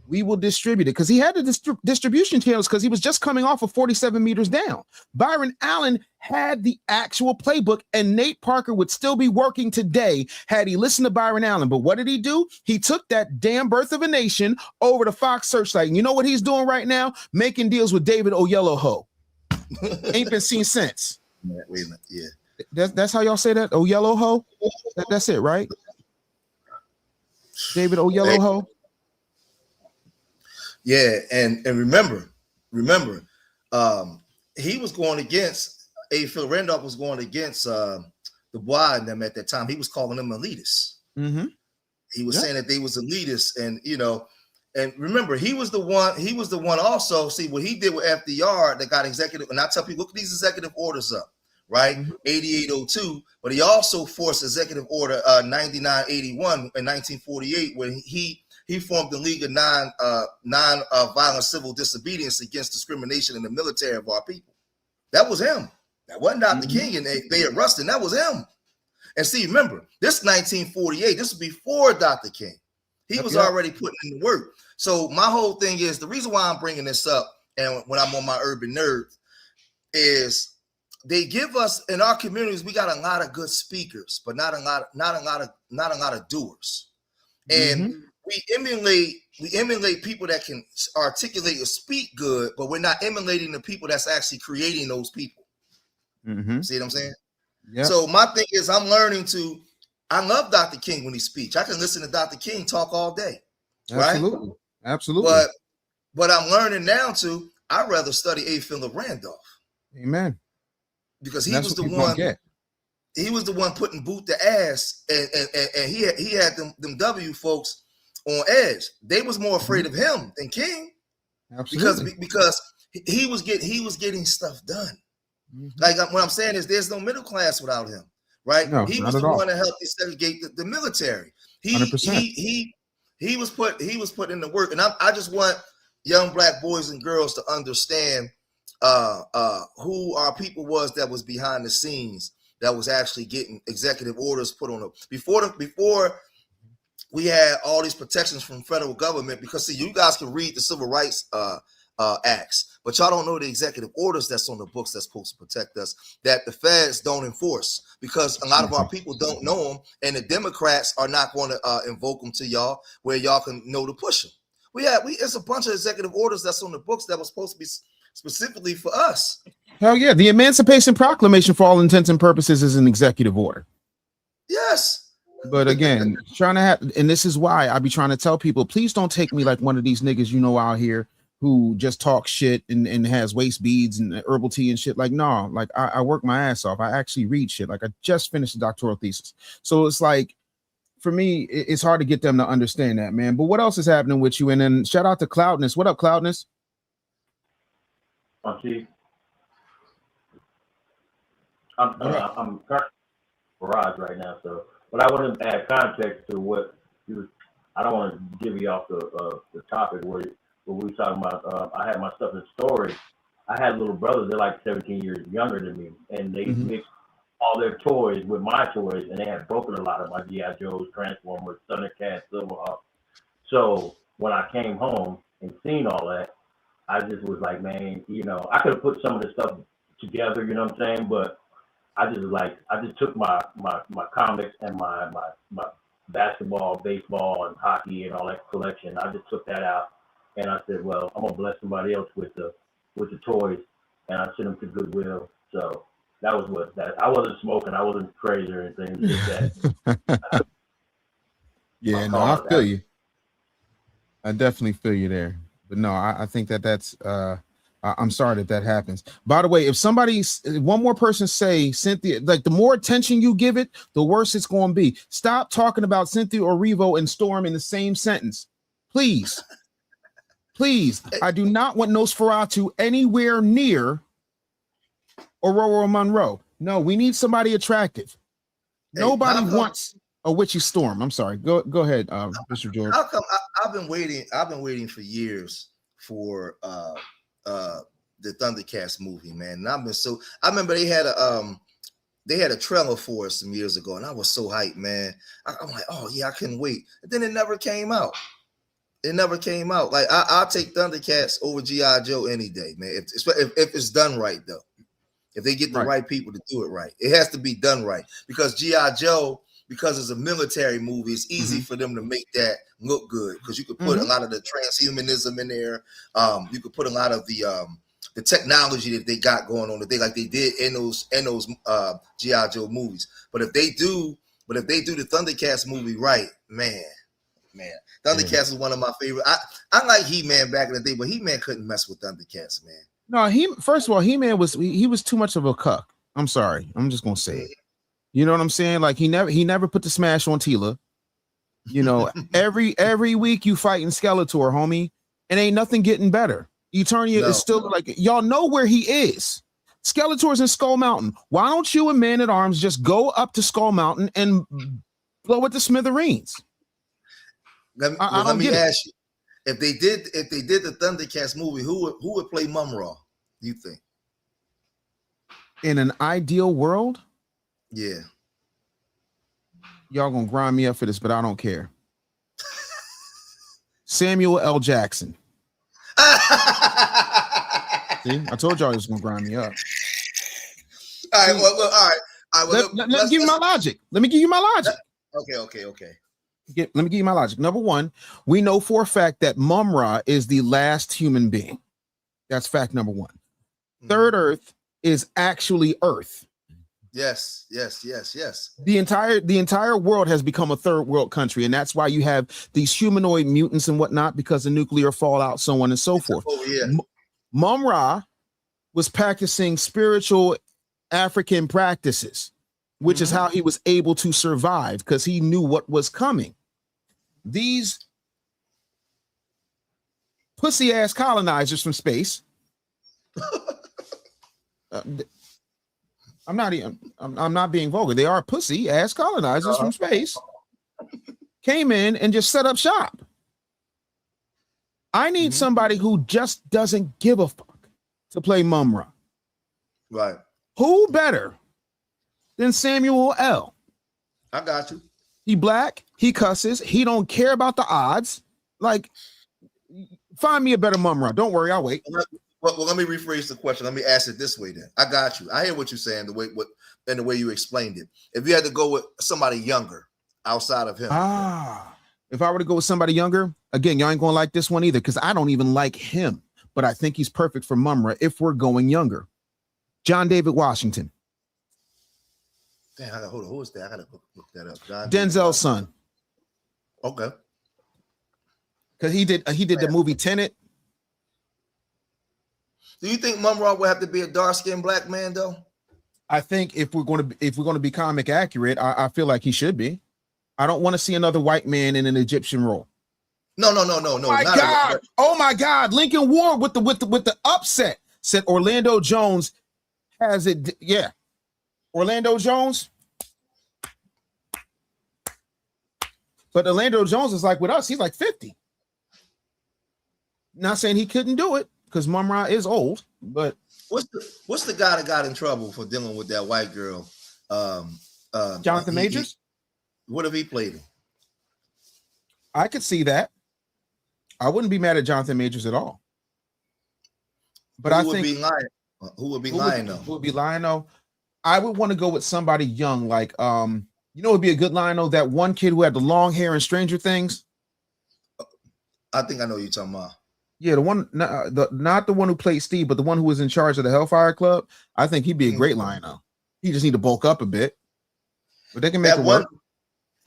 We will distribute it, because he had the distribution channels, because he was just coming off of 47 Meters Down. Byron Allen had the actual playbook, and Nate Parker would still be working today had he listened to Byron Allen. But what did he do? He took that damn Birth of a Nation over to Fox Searchlight. And you know what he's doing right now? Making deals with David Oyelowo. Ain't been seen since. Wait a minute. Yeah. That's how y'all say that? Oyelowo? That's it, right? David Oyelowo? Yeah, and remember, he was going against Phil Randolph was going against Du Bois and them at that time. He was calling them elitists. Mm-hmm. He was saying that they was elitists, and and remember, he was the one also. See what he did with FDR that got executive, and I tell people, look at these executive orders up, right? 8802, but he also forced executive order 9981 in 1948 when he formed the League of Non-Violent Civil Disobedience Against Discrimination in the Military of our people. That was him. That wasn't Dr. King and they Rustin. That was him. And see, remember, this 1948. This was before Dr. King. He was already putting in the work. So my whole thing is, the reason why I'm bringing this up, and when I'm on my urban nerd, is they give us in our communities. We got a lot of good speakers, but not a lot of doers. And we emulate people that can articulate or speak good, but we're not emulating the people that's actually creating those people. See what I'm saying? Yeah. So my thing is, I love Dr. King when he speaks. I can listen to Dr. King talk all day. Absolutely. Right? Absolutely. But I'm learning now I'd rather study A. Philip Randolph. Amen. Because he was the one. He was the one putting boot to ass, and he had them W folks on edge. They was more afraid of him than King. Absolutely. Because he was getting stuff done. Like what I'm saying is, there's no middle class without him, right? No, he was the one to help segregate the military. He was put in the work, and I just want young Black boys and girls to understand who our people was that was behind the scenes, that was actually getting executive orders put on before we had all these protections from federal government. Because see, you guys can read the Civil Rights acts, but y'all don't know the executive orders that's on the books that's supposed to protect us, that the feds don't enforce, because a lot of our people don't know them, and the Democrats are not going to invoke them to y'all where y'all can know to push them. It's a bunch of executive orders that's on the books that was supposed to be specifically for us. Hell yeah. The Emancipation Proclamation, for all intents and purposes, is an executive order. Yes. But again, and this is why I be trying to tell people, please don't take me like one of these niggas out here who just talk shit and has waist beads and herbal tea and shit. Like, no, like I work my ass off. I actually read shit. Like, I just finished a doctoral thesis. So it's like, for me, it's hard to get them to understand that, man. But what else is happening with you? And then shout out to Cloudness. What up, Cloudness? I'm currently garage right now, so but I want to add context to what you was. I don't want to give you off the topic where we were talking about. I had my stuff in storage. I had little brothers. They're like 17 years younger than me, and they mixed all their toys with my toys, and they had broken a lot of my G.I. Joes, Transformers, Thundercats, Silverhawk. So when I came home and seen all that, I just was like, man, I could have put some of this stuff together, you know what I'm saying? But I just took my comics and my basketball, baseball, and hockey and all that collection. I just took that out, and I said, well, I'm gonna bless somebody else with the toys, and I sent them to Goodwill. So that was what that. I wasn't smoking, I wasn't crazy or anything. Just that. Yeah, no, I feel you. I definitely feel you there. But no, I think that's I'm sorry that happens. By the way, if one more person say Cynthia, like the more attention you give it, the worse it's going to be. Stop talking about Cynthia or Revo and Storm in the same sentence. Please. Please. I do not want Nosferatu anywhere near Aurora Monroe. No, we need somebody attractive. Nobody wants a witchy Storm. I'm sorry. Go ahead, Mr. George. How come I've been waiting for years for the Thundercats movie, man. And I remember they had a trailer for it some years ago, and I was so hyped, man. I'm like, oh yeah, I couldn't wait. And then it never came out. It never came out. Like I'll take Thundercats over G.I. Joe any day, man. If it's done right, though. If they get the right people to do it right, it has to be done right. Because G.I. Joe, because it's a military movie, it's easy for them to make that look good. Because you could put a lot of the transhumanism in there. You could put a lot of the technology that they got going on that they did in those G.I. Joe movies. But if they do the Thundercats movie right, man, Thundercats is one of my favorite. I like He-Man back in the day, but He-Man couldn't mess with Thundercats, man. No, first of all, He-Man was too much of a cuck. I'm sorry. I'm just gonna say it. You know what I'm saying? Like he never put the smash on Tila. You know, every week you fighting Skeletor, homie, and ain't nothing getting better. Eternia is still like, y'all know where he is. Skeletor's in Skull Mountain. Why don't you and Man at Arms just go up to Skull Mountain and blow it to smithereens? Let me ask you, if they did the Thundercats movie, who would play Mum-Ra? You think? In an ideal world, yeah, y'all gonna grind me up for this, but I don't care. Samuel L. Jackson. See, I told y'all he was gonna grind me up. All right, well, all right. Well, let me give you my logic. Let me give you my logic. Okay. Let me give you my logic. Number one, we know for a fact that Mum-Ra is the last human being. That's fact number one. Third Earth is actually Earth. Yes. The entire world has become a third world country, and that's why you have these humanoid mutants and whatnot, because of nuclear fallout, so on and so forth. Oh yeah. Mum-Ra was practicing spiritual African practices, which is how he was able to survive, because he knew what was coming. These pussy ass colonizers from space. I'm not being vulgar. They are pussy ass colonizers from space. Came in and just set up shop. I need somebody who just doesn't give a fuck to play Mum-Ra. Right. Who better than Samuel L.? I got you. He black, he cusses, he don't care about the odds. Like, find me a better Mum-Ra. Don't worry, I'll wait. Well, let me rephrase the question. Let me ask it this way then. I got you. I hear what you're saying, the way you explained it. If you had to go with somebody younger outside of him. If I were to go with somebody younger, again, y'all ain't gonna like this one either, because I don't even like him, but I think he's perfect for Mum-Ra if we're going younger. John David Washington. Damn, hold on. Who is that? I gotta look that up. Denzel's son. Okay. Because he did the movie Tenet. Do you think Mum-Ra will have to be a dark-skinned black man though? I think if we're going to be comic accurate, I feel like he should be. I don't want to see another white man in an Egyptian role. No. Oh my God! Lincoln Ward with the upset said Orlando Jones has it. Yeah, Orlando Jones. But Orlando Jones is like with us. He's like 50. Not saying he couldn't do it, because Mum-Ra is old, but what's the guy that got in trouble for dealing with that white girl? Jonathan Majors. What have he played in? I could see that. I wouldn't be mad at Jonathan Majors at all. But who would be lying though? Who would be lying though? I would want to go with somebody young, like you know, it would be a good line though. That one kid who had the long hair in Stranger Things. I think I know who you're talking about. Yeah, the one, not the one who played Steve, but the one who was in charge of the Hellfire Club. I think he'd be a great lion though. He just need to bulk up a bit, but they can make it work.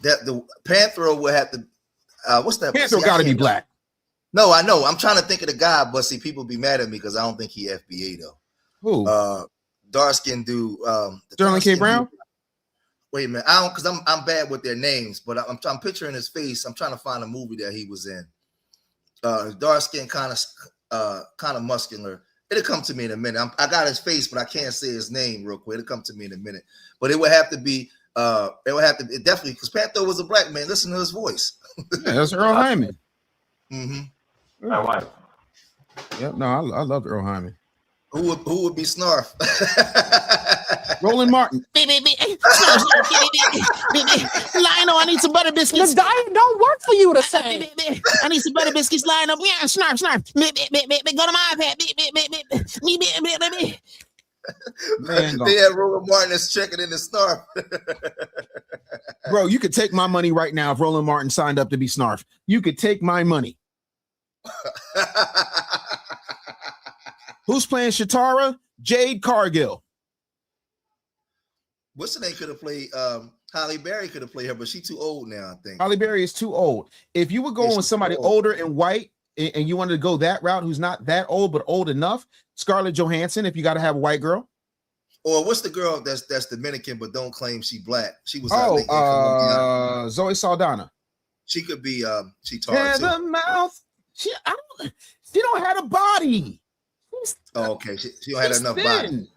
That the Panther will have to. What's that? Panther got to be black. No, I know. I'm trying to think of the guy, but see, people be mad at me because I don't think he FBA though. Who? Dark skin dude. Sterling K. Brown. Wait a minute. I don't, because I'm bad with their names, but I'm picturing his face. I'm trying to find a movie that he was in. Dark skin, kind of muscular. It'll come to me in a minute. I got his face, but I can't say his name real quick. It'll come to me in a minute. But it would have to be. It definitely, because Panther was a black man. Listen to his voice. Yeah, that's Earl Hyman. Mm-hmm. My wife. Yep. No, I love Earl Hyman. Who would be Snarf? Roland Martin. Lionel, I need some butter biscuits. The diet don't work for you to say. I need some butter biscuits. Lionel, yeah, snarf. Go to my iPad. Man, They had Roland Martin that's checking in the Snarf. bro, you could take my money right now if Roland Martin signed up to be Snarf. You could take my money. Who's playing Shatara? Jade Cargill. What's the name could have played? Holly Berry could have played her, but she's too old now, I think. Holly Berry is too old. If you were going with somebody older and white, and you wanted to go that route, who's not that old but old enough, Scarlett Johansson. If you got to have a white girl. Or what's the girl that's Dominican but don't claim she black? She was Zoe Saldana. She could be Chitara too. Mouth. She don't have a body. Okay, she don't have enough body.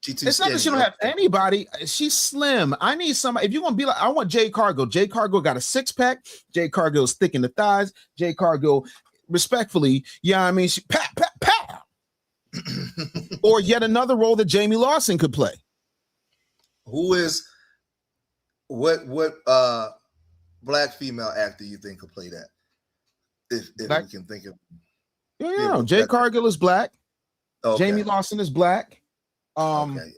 She too it's not that she don't have anybody. She's slim. I need somebody. If you're gonna be like, I want Jade Cargill. Jade Cargill got a 6-pack. Jade Cargill is thick in the thighs. Jade Cargill, respectfully, yeah, I mean, she pat. Or yet another role that Jamie Lawson could play. Who is what black female actor you think could play that? If we can think of. Yeah, Jade Cargill is black. Okay. Jamie Lawson is black. Okay,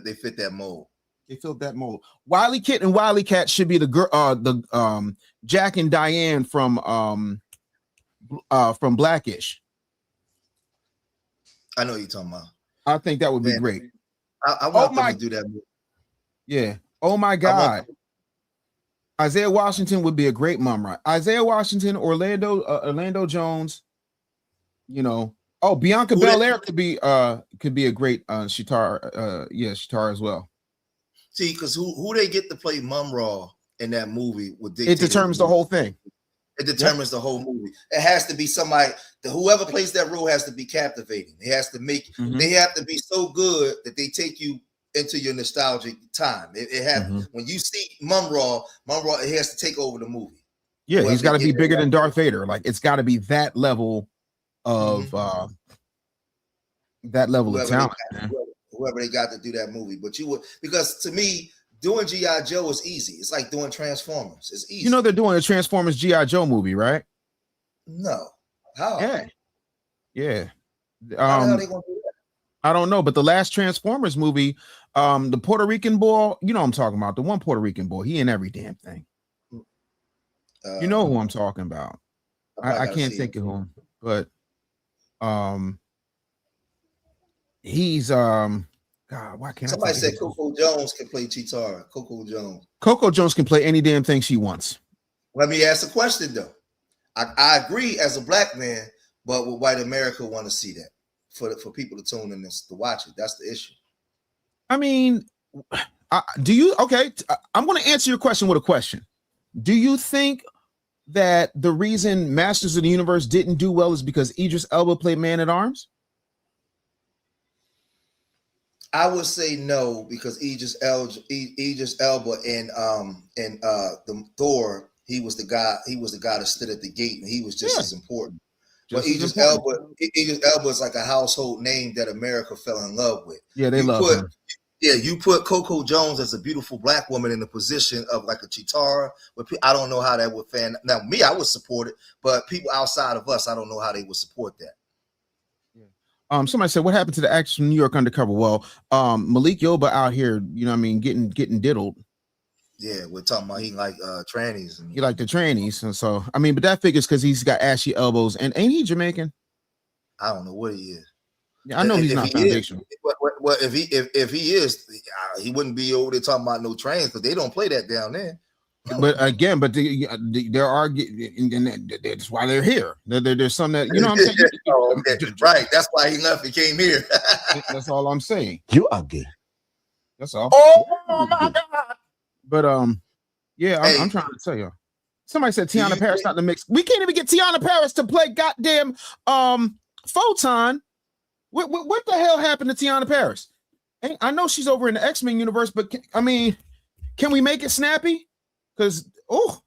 they fit that mold. They filled that mold. Wiley Kit and Wiley Cat should be the girl, Jack and Diane from Blackish. I know what you're talking about. I think that would be great. I want them to do that. Yeah. Oh my God. Isaiah Washington would be a great mom, right? Isaiah Washington, Orlando Jones. You know. Oh, Bianca Belair could be a great Shatara. Shatara as well. See, because who they get to play Mum Raw in that movie would it determines the whole thing. It determines the whole movie. It has to be somebody that whoever plays that role has to be captivating. It has to make they have to be so good that they take you into your nostalgic time. It has when you see Mum Raw, it has to take over the movie. Yeah, he's got to be bigger than Darth Vader. Like it's got to be that level of of talent. Whoever they got to do that movie, but you would, because to me, doing G.I. Joe is easy. It's like doing Transformers. It's easy. You know they're doing a Transformers G.I. Joe movie, right? No. How? Yeah. How the hell they gonna do that? I don't know, but the last Transformers movie, the Puerto Rican boy, you know what I'm talking about, the one Puerto Rican boy, he in every damn thing. You know who I'm talking about. I can't think of him, but he's God, why can't somebody said Coco Jones can play Chitara? Coco Jones can play any damn thing she wants. Let me ask a question though. I agree as a black man, but would white America want to see that for people to tune in to watch it? That's the issue. I mean, do you? Okay, I'm going to answer your question with a question. Do you think that the reason Masters of the Universe didn't do well is because Idris Elba played Man at Arms? I would say no, because Idris Elba and the Thor, he was the guy that stood at the gate, and he was just as important. But Idris Elba is like a household name that America fell in love with. Yeah, they love him. Yeah, you put Coco Jones as a beautiful black woman in the position of like a Chitara. But I don't know how that would fan. Now, me, I would support it, but people outside of us, I don't know how they would support that. Somebody said, what happened to the actors from New York Undercover? Well, Malik Yoba out here, you know what I mean, getting diddled. Yeah, we're talking about he like trannies. He like the trannies. And so, I mean, but that figures because he's got ashy elbows. And ain't he Jamaican? I don't know what he is. Yeah, I know he's not foundational. Well, if he is, he wouldn't be over there talking about no trains, because they don't play that down there. But again, there are, and that's why they're here. There's some that, you know what I'm saying? Okay. Right. That's why he left and came here. That's all I'm saying. You are gay. That's all. Oh my God. But yeah, I'm trying to tell you. Somebody said Tiana Paris not in the mix. We can't even get Tiana Paris to play goddamn Photon. What the hell happened to Tiana Paris? I know she's over in the X-Men universe, but can we make it snappy? Because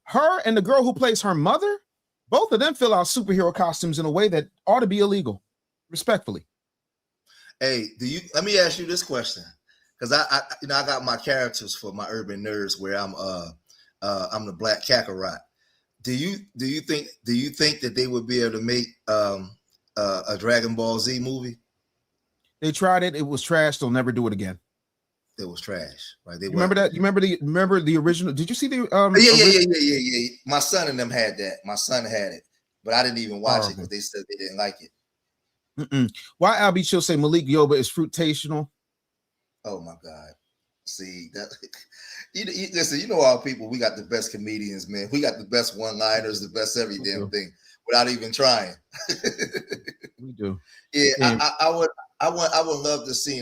her and the girl who plays her mother, both of them fill out superhero costumes in a way that ought to be illegal. Respectfully. Hey, let me ask you this question. Because I got my characters for my urban nerds where I'm the Black Kakarot. Do you think that they would be able to make a Dragon Ball Z movie? They tried it. It was trash. They'll never do it again. It was trash, right? You remember that? You remember the original? Did you see the yeah. My son and them had that. My son had it, but I didn't even watch it because they said they didn't like it. Why Albie Chill say Malik Yoba is fruitational? Oh my God. See that listen, you know our people, we got the best comedians, man. We got the best one-liners, the best every damn thing without even trying. We do. Yeah, I would love to see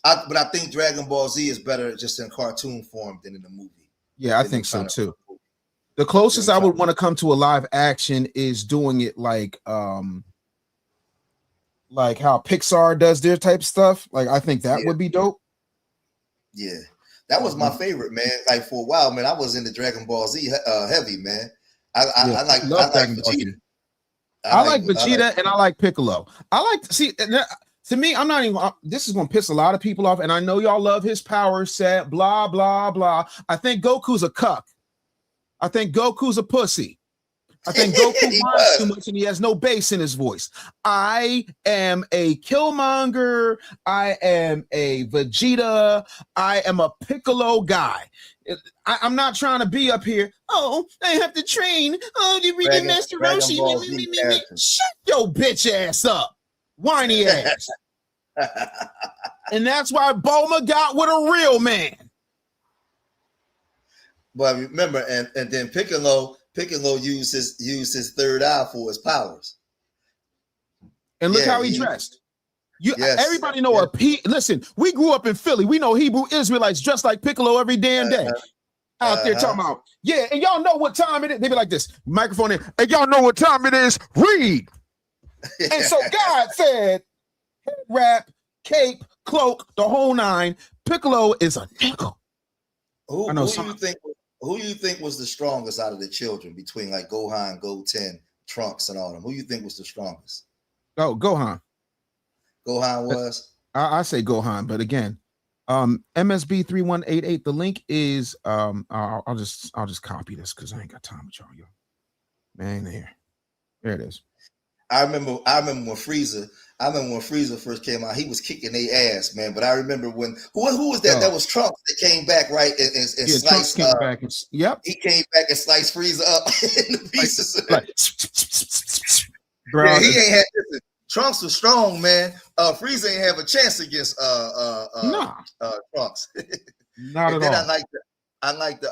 but I think Dragon Ball Z is better just in cartoon form than in the movie. Yeah, I think so too. The closest I would want to come to a live action is doing it like how Pixar does their type of stuff. Like I think that would be dope. Yeah, that was my favorite, man. Like for a while, man, I was into Dragon Ball Z heavy, man. I like Vegeta. I like Vegeta and I like Piccolo. I like to see. To me, I'm not even. This is going to piss a lot of people off, and I know y'all love his power set. Blah blah blah. I think Goku's a cuck. I think Goku's a pussy. I think Goku whines too much, and he has no bass in his voice. I am a Killmonger. I am a Vegeta. I am a Piccolo guy. I'm not trying to be up here. Oh, I have to train. Oh, you read the Master Roshi. Shut your bitch ass up. Whiny ass. And that's why Bulma got with a real man. But remember, and then Piccolo used his third eye for his powers. And look how he dressed. Everybody know listen, we grew up in Philly. We know Hebrew Israelites dressed like Piccolo every damn day. Out there talking about, and y'all know what time it is. They be like this, microphone in, and y'all know what time it is. Read. And so God said, head wrap, cape, cloak, the whole nine. Piccolo is a nigga. Who you think was the strongest out of the children between like Gohan, Goten, Trunks, and all them? Who you think was the strongest? Oh, Gohan. Gohan was. I say Gohan, but again, MSB 3188. The link is I'll just copy this because I ain't got time with y'all. Man, there it is. I remember when Frieza first came out, he was kicking their ass, man. But I remember when who was that? That was Trunks that came back, right? And sliced. Came back and, he came back and sliced Frieza up into pieces. Bro, yeah, he ain't had this. Trunks was strong, man. Frieza ain't have a chance against Trunks. Not at all. I like the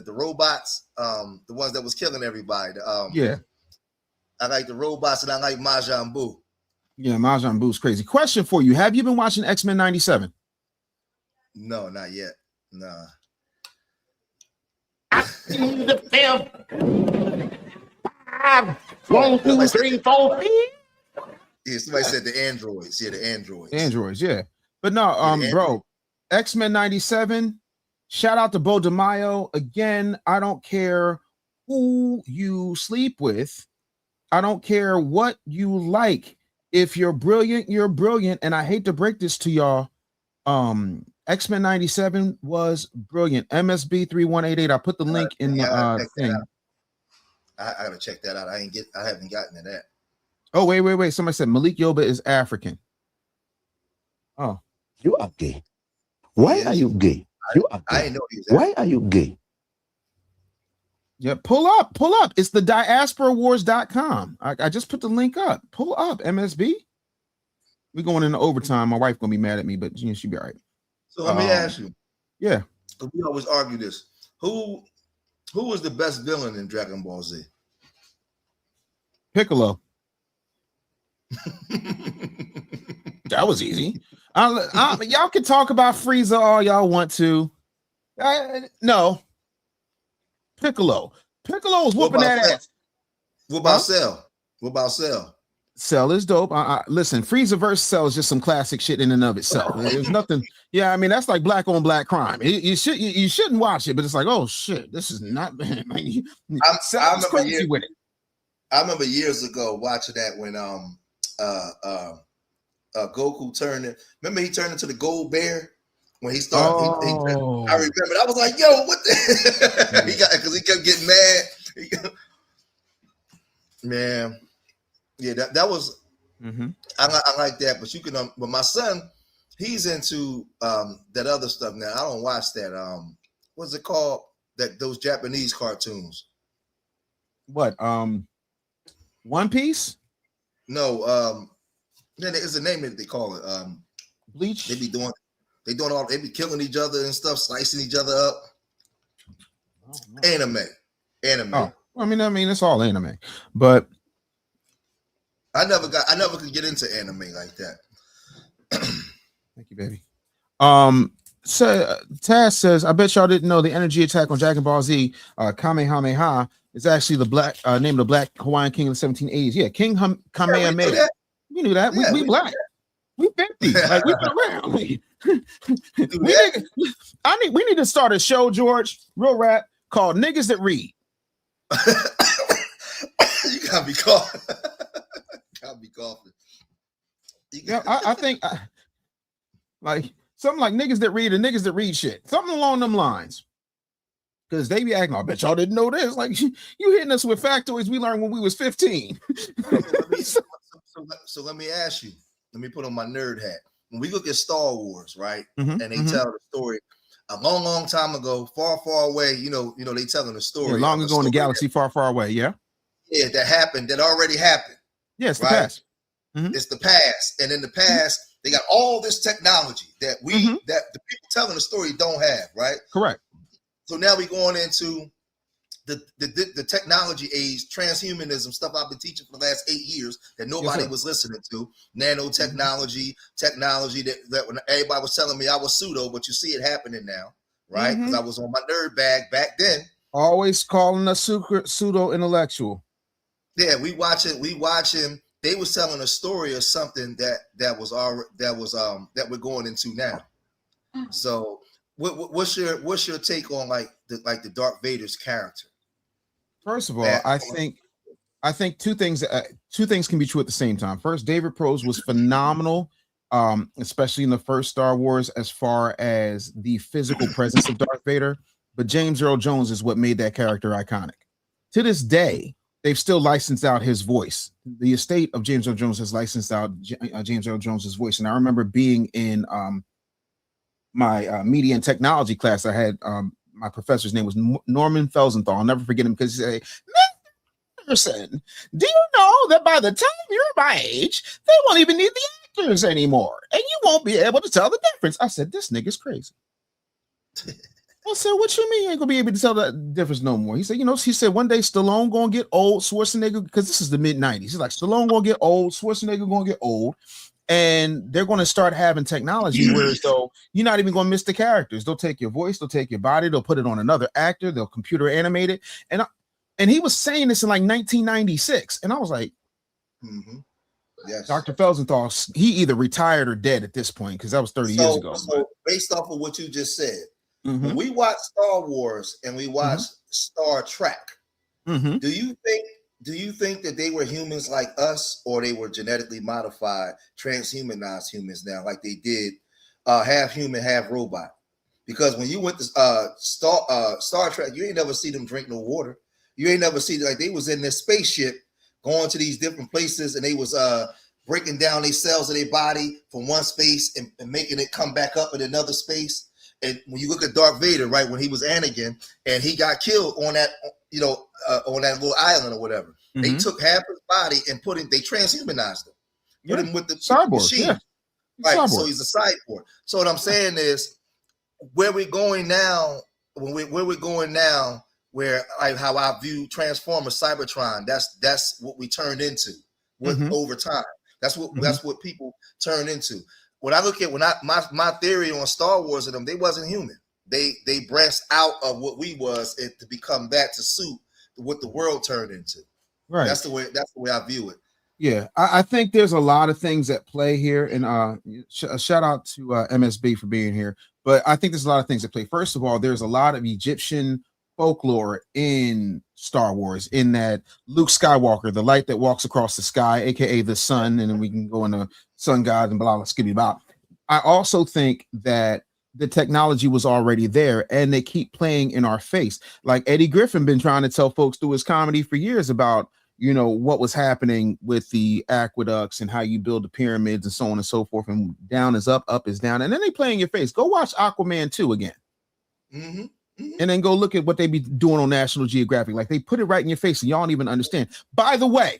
robots, the ones that was killing everybody. I like the robots and I like Majin Buu. Yeah, Majin Buu's crazy. Question for you: have you been watching X-Men 97? No, not yet. Nah. The film. 5, 1, 2, 3, 4. Yeah, somebody said the androids. Yeah, the androids. Androids, yeah. But no, bro, X-Men 97. Shout out to Bo DeMaio. Again, I don't care who you sleep with. I don't care what you like. If you're brilliant, you're brilliant. And I hate to break this to y'all. X-Men 97 was brilliant. MSB 3188. I put the link in the thing. I gotta check that out. I haven't gotten to that. Oh, wait. Somebody said Malik Yoba is African. Oh. You are gay. Why are you gay? You are gay. I didn't know he was Why are you gay? Yeah, pull up. It's the diasporawars.com. I just put the link up. Pull up, MSB. We're going into overtime. My wife gonna be mad at me, but she'll be all right. So let me ask you. Yeah. We always argue this. Who was the best villain in Dragon Ball Z? Piccolo. That was easy. Y'all can talk about Frieza all y'all want to. No. Piccolo was whooping that ass. What about Cell? What about Cell? Cell is dope. Listen, Frieza versus Cell is just some classic shit in and of itself. There's nothing. Yeah, I mean that's like black on black crime. You shouldn't watch it, but it's like, oh shit, this is not. I remember years ago watching that when Goku turning. Remember, he turned into the gold bear when he started. I remember. I was like, "Yo, what the?" He got because he kept getting mad. Man, yeah, that was. I like that, but you can. But my son, he's into that other stuff now. I don't watch that. What's it called? Those Japanese cartoons. What? One Piece? No. It's the name that they call it. Bleach. They be killing each other and stuff, slicing each other up. Anime. Oh, I mean, it's all anime, but I never could get into anime like that. Thank you, baby. So Taz says, I bet y'all didn't know the energy attack on Dragon Ball Z, Kamehameha, is actually the black name of the black Hawaiian king of the 1780s. Yeah, King Kamehameha. We knew that. Yeah, we black. We 50. Like we've been around. We need to start a show, George, real rap, called Niggas That Read. You gotta be coughing. Yeah, I think like something like Niggas That Read and Niggas That Read shit. Something along them lines. Because they be acting, I bet y'all didn't know this. Like you hitting us with factoids we learned when we was 15. So let me ask you. Let me put on my nerd hat. When we look at Star Wars, right, Mhm, and they tell the story a long, long time ago, far, far away. You know, they telling the story. Yeah, long ago in the galaxy, far, far away. Yeah. Yeah, that happened. That already happened. Yes, right? the past. It's the past, and in the past, they got all this technology that that the people telling the story don't have. Right. Correct. So now we're going into the technology age, transhumanism stuff I've been teaching for the last 8 years that nobody was listening to. Nanotechnology, technology that when everybody was telling me I was pseudo, but you see it happening now, right? Because I was on my nerd bag back then. Always calling us pseudo intellectual. Yeah, we watching. They was telling a story of something that we're going into now. So. What's your take on like the Darth Vader's character? First of all, I think two things can be true at the same time. First, David Prose was phenomenal, especially in the first Star Wars, as far as the physical presence of Darth Vader. But James Earl Jones is what made that character iconic. To this day, they've still licensed out his voice. The estate of James Earl Jones has licensed out James Earl Jones's voice, and I remember being in my media and technology class. I had my professor's name was Norman Felsenthal. I'll never forget him because he said, Anderson, do you know that by the time you're my age, they won't even need the actors anymore, and you won't be able to tell the difference? I said, this nigga's crazy. I said, what you mean you ain't gonna be able to tell the difference no more? He said, one day Stallone gonna get old, Schwarzenegger, because this is the mid-90s. He's like, Stallone gonna get old, Schwarzenegger gonna get old, and they're going to start having technology where so you're not even going to miss the characters. They'll take your voice, they'll take your body, they'll put it on another actor, they'll computer animate it. And he was saying this in like 1996, and I was like, yes, Dr. Felsenthal, he either retired or dead at this point because that was 30 years ago. So based off of what you just said, when we watch Star Wars and we watch Star Trek, do you think that they were humans like us, or they were genetically modified, transhumanized humans now, like they did, half human, half robot? Because when you went to Star Trek, you ain't never see them drink no water. You ain't never see, like, they was in this spaceship going to these different places, and they was breaking down their cells of their body from one space and making it come back up in another space. And when you look at Darth Vader, right, when he was Anakin and he got killed on that, on that little island or whatever, they took half his body and they transhumanized him, put him with the cyborg machine. Yeah. Right, Cyborg. so he's a cyborg. So what I'm saying is, where we're going now, where like how I view Transformers, Cybertron, that's what we turned into over time. That's what people turn into. When I look at my theory on Star Wars and them, they wasn't human. They branched out of what we was to become that, to suit what the world turned into. Right. That's the way I view it. Yeah, I think there's a lot of things at play here, and shout out to MSB for being here. But I think there's a lot of things at play. First of all, there's a lot of Egyptian folklore in Star Wars, in that Luke Skywalker, the light that walks across the sky, aka the sun, and then we can go into sun gods and blah blah skibby bop. I also think that the technology was already there, and they keep playing in our face. Like Eddie Griffin been trying to tell folks through his comedy for years about, you know, what was happening with the aqueducts and how you build the pyramids and so on and so forth, and down is up is down, and then they play in your face. Go watch Aquaman 2 again. Mm-hmm. And then go look at what they be doing on National Geographic. Like, they put it right in your face and y'all don't even understand. By the way,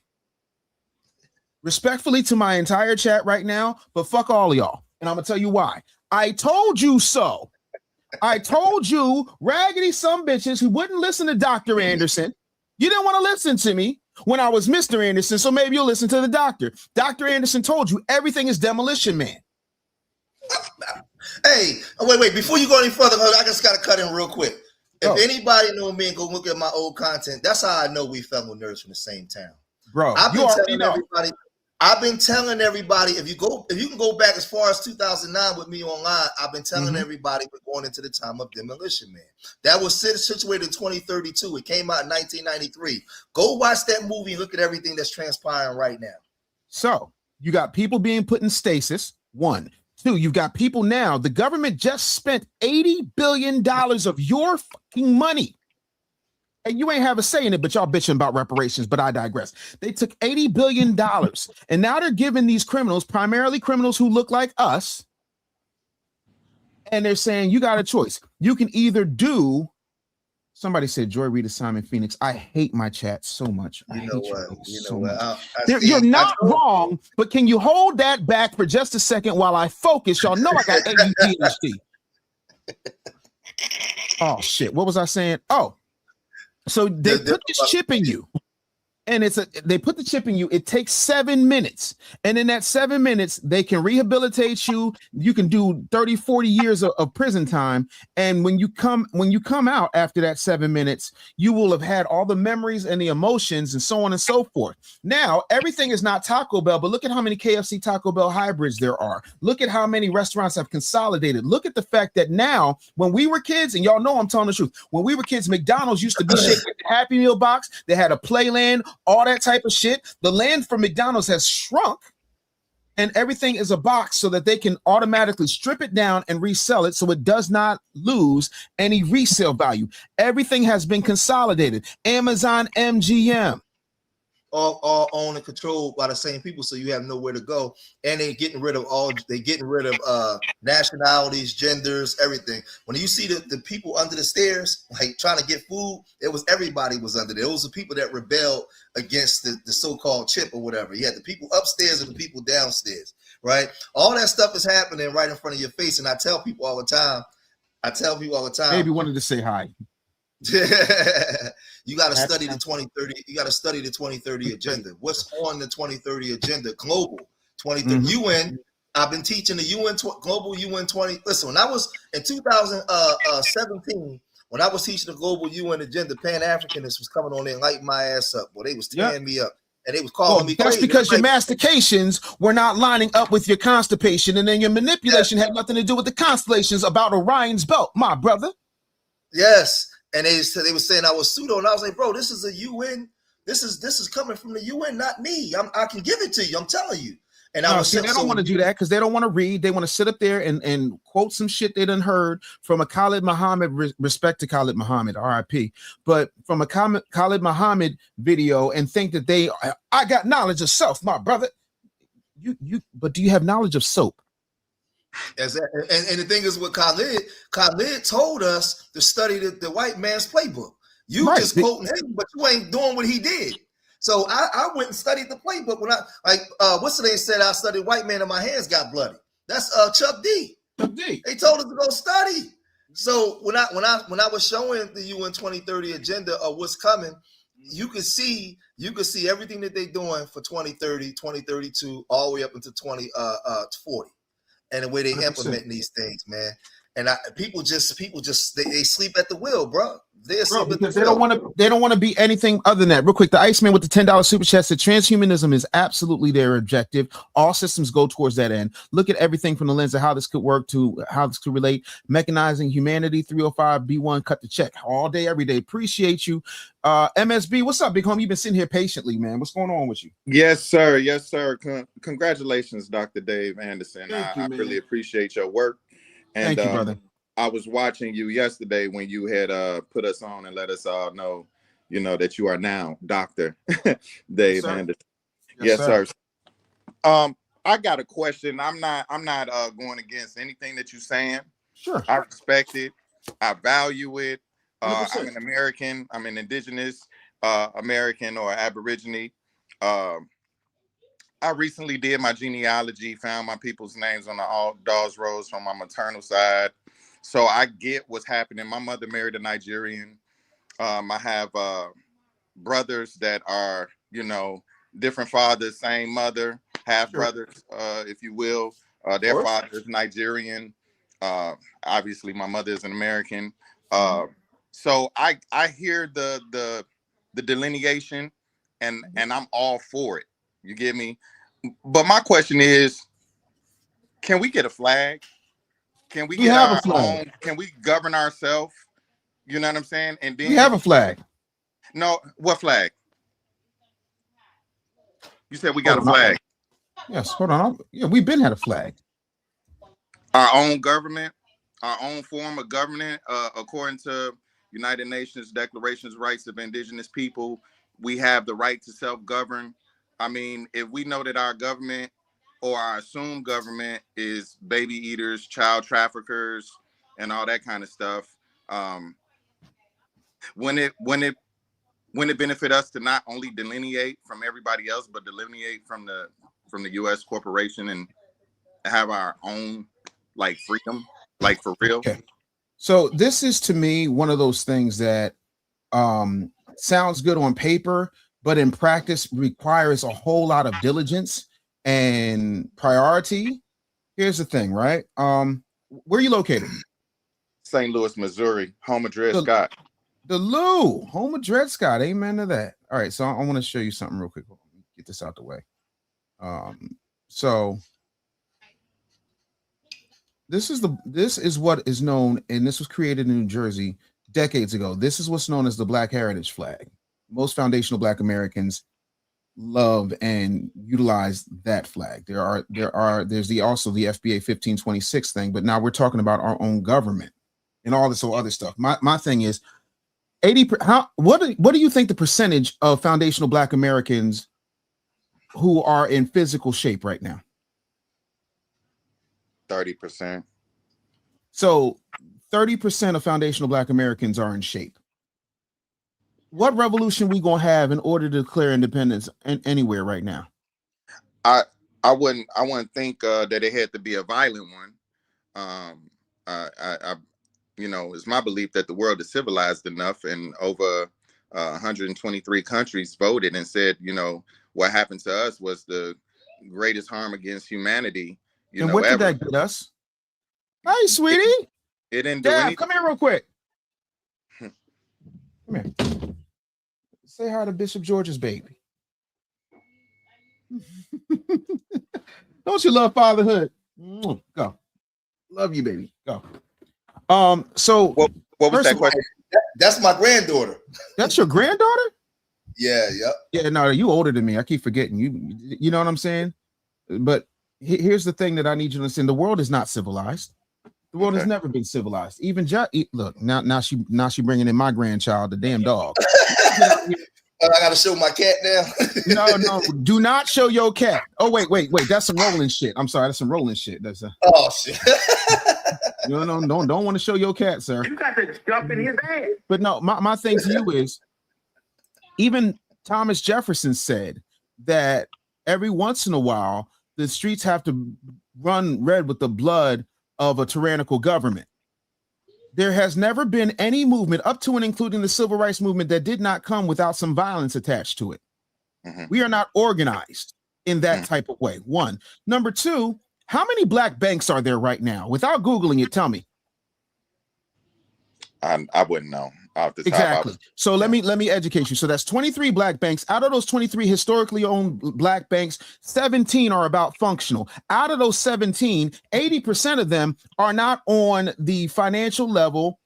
respectfully to my entire chat right now, but fuck all of y'all. And I'm gonna tell you why. I told you so. I told you, raggedy some bitches who wouldn't listen to Dr. Anderson. You didn't want to listen to me when I was Mr. Anderson, so maybe you'll listen to the doctor. Dr. Anderson told you everything is Demolition Man. Hey, wait, before you go any further, I just gotta cut in real quick. If anybody know me and go look at my old content, that's how I know we fellow nerds from the same town. Bro, I've been telling everybody, if you can go back as far as 2009 with me online, I've been telling everybody we're going into the time of Demolition Man. That was situated in 2032. It came out in 1993. Go watch that movie and look at everything that's transpiring right now. So you got people being put in stasis, 1. 2, you've got people now. The government just spent $80 billion of your fucking money. And you ain't have a say in it, but y'all bitching about reparations, but I digress. They took $80 billion, and now they're giving these criminals, primarily criminals who look like us, and they're saying, you got a choice. You can either do, somebody said, Joy Rita Simon Phoenix. I hate my chat so much. I hate you so much. You're not wrong, but can you hold that back for just a second while I focus? Y'all know I got ADHD. Oh, shit. What was I saying? Oh, so they put this chip in you. And they put the chip in you. It takes 7 minutes. And in that 7 minutes, they can rehabilitate you. You can do 30, 40 years of prison time. And when you come out after that 7 minutes, you will have had all the memories and the emotions and so on and so forth. Now, everything is not Taco Bell, but look at how many KFC Taco Bell hybrids there are. Look at how many restaurants have consolidated. Look at the fact that now, when we were kids, and y'all know I'm telling the truth, when we were kids, McDonald's used to be shaped like the Happy Meal box. They had a playland, all that type of shit. The land for McDonald's has shrunk, and everything is a box so that they can automatically strip it down and resell it so it does not lose any resale value. Everything has been consolidated. Amazon, MGM. All owned and controlled by the same people, so you have nowhere to go. And they're getting rid of nationalities, genders, everything. When you see the people under the stairs, like trying to get food, everybody was under there. It was the people that rebelled against the so-called chip or whatever. You had the people upstairs and the people downstairs, right? All that stuff is happening right in front of your face. And I tell people all the time. Maybe wanted to say hi. You got to study the 2030. You got to study the 2030 agenda. What's on the 2030 agenda? Global 2030 UN. I've been teaching the UN global UN 20. Listen, when I was in 2017, when I was teaching the global UN agenda, Pan-Africanists was coming on there and lighting my ass up. Boy, they was tearing me up. And they was calling me that's crazy. Because your mastications were not lining up with your constipation, and then your manipulation had nothing to do with the constellations about Orion's belt, my brother. Yes. And they were saying I was pseudo, and I was like, bro, this is a UN. This is coming from the UN, not me. I can give it to you. I'm telling you. And they don't want to do that because they don't want to read. They want to sit up there and quote some shit they done heard from a Khalid Muhammad. Respect to Khalid Muhammad, RIP. But from a Khalid Muhammad video and think that I got knowledge of self, my brother. But do you have knowledge of soap? And the thing is, what Khalid told us to study the white man's playbook. You just quoting him, but you ain't doing what he did. So I went and studied the playbook. When what's the name said I studied white man and my hands got bloody. That's Chuck D. They told us to go study. So when I was showing the UN 2030 agenda of what's coming, you could see everything that they're doing for 2030, 2032, all the way up into 2040. And the way they 100%. implement these things, man. And people just they sleep at the wheel, bro. Bro, because they don't want to be anything other than that. Real quick, the Iceman with the $10 super chat said transhumanism is absolutely their objective. All systems go towards that end. Look at everything from the lens of how this could work to how this could relate. Mechanizing humanity. 305B1 cut the check all day, every day. Appreciate you. MSB, what's up, big homie? You've been sitting here patiently, man. What's going on with you? Yes, sir. Yes, sir. Congratulations, Dr. Dave Anderson. I really appreciate your work. And thank you, brother. I was watching you yesterday when you had put us on and let us all know, that you are now Dr. Dave Anderson. Yes, sir. I got a question. I'm not going against anything that you're saying. Sure. I respect it. I value it. I'm an American. I'm an indigenous American or Aborigine. I recently did my genealogy, found my people's names on the all Dawes Roads from my maternal side. So I get what's happening. My mother married a Nigerian. I have brothers that are, different fathers, same mother, half brothers, if you will. Their father is Nigerian. Obviously, my mother is an American. So I hear the delineation, and I'm all for it. You get me? But my question is, can we get a flag? Can we get our own? Can we govern ourselves? You know what I'm saying? And then we have a flag. No, what flag? You said we got a flag. Yes, hold on. Yeah, we've been had a flag. Our own government, our own form of government, according to United Nations Declarations of Rights of Indigenous People, we have the right to self-govern. I mean, if we know that our government or our assumed government is baby eaters, child traffickers, and all that kind of stuff, when it benefit us to not only delineate from everybody else, but delineate from the U.S. corporation and have our own freedom, for real? Okay. So this is to me one of those things that sounds good on paper, but in practice requires a whole lot of diligence and priority. Here's the thing, right? Where are you located? St. Louis, Missouri, home of Dred Scott. The Lou, home of Dred Scott. Amen to that. All right, so I want to show you something real quick. Get this out the way. So this is what is known, and this was created in New Jersey decades ago. This is what's known as the Black Heritage Flag. Most foundational Black Americans love and utilize that flag. There's also the FBA 1526 thing, but now we're talking about our own government and all this other stuff. My thing is 80%. What do you think the percentage of foundational Black Americans who are in physical shape right now? 30%. So 30% of foundational Black Americans are in shape. What revolution we gonna have in order to declare independence anywhere right now? I wouldn't think that it had to be a violent one. It's my belief that the world is civilized enough, and over 123 countries voted and said, what happened to us was the greatest harm against humanity. And what did that get us? Hey, sweetie. It didn't do Dad, anything. come here real quick. Come here. Say hi to Bishop George's baby. Don't you love fatherhood? Go. Love you, baby. Go. So what was that question? That's my granddaughter. That's your granddaughter? Yeah, yep. Yeah, no, you older than me. I keep forgetting. You know what I'm saying? But here's the thing that I need you to understand. The world is not civilized. The world has never been civilized. Even look, now she bringing in my grandchild, the damn dog. I gotta show my cat now. No, do not show your cat. Oh, wait. That's some rolling shit. I'm sorry, that's some rolling shit. Oh shit. No, don't want to show your cat, sir. You got to jump in his ass. But no, my thing to you is, even Thomas Jefferson said that every once in a while the streets have to run red with the blood of a tyrannical government. There has never been any movement up to and including the civil rights movement that did not come without some violence attached to it. We are not organized in that type of way. One. Number two, how many Black banks are there right now? Without Googling it, tell me. I wouldn't know off the top. Exactly. So let me educate you. So that's 23 black banks. Out of those 23 historically owned black banks, 17 are about functional. Out of those 17, 80% of them are not on the financial level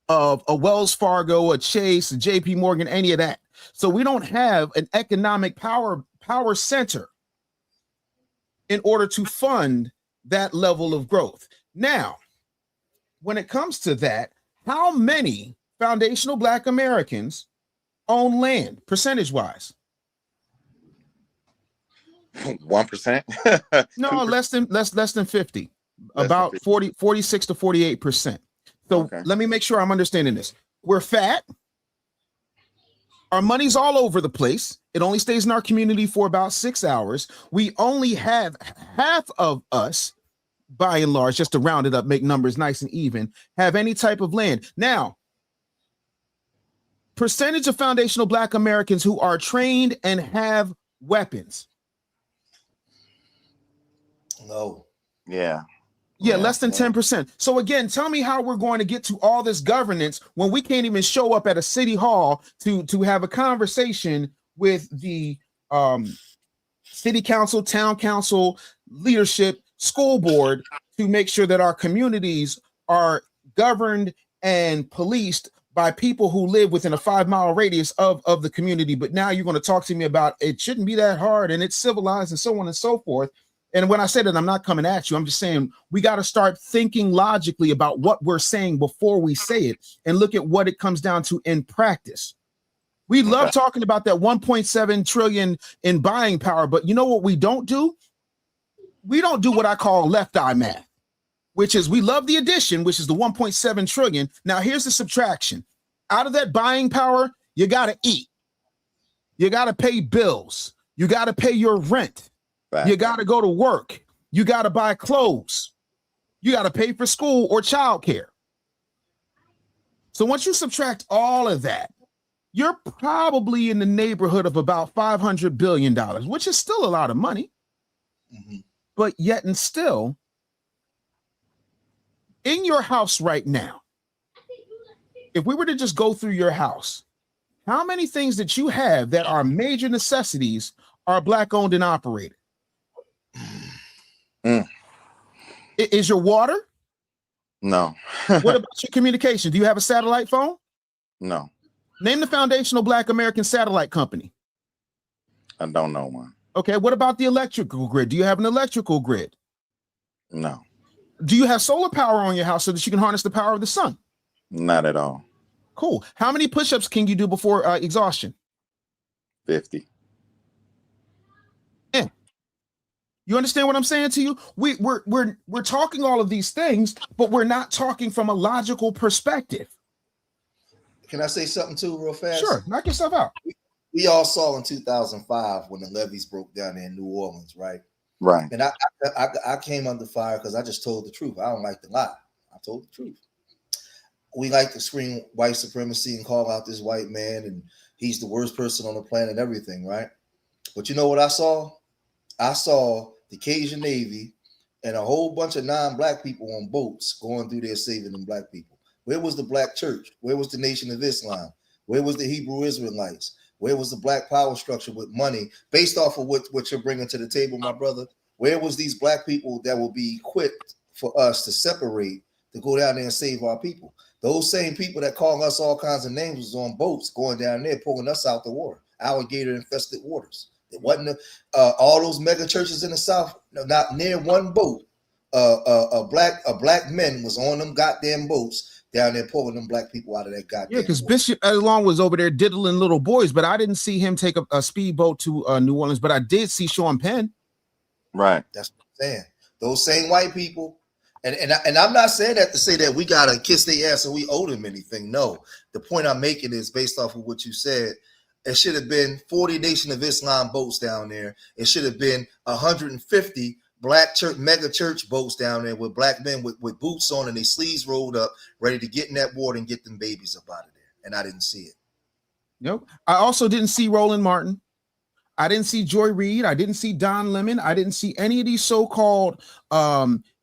of a Wells Fargo, a Chase, a JP Morgan, any of that. So we don't have an economic power center in order to fund that level of growth. Now, when it comes to that, how many foundational black Americans own land percentage-wise? 1%? No, less than 50. About 46 to 48%. So let me make sure I'm understanding this. We're fat. Our money's all over the place. It only stays in our community for about 6 hours. We only have half of us, by and large, just to round it up, make numbers nice and even, have any type of land. Now, percentage of foundational black Americans who are trained and have weapons. No. Yeah. Yeah, less than 10%. So again, tell me how we're going to get to all this governance when we can't even show up at a city hall to have a conversation with the city council, town council, leadership, school board to make sure that our communities are governed and policed by people who live within a 5-mile radius of the community. But now you're going to talk to me about it shouldn't be that hard and it's civilized and so on and so forth. And when I say that, I'm not coming at you. I'm just saying we got to start thinking logically about what we're saying before we say it and look at what it comes down to in practice. We love talking about that 1.7 trillion in buying power, but you know what we don't do? We don't do what I call left eye math, which is we love the addition, which is the 1.7 trillion. Now here's the subtraction. Out of that buying power, you got to eat. You got to pay bills. You got to pay your rent. You got to go to work. You got to buy clothes. You got to pay for school or childcare. So once you subtract all of that, you're probably in the neighborhood of about $500 billion, which is still a lot of money. But yet and still, in your house right now, if we were to just go through your house, how many things that you have that are major necessities are black owned and operated? Is your water? No. What about your communication? Do you have a satellite phone? No. Name the foundational black American satellite company. I don't know one. Okay, what about the electrical grid? Do you have an electrical grid? No. Do you have solar power on your house so that you can harness the power of the sun? Not at all. Cool. How many push-ups can you do before exhaustion? 50. Yeah. You understand what I'm saying to you? We're talking all of these things, but we're not talking from a logical perspective. Can I say something too real fast? Sure, knock yourself out. We all saw in 2005 when the levees broke down in New Orleans, right? Right. And I came under fire because I just told the truth. I don't like to lie. I told the truth. We like to scream white supremacy and call out this white man and he's the worst person on the planet and everything, right? But you know what I saw? I saw the Cajun Navy and a whole bunch of non-black people on boats going through there saving them black people. Where was the black church? Where was the Nation of Islam? Where was the Hebrew Israelites? Where was the black power structure with money based off of what you're bringing to the table, my brother? Where was these black people that will be equipped for us to separate, to go down there and save our people? Those same people that call us all kinds of names was on boats going down there, pulling us out the water, alligator-infested waters. It wasn't all those mega churches in the South, not near one boat. A black man was on them goddamn boats down there pulling them black people out of that goddamn. Yeah, because Bishop Long was over there diddling little boys, but I didn't see him take a speedboat to New Orleans, but I did see Sean Penn. Right. That's what I'm saying. Those same white people, and I'm not saying that to say that we gotta kiss their ass and we owe them anything. No, the point I'm making is based off of what you said. It should have been 40 Nation of Islam boats down there. It should have been 150 black church, mega church boats down there with black men with boots on and their sleeves rolled up, ready to get in that water and get them babies up out of there. And I didn't see it. Nope. I also didn't see Roland Martin. I didn't see Joy Reid. I didn't see Don Lemon. I didn't see any of these so-called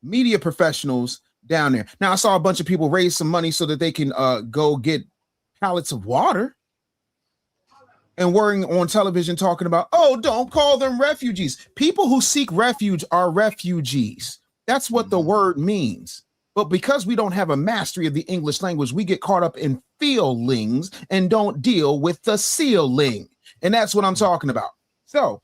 media professionals down there. Now I saw a bunch of people raise some money so that they can go get pallets of water, and worrying on television talking about, oh, don't call them refugees. People who seek refuge are refugees. That's what the word means. But because we don't have a mastery of the English language, we get caught up in feelings and don't deal with the ceiling. And that's what I'm talking about. So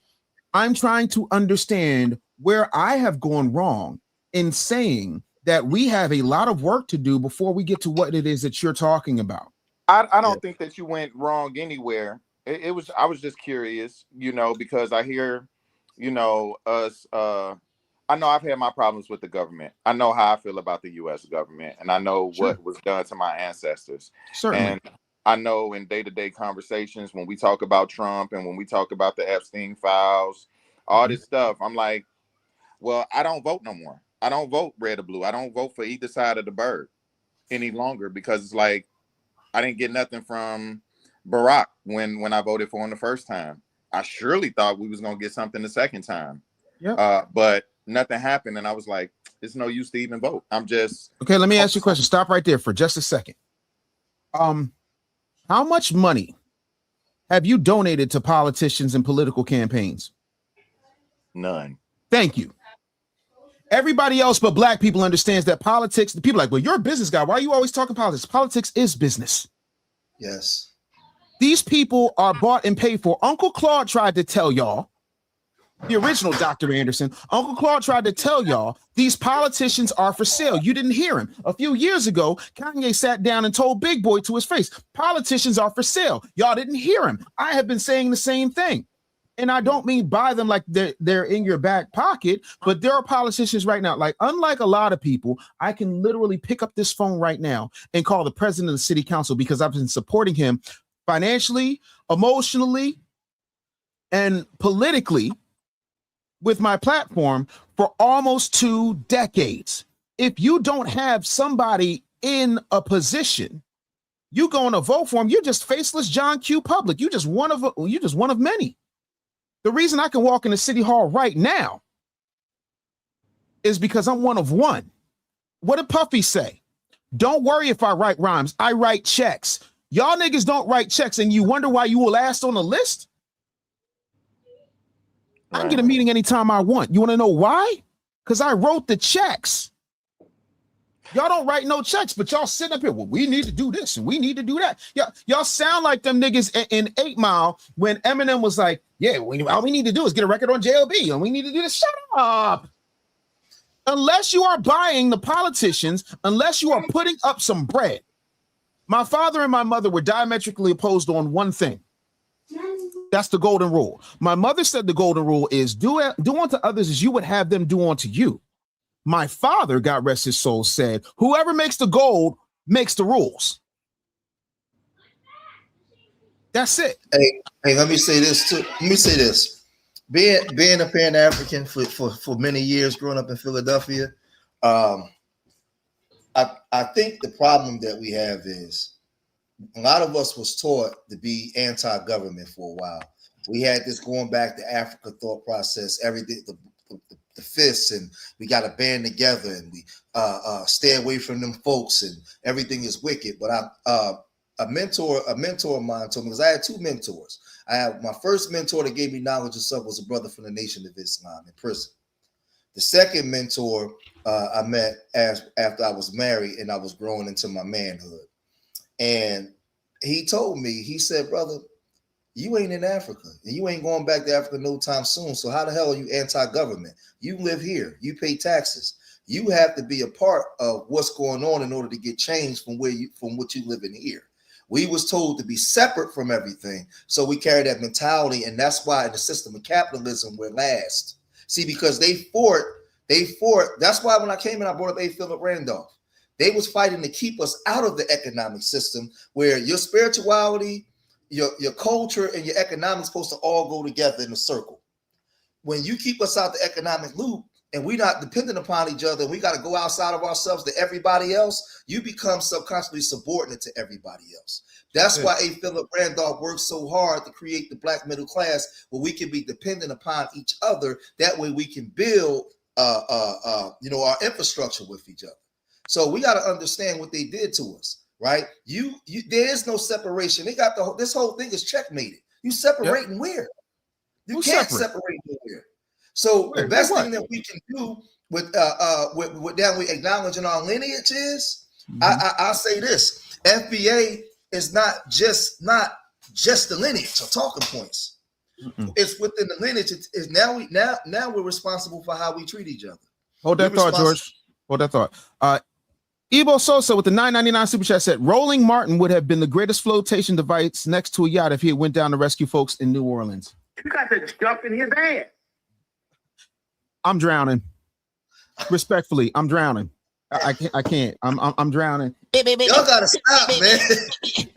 I'm trying to understand where I have gone wrong in saying that we have a lot of work to do before we get to what it is that you're talking about. I don't think that you went wrong anywhere. I was just curious, because I hear, us. I know I've had my problems with the government. I know how I feel about the U.S. government, and I know what was done to my ancestors. Certainly. And I know in day-to-day conversations when we talk about Trump and when we talk about the Epstein files, all this stuff, I'm like, well, I don't vote no more. I don't vote red or blue. I don't vote for either side of the bird any longer, because it's like I didn't get nothing from Barack when I voted for him the first time. I surely thought we was gonna get something the second time. But nothing happened, and I was like, it's no use to even vote. I'm just okay. Let me ask you a question. Stop right there for just a second. How much money have you donated to politicians and political campaigns? None. Thank you. Everybody else but black people understands that politics, the people are like, well, you're a business guy. Why are you always talking politics? Politics is business. Yes. These people are bought and paid for. Uncle Claude tried to tell y'all, the original Dr. Anderson, Uncle Claude tried to tell y'all these politicians are for sale. You didn't hear him. A few years ago, Kanye sat down and told Big Boy to his face, politicians are for sale. Y'all didn't hear him. I have been saying the same thing. And I don't mean buy them like they're in your back pocket, but there are politicians right now, like unlike a lot of people, I can literally pick up this phone right now and call the president of the city council because I've been supporting him financially, emotionally, and politically with my platform for almost 2 decades. If you don't have somebody in a position, you going to vote for him, you're just faceless John Q. Public. You're just one of many. The reason I can walk into City Hall right now is because I'm one of one. What did Puffy say? Don't worry if I write rhymes. I write checks. Y'all niggas don't write checks, and you wonder why you were last on the list? I can get a meeting anytime I want. You want to know why? Because I wrote the checks. Y'all don't write no checks, but y'all sitting up here. Well, we need to do this and we need to do that. Y'all sound like them niggas in 8 Mile when Eminem was like, yeah, all we need to do is get a record on JLB and we need to do this. Shut up. Unless you are buying the politicians, unless you are putting up some bread. My father and my mother were diametrically opposed on one thing. That's the golden rule. My mother said the golden rule is do unto others as you would have them do unto you. My father, God rest his soul, said, whoever makes the gold makes the rules. That's it. Hey, let me say this too. Let me say this. Being a Pan-African for many years, growing up in Philadelphia, I think the problem that we have is a lot of us was taught to be anti-government for a while. We had this going back to Africa thought process, everything, the fists, and we got to band together and we stay away from them folks and everything is wicked. But a mentor of mine told me, because I had 2 mentors. I had my first mentor that gave me knowledge of stuff was a brother from the Nation of Islam in prison. The second mentor I met after I was married and I was growing into my manhood. And he told me, he said, brother, you ain't in Africa and you ain't going back to Africa no time soon. So how the hell are you anti-government? You live here, you pay taxes. You have to be a part of what's going on in order to get change from what you live in here. We was told to be separate from everything. So we carry that mentality. And that's why in the system of capitalism, we're last. See, because they fought. That's why when I came in, I brought up A. Philip Randolph. They was fighting to keep us out of the economic system where your spirituality, your culture, and your economics supposed to all go together in a circle. When you keep us out the economic loop and we're not dependent upon each other, and we got to go outside of ourselves to everybody else, you become subconsciously subordinate to everybody else. That's why A. Philip Randolph worked so hard to create the black middle class where we can be dependent upon each other. That way we can build our infrastructure with each other. So we got to understand what they did to us, right? You there is no separation. They got this whole thing is checkmated. You separating where? You can't separate nowhere. So the best thing that we can do with that we acknowledging our lineage is, I'll say this: FBA is not just the lineage or talking points. It's within the lineage. It's now we're responsible for how we treat each other. Hold that thought, George. Hold that thought. Ebo Sosa with the $9.99 super chat said, Rolling Martin would have been the greatest flotation device next to a yacht if he had went down to rescue folks in New Orleans. You got to jump in his ass. I'm drowning. Respectfully, I'm drowning. I can't. I'm drowning. Y'all gotta stop, man.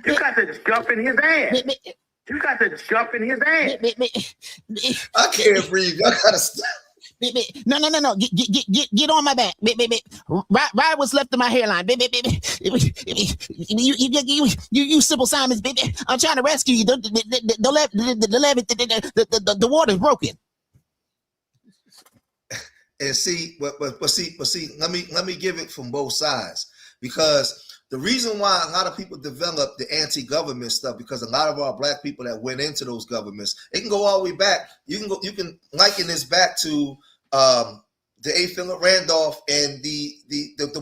You got to jump in his ass. You got to jump in his ass. I can't breathe. Y'all gotta stop. No. Get on my back. Ride what's left of my hairline. You simple Simons, baby. I'm trying to rescue you. The water's broken. And see, but see, let me give it from both sides, because the reason why a lot of people develop the anti-government stuff, because a lot of our black people that went into those governments, it can go all the way back. You can liken this back to the A. Philip Randolph and the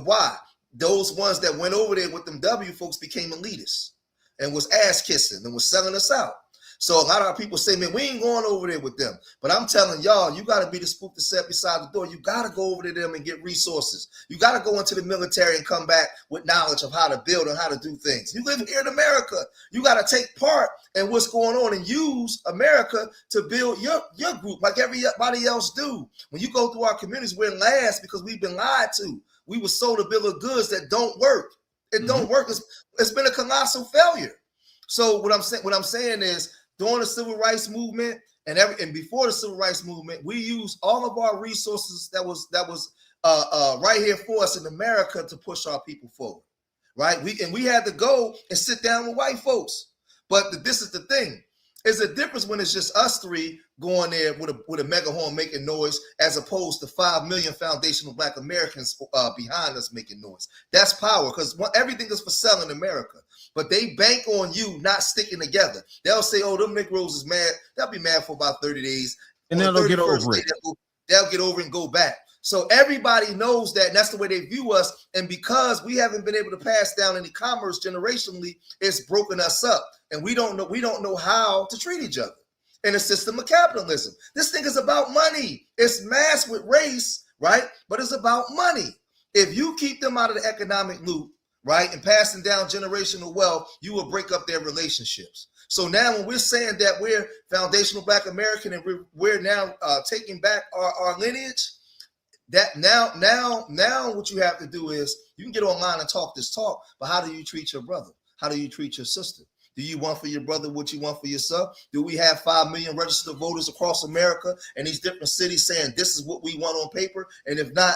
Y. Those ones that went over there with them W folks became elitists and was ass kissing and was selling us out. So a lot of our people say, man, we ain't going over there with them. But I'm telling y'all, you got to be the spook that sat beside the door. You got to go over to them and get resources. You got to go into the military and come back with knowledge of how to build and how to do things. You live here in America. You got to take part in what's going on and use America to build your group like everybody else do. When you go through our communities, we're last because we've been lied to. We were sold a bill of goods that don't work. It don't work. It's been a colossal failure. So what I'm saying is, during the civil rights movement and before the civil rights movement, we used all of our resources that was right here for us in America to push our people forward, right? We had to go and sit down with white folks. But this is the thing. There's a difference when it's just us three going there with a megaphone making noise, as opposed to 5 million foundational Black Americans behind us making noise. That's power, because everything is for selling America. But they bank on you not sticking together. They'll say, oh, them Negroes is mad. They'll be mad for about 30 days. And then they'll get over it. They'll get over it and go back. So everybody knows that, and that's the way they view us. And because we haven't been able to pass down any commerce generationally, it's broken us up. And we don't know how to treat each other in a system of capitalism. This thing is about money. It's masked with race, right? But it's about money. If you keep them out of the economic loop, right, and passing down generational wealth, you will break up their relationships. So now when we're saying that we're foundational Black American and we're now taking back our lineage, that now what you have to do is, you can get online and talk this talk, but how do you treat your brother? How do you treat your sister? Do you want for your brother what you want for yourself? Do we have 5 million registered voters across America and these different cities saying this is what we want on paper? And if not,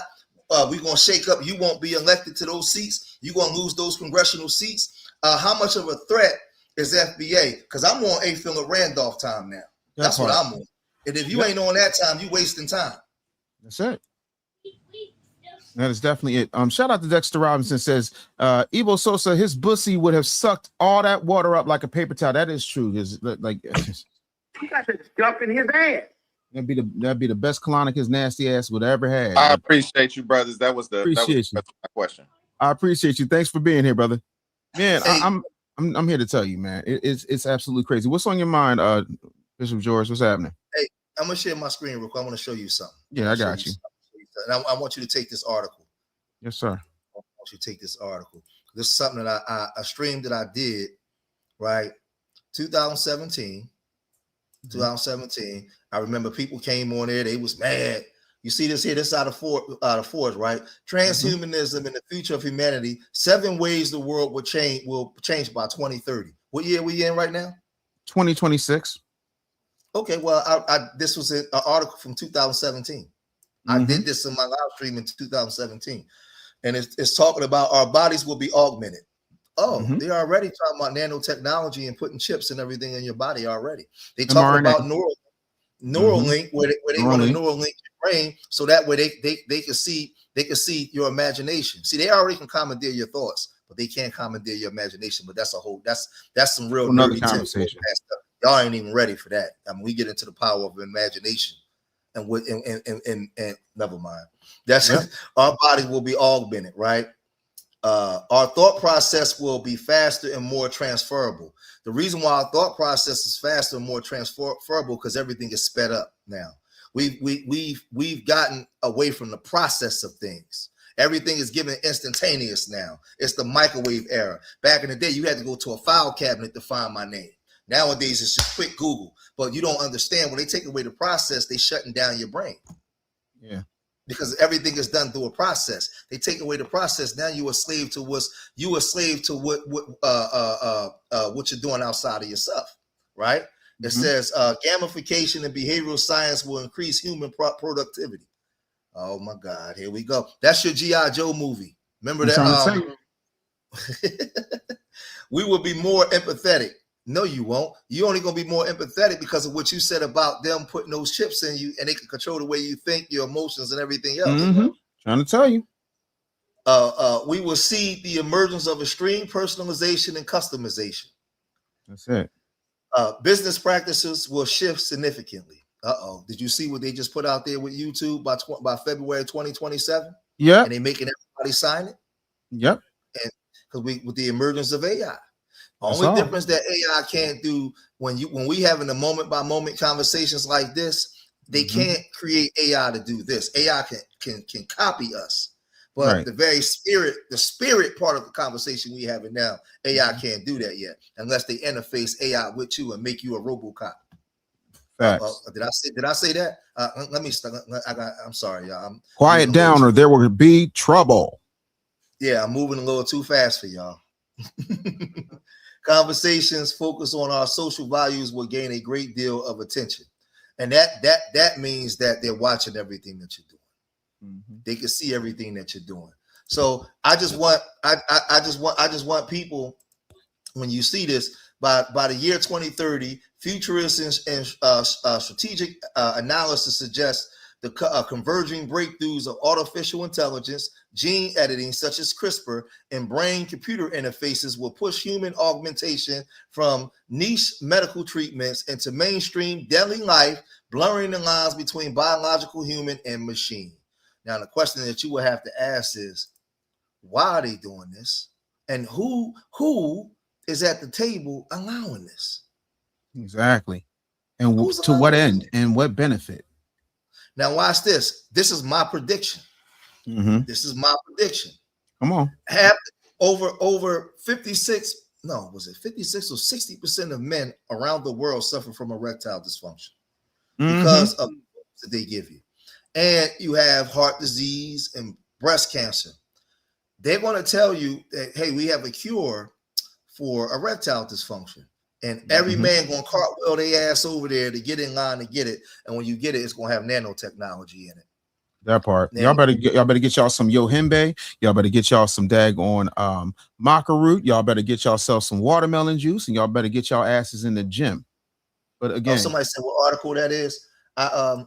we're going to shake up. You won't be elected to those seats. You're going to lose those congressional seats. How much of a threat is FBA? Because I'm on A. Philip Randolph time now. That's what I'm on. And if you ain't on that time, you wasting time. That's it. That is definitely it. Shout out to Dexter Robinson, says Evo Sosa, his bussy would have sucked all that water up like a paper towel. That is true. Like you got to jump in his ass. That'd be the best colonic his nasty ass would ever have. I appreciate you, brothers. That was my question. I appreciate you. Thanks for being here, brother. Man, hey. I'm here to tell you, man. It's absolutely crazy. What's on your mind, Bishop George? What's happening? Hey, I'm gonna share my screen real quick. I want to show you something. Yeah, I got you. And I want you to take this article. Yes, sir. I want you to take this article. This is something that I streamed that I did, right? 2017. I remember people came on there, they was mad. You see this here, this out of Ford, right? Transhumanism and the future of humanity, 7 ways the world will change by 2030. What year are we in right now? 2026. Okay, well, this was an article from 2017. I did this in my live stream in 2017. And it's talking about our bodies will be augmented. Oh, they're already talking about nanotechnology and putting chips and everything in your body already. They talking about Neuralink where they run a Neuralink in your brain, so that way they can see your imagination. See, they already can commandeer your thoughts, but they can't commandeer your imagination. But that's some real another nerdy conversation. Y'all ain't even ready for that. I mean, we get into the power of imagination, and never mind. That's our bodies will be augmented, right? Our thought process will be faster and more transferable. The reason why our thought process is faster and more transferable because everything is sped up now. We've gotten away from the process of things. Everything is given instantaneous now. It's the microwave era. Back in the day, you had to go to a file cabinet to find my name. Nowadays, it's just quick Google. But you don't understand, when they take away the process, they shutting down your brain. Yeah. Because everything is done through a process. They take away the process. Now you a slave to what you're doing outside of yourself, right? It says gamification and behavioral science will increase human productivity. Oh my God, here we go. That's your G.I. Joe movie. Remember that? We will be more empathetic. No, you won't. You're only going to be more empathetic because of what you said about them putting those chips in you, and they can control the way you think, your emotions, and everything else. Trying to tell you. We will see the emergence of extreme personalization and customization. That's it. Business practices will shift significantly. Did you see what they just put out there with YouTube by February 2027? Yeah. And they making everybody sign it. Yep. And because with the emergence of AI. Only difference that AI can't do when we having the moment by moment conversations like this, they can't create AI to do this. AI can copy us, but the very spirit part of the conversation we having now, AI can't do that yet unless they interface AI with you and make you a RoboCop. Did I say that? Let me. I'm sorry, y'all. Quiet down, or there will be trouble. Yeah, I'm moving a little too fast for y'all. Conversations focused on our social values will gain a great deal of attention, and that means that they're watching everything that you're doing. They can see everything that you're doing. So I just want people, when you see this, by the year 2030, futurists and strategic analysis suggests the converging breakthroughs of artificial intelligence, gene editing such as CRISPR, and brain-computer interfaces will push human augmentation from niche medical treatments into mainstream daily life, blurring the lines between biological human and machine. Now, the question that you will have to ask is, why are they doing this? And who is at the table allowing this? Exactly. And to what end and what benefit? Now, watch this. This is my prediction. This is my prediction. Come on. Have over 56, no, was it 56 or 60% of men around the world suffer from erectile dysfunction because of that they give you. And you have heart disease and breast cancer. They're going to tell you that, hey, we have a cure for erectile dysfunction. And every man going to cartwheel their ass over there to get in line to get it. And when you get it, it's going to have nanotechnology in it. That part. Y'all better get y'all some yohimbe. Y'all better get y'all some daggone maca root. Y'all better get yourself some watermelon juice, and y'all better get y'all asses in the gym. But again, somebody said what article that is. I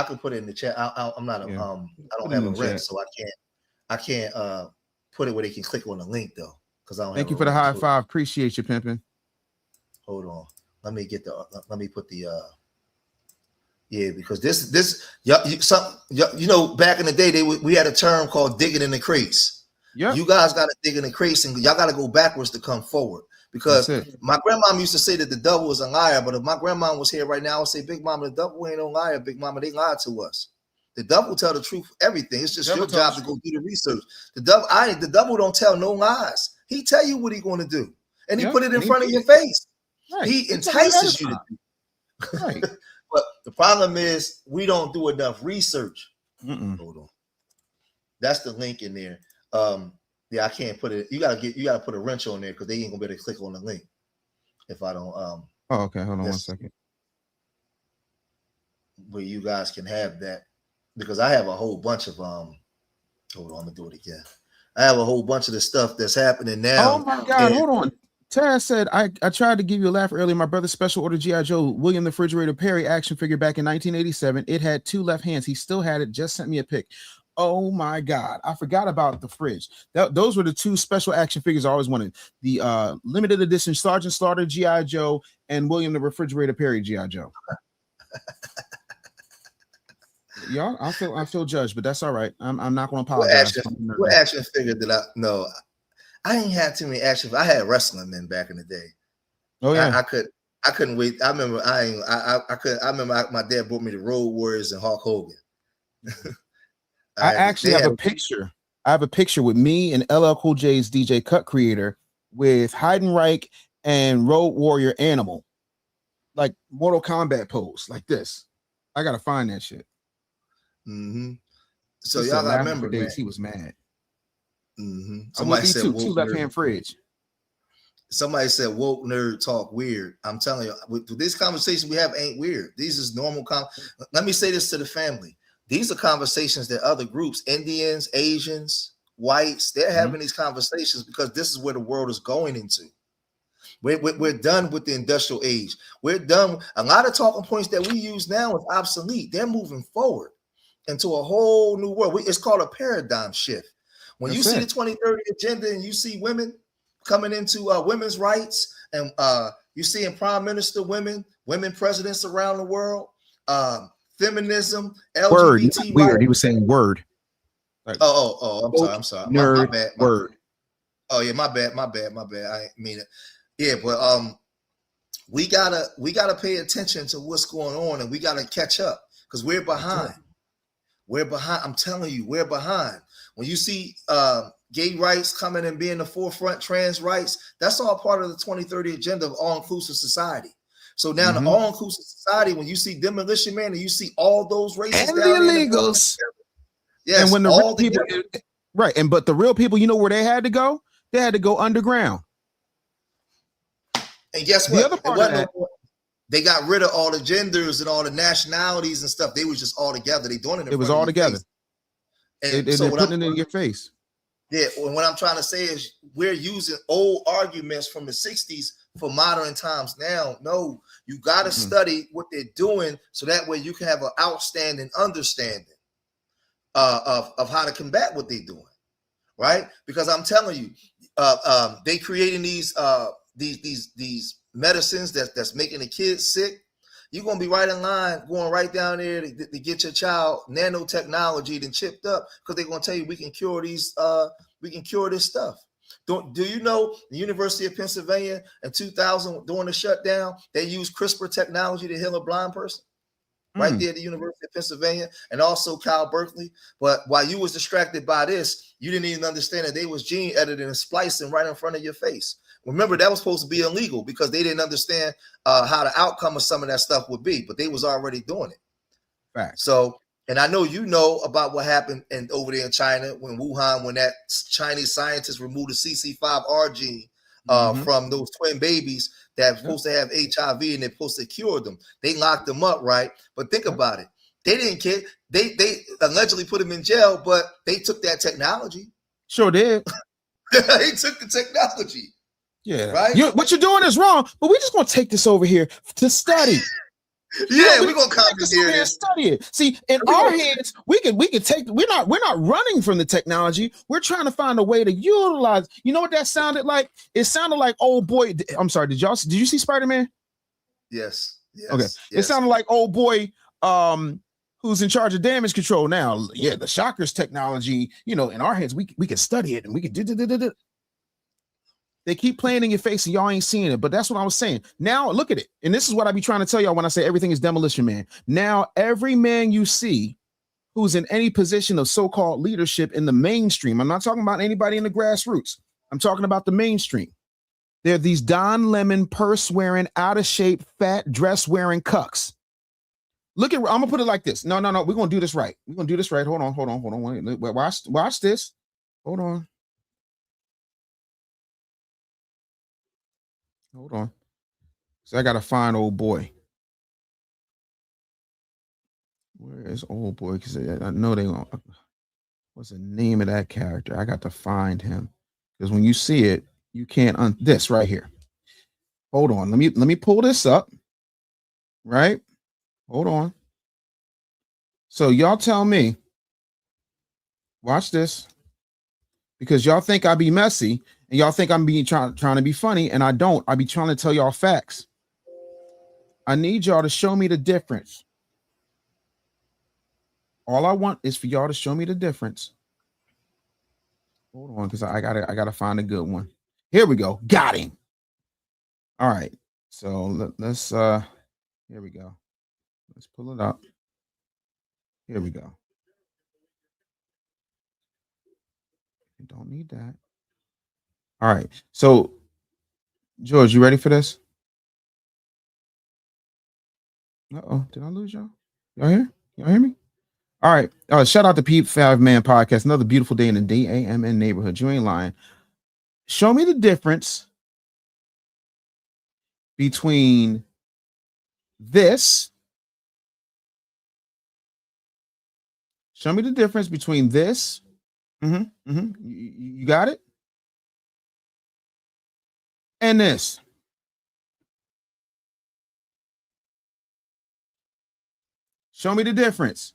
could put it in the chat. I'm not I don't have a rent, so I can't put it where they can click on the link though. Because I don't. Thank you for the high five. Appreciate you, pimping. Hold on. Let me put the because this you know, back in the day we had a term called digging in the crates. Yeah. You guys got to dig in the crates, and y'all got to go backwards to come forward. Because my grandmom used to say that the devil was a liar, but if my grandma was here right now, I would say, Big Mama, the devil ain't no liar. Big Mama, they lied to us. The devil tell the truth, everything. It's just your job to go do the research. The devil don't tell no lies. He tell you what he going to do, and he put it in front of your face. Right. He entices you to do. Right. But the problem is we don't do enough research. Hold on. That's the link in there. I can't put it. You gotta put a wrench on there because they ain't gonna be able to click on the link if I don't. Oh, okay. Hold on 1 second. Where you guys can have that, because I have a whole bunch of Hold on, I'm gonna do it again. I have a whole bunch of the stuff that's happening now. Oh my God! Hold on. Taz said, I tried to give you a laugh earlier. My brother's special order G.I. Joe William the Refrigerator Perry action figure back in 1987. It had 2 left hands. He still had it. Just sent me a pic. Oh my God. I forgot about the fridge. Those were the 2 special action figures I always wanted. The limited edition Sergeant Slaughter G.I. Joe and William the Refrigerator Perry G.I. Joe. Y'all, I feel judged, but that's all right. I'm not going to apologize. What action figure did I know? I ain't had too many action. I had wrestling men back in the day. Oh yeah, I couldn't wait. I remember I remember my dad brought me the Road Warriors and Hulk Hogan. I actually have a picture. I have a picture with me and LL Cool J's DJ Cut Creator with Heidenreich and Road Warrior Animal, like Mortal Kombat pose, like this. I gotta find that shit. Mm-hmm. So y'all gotta remember, man. He was mad. Mm-hmm. Somebody said 2 left-hand fridge. Somebody said woke nerd talk weird. I'm telling you, with this conversation we have ain't weird. These is normal. Let me say this to the family. These are conversations that other groups, Indians, Asians, whites, they're having these conversations because this is where the world is going into. We're done with the industrial age. We're done. A lot of talking points that we use now is obsolete. They're moving forward into a whole new world. It's called a paradigm shift. When you see the 2030 agenda and you see women coming into women's rights and you see in prime minister women presidents around the world, feminism, LGBT weird. He was saying word. Like, I'm sorry. Nerd, my bad. Word. Oh yeah, my bad. I didn't mean it. Yeah, but we gotta pay attention to what's going on and we gotta catch up because we're behind. We're behind. I'm telling you, we're behind. When you see gay rights coming and being the forefront, trans rights, that's all part of the 2030 agenda of all-inclusive society. So now the all-inclusive society, when you see Demolition Man and you see all those races and the down illegals, yes, and when the real people, right, and but the real people, you know where they had to go? They had to go underground. And guess what? The other part they got rid of all the genders and all the nationalities and stuff. They was just all together. They doing it. It was all together. And they're putting it in your face. Yeah, what I'm trying to say is we're using old arguments from the 60s for modern times now. No, you got to study what they're doing so that way you can have an outstanding understanding of how to combat what they're doing, right? Because I'm telling you, they creating these medicines that's making the kids sick. You're gonna be right in line, going right down there to get your child nanotechnology then chipped up because they're gonna tell you we can cure these, we can cure this stuff. Do you know the University of Pennsylvania in 2000 during the shutdown, they used CRISPR technology to heal a blind person? Right there at the University of Pennsylvania and also Cal Berkeley. But while you was distracted by this, you didn't even understand that they was gene editing and splicing right in front of your face. Remember, that was supposed to be illegal because they didn't understand how the outcome of some of that stuff would be, but they was already doing it. Right. So, and I know you know about what happened over there in China when Wuhan, when that Chinese scientist removed the CC5R gene from those twin babies that were supposed to have HIV and they're supposed to cure them. They locked them up, right? But think about it. They didn't care. They allegedly put them in jail, but they took that technology. Sure did. They took the technology. Yeah. Right. What you're doing is wrong, but we're just gonna take this over here to study. Yeah, we're gonna come here and study it. See, in our heads, we can take. We're not running from the technology. We're trying to find a way to utilize. You know what that sounded like? It sounded like old boy. I'm sorry. Did you see Spider-Man? Yes. Okay. Yes. It sounded like old boy. Who's in charge of damage control now? Yeah, the Shockers technology. You know, in our heads, we can study it and we can do. They keep playing in your face and y'all ain't seeing it. But that's what I was saying. Now look at it. And this is what I be trying to tell y'all when I say everything is Demolition Man. Now, every man you see who's in any position of so-called leadership in the mainstream, I'm not talking about anybody in the grassroots. I'm talking about the mainstream. They're these Don Lemon, purse-wearing, out-of-shape, fat, dress-wearing cucks. Look at, I'm going to put it like this. No. We're going to do this right. We're going to do this right. Hold on. Watch this. Hold on. Hold on. So I gotta find old boy. Where is old boy? Because I know they gonna. What's the name of that character? I got to find him. Because when you see it, you can't this right here. Hold on. Let me pull this up. Right? Hold on. So y'all tell me. Watch this. Because y'all think I be messy and y'all think I'm being trying to be funny, and I don't. I be trying to tell y'all facts. I need y'all to show me the difference. All I want is for y'all to show me the difference. Hold on, because I gotta find a good one. Here we go. Got him. All right. So let's here we go. Let's pull it up. Here we go. You don't need that. All right. So George, you ready for this? Uh-oh, did I lose y'all? Y'all here? Y'all hear me? All right. Shout out to P5 Man Podcast. Another beautiful day in the D.A.M.N neighborhood. You ain't lying. Show me the difference between this. Show me the difference between this. You got it? And this. Show me the difference.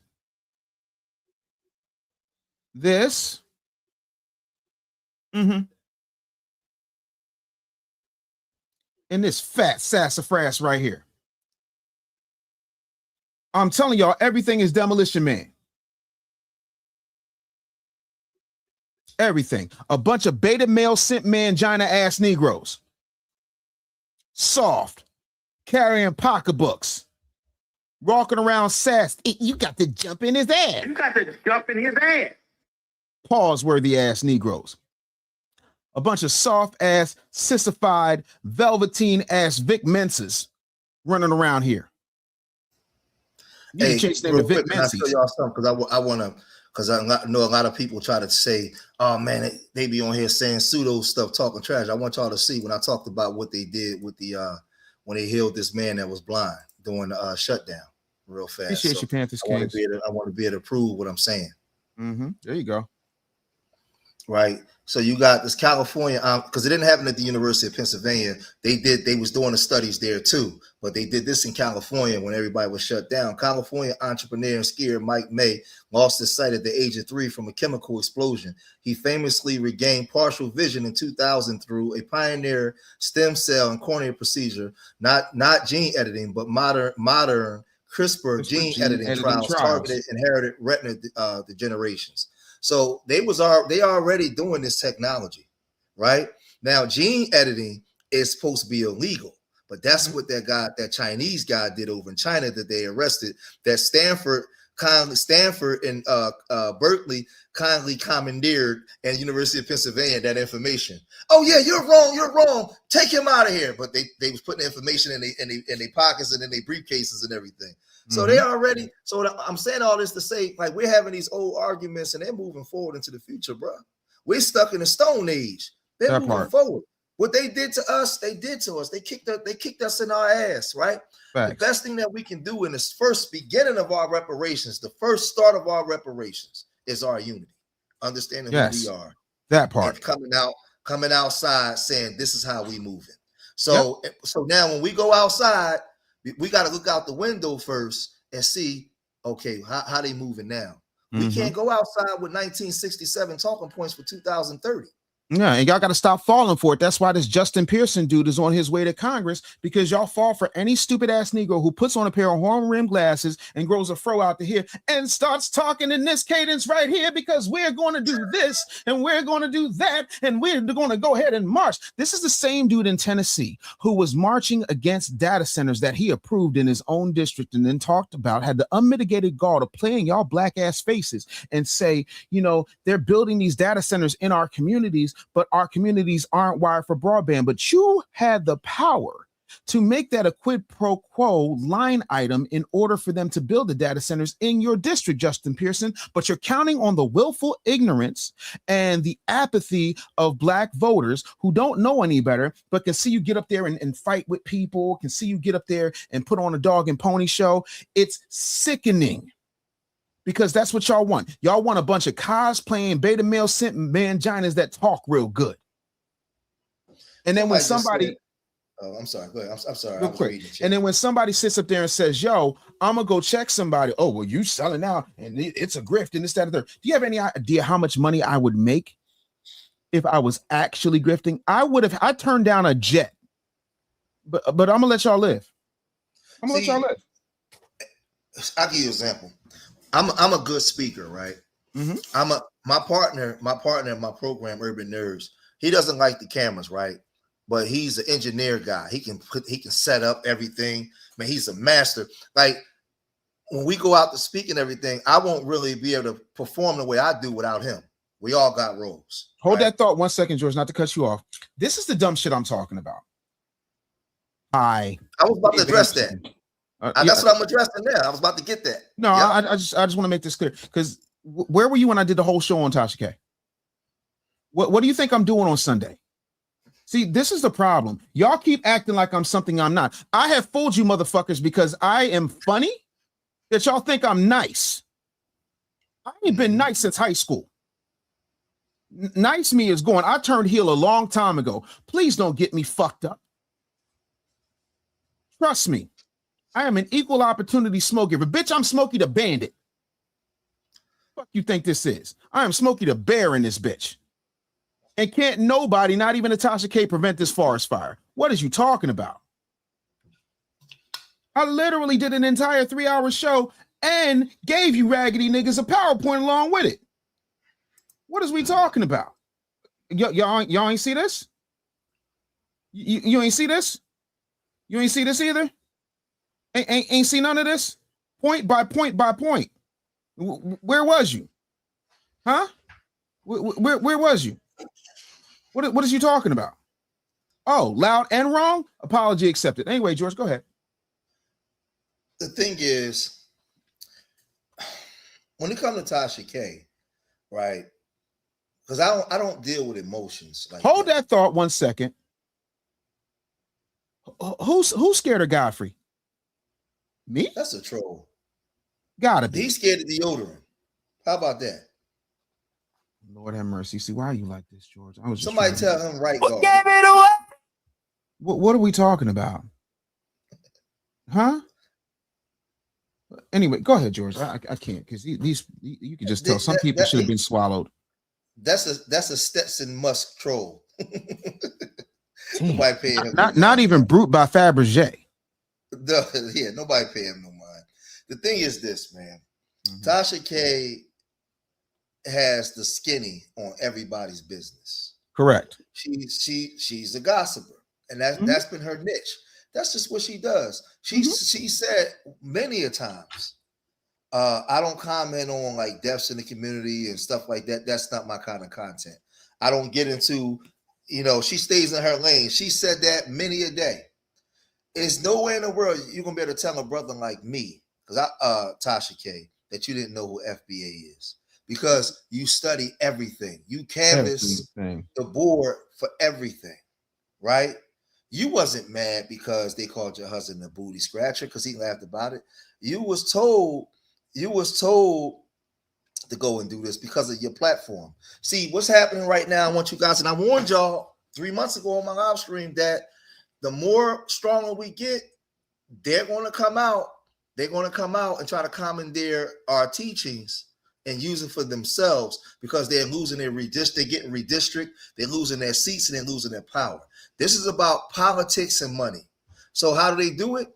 This. And this fat sassafras right here. I'm telling y'all, everything is Demolition Man. Everything. A bunch of beta male simp mangina ass Negroes. Soft. Carrying pocketbooks. Walking around sass. You got to jump in his ass. You got to jump in his ass. Pause-worthy ass Negroes. A bunch of soft ass, sissified, velveteen ass Vic Menses running around here. You Hey, change the name real to Vic quick, can I Menses. tell y'all something? Because I want to, because I know a lot of people try to say, oh man, they be on here saying pseudo stuff, talking trash. I want y'all to see when I talked about what they did with the when they healed this man that was blind during the shutdown real fast. Appreciate so you, Panthers I want Kings. to be able to prove what I'm saying. There you go. Right. So you got this California, because it didn't happen at the University of Pennsylvania. They was doing the studies there too, but they did this in California when everybody was shut down. California entrepreneur and skier Mike May lost his sight at the age of 3 from a chemical explosion. He famously regained partial vision in 2000 through a pioneer stem cell and cornea procedure, not gene editing, but modern CRISPR gene editing trials targeted inherited retina degenerations. So they already doing this technology, right? Now, gene editing is supposed to be illegal, but that's what that Chinese guy did over in China that they arrested. That Stanford and Berkeley kindly commandeered, and University of Pennsylvania that information. Oh yeah, you're wrong. Take him out of here. But they was putting information in their pockets and in their briefcases and everything. So they already. So I'm saying all this to say, like, we're having these old arguments and they're moving forward into the future, bro. We're stuck in the Stone Age. They're moving forward. What they did to us, they did to us. They kicked us in our ass, right? Facts. The best thing that we can do in this first beginning of our reparations, the first start of our reparations, is our unity, understanding who we are. That part. And coming outside saying this is how we moving. So so now when we go outside, we got to look out the window first and see, okay, how they moving now. We can't go outside with 1967 talking points for 2030. Yeah, and y'all got to stop falling for it. That's why this Justin Pearson dude is on his way to Congress, because y'all fall for any stupid ass Negro who puts on a pair of horn-rimmed glasses and grows a fro out to here and starts talking in this cadence right here, because we're going to do this and we're going to do that and we're going to go ahead and march. This is the same dude in Tennessee who was marching against data centers that he approved in his own district, and then talked about, had the unmitigated gall to play in y'all black ass faces and say, you know, they're building these data centers in our communities, but our communities aren't wired for broadband. But you had the power to make that a quid pro quo line item in order for them to build the data centers in your district, Justin Pearson. But you're counting on the willful ignorance and the apathy of black voters who don't know any better, but can see you get up there and fight with people, can see you get up there and put on a dog and pony show. It's sickening. Because that's what y'all want. Y'all want a bunch of cosplaying beta male simp manginas that talk real good. And then when somebody Oh, I'm sorry. Go ahead. I'm sorry. Real quick. And then when somebody sits up there and says, yo, I'm going to go check somebody. Oh, well, you selling out and it's a grift and this, that, and the third. Do you have any idea how much money I would make if I was actually grifting? I turned down a jet, but I'm going to let y'all live. I'm going to let y'all live. I'll give you an example. I'm a good speaker, right? Mm-hmm. My partner in my program, Urban Nerds, he doesn't like the cameras, right? But he's an engineer guy. He can set up everything. Man, he's a master. Like when we go out to speak and everything, I won't really be able to perform the way I do without him. We all got roles. Hold that thought 1 second, George, not to cut you off. This is the dumb shit I'm talking about. I was about to address that. That's what I'm addressing now. I was about to get that. No, yep. I just want to make this clear, because where were you when I did the whole show on Tasha K? What do you think I'm doing on Sunday? See, this is the problem. Y'all keep acting like I'm something I'm not. I have fooled you motherfuckers because I am funny that y'all think I'm nice. I ain't been nice since high school. Nice me is going. I turned heel a long time ago. Please don't get me fucked up. Trust me. I am an equal opportunity smoke giver. Bitch, I'm Smokey the Bandit. Fuck you think this is? I am Smokey the Bear in this bitch. And can't nobody, not even a Tasha K, prevent this forest fire. What is you talking about? I literally did an entire 3-hour show and gave you raggedy niggas a PowerPoint along with it. What is we talking about? Y'all ain't see this? You ain't see this? You ain't see this either? Ain't see none of this? Point by point by point. Where was you? Huh? Where was you? What is you talking about? Oh, loud and wrong? Apology accepted. Anyway, George, go ahead. The thing is, when it comes to Tasha K, right? Because I don't deal with emotions. Like hold that thought 1 second. Who's scared of Godfrey? Me? That's a troll. Gotta be. He's scared of deodorant. How about that? Lord have mercy. See, why are you like this, George? I was just somebody tell him right guard. Give it away. What are we talking about? Huh? Anyway, go ahead, George. I can't, because these you can just tell some people should have been swallowed. That's a Stetson Musk troll. Nobody pay him. Not even Brute by Fabergé. Yeah, nobody pay him no mind. The thing is this, man. Tasha K has the skinny on everybody's business. Correct. She's a gossiper, and that's been her niche. That's just what she does. She said many a times, I don't comment on like deaths in the community and stuff like that. That's not my kind of content. I don't get into, she stays in her lane. She said that many a day. There's no way in the world you're gonna be able to tell a brother like me, because Tasha K, that you didn't know who FBA is, because you study everything. You canvas the board for everything, right? You wasn't mad because they called your husband a booty scratcher because he laughed about it. You was told to go and do this because of your platform. See, what's happening right now, I want you guys, and I warned y'all 3 months ago on my live stream that the more stronger we get, they're going to come out. They're going to come out and try to commandeer our teachings and use it for themselves, because they're losing their they're getting redistrict, they're losing their seats, and they're losing their power. This is about politics and money. So how do they do it?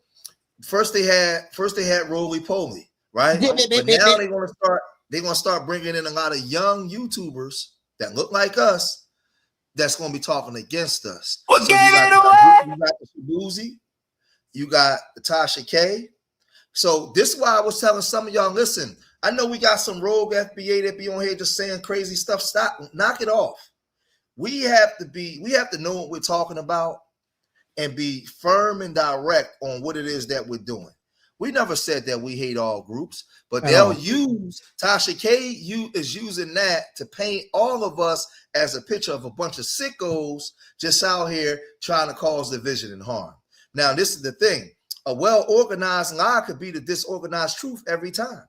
First they had roly poly, right? But now they're gonna start bringing in a lot of young YouTubers that look like us that's gonna be talking against us. So you got the Shabuzi, you got the Tasha K. So this is why I was telling some of y'all, listen, I know we got some rogue FBA that be on here just saying crazy stuff. Stop, knock it off. We have to know what we're talking about and be firm and direct on what it is that we're doing. We never said that we hate all groups, but they'll use Tasha K is using that to paint all of us as a picture of a bunch of sickos just out here trying to cause division and harm. Now, this is the thing. A well-organized lie could be the disorganized truth every time.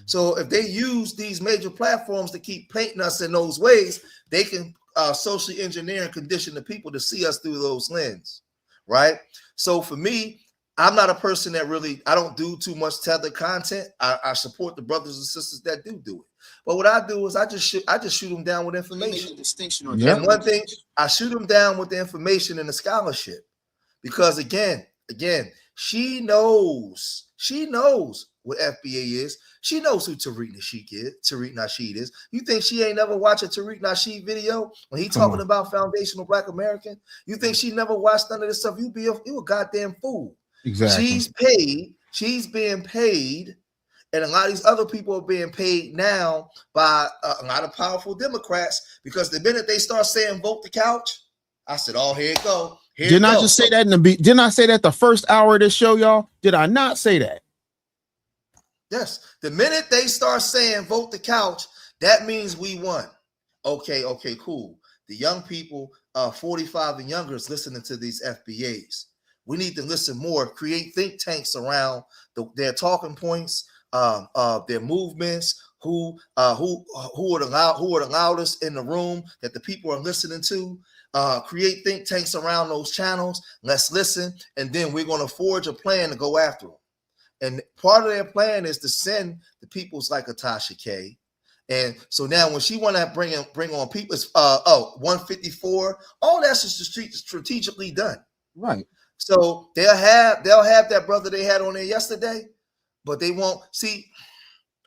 So if they use these major platforms to keep painting us in those ways, they can socially engineer and condition the people to see us through those lenses, right? So for me, I'm not a person that really, I don't do too much Tether content. I support the brothers and sisters that do it. But what I do is I just shoot them down with information. And one thing, I shoot them down with the information and the scholarship, because again, she knows what FBA is. She knows who Tariq Nasheed is. You think she ain't never watched a Tariq Nasheed video when he talking about foundational Black American? You think she never watched none of this stuff? You a goddamn fool. Exactly. She's being paid, and a lot of these other people are being paid now by a lot of powerful Democrats, because the minute they start saying vote the couch, I said, oh, here it go. Didn't I just say that didn't I say that the first hour of this show, y'all? Did I not say that? Yes. The minute they start saying vote the couch, that means we won. Okay, cool. The young people, 45 and younger, is listening to these FBAs. We need to listen more, create think tanks around their talking points, their movements, who are the loudest in the room that the people are listening to. Create think tanks around those channels. Let's listen, and then we're going to forge a plan to go after them. And part of their plan is to send the peoples like a Tasha K. And so now when she want to bring on people, 154, all that's just strategically done. Right. So they'll have that brother they had on there yesterday, but they won't see.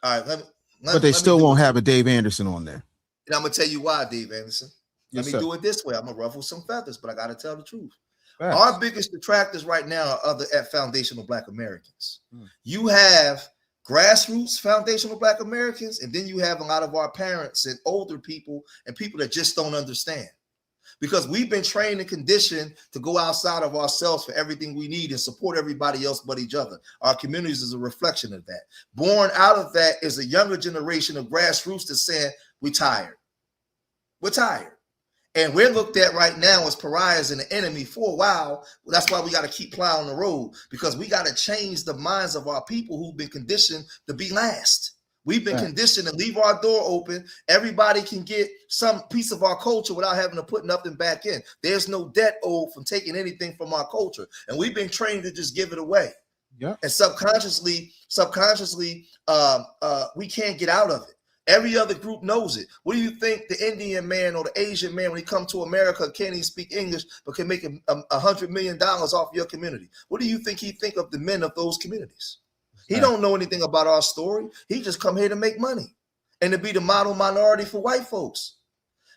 All right, but they still won't have a Dave Anderson on there. And I'm gonna tell you why, Dave Anderson. Let me sir. do it this way. I'm gonna ruffle some feathers, but I gotta tell the truth. Facts. Our biggest detractors right now are other foundational Black Americans. You have grassroots foundational Black Americans, and then you have a lot of our parents and older people and people that just don't understand. Because we've been trained and conditioned to go outside of ourselves for everything we need and support everybody else but each other. Our communities is a reflection of that. Born out of that is a younger generation of grassroots that's saying, we're tired. We're tired. And we're looked at right now as pariahs and an enemy for a while. That's why we got to keep plowing the road, because we got to change the minds of our people who've been conditioned to be last. We've been conditioned to leave our door open. Everybody can get some piece of our culture without having to put nothing back in. There's no debt owed from taking anything from our culture. And we've been trained to just give it away. Yeah. And subconsciously, we can't get out of it. Every other group knows it. What do you think the Indian man or the Asian man, when he comes to America, can't even speak English, but can make $100 million off your community? What do you think he think of the men of those communities? He don't know anything about our story. He just come here to make money and to be the model minority for white folks.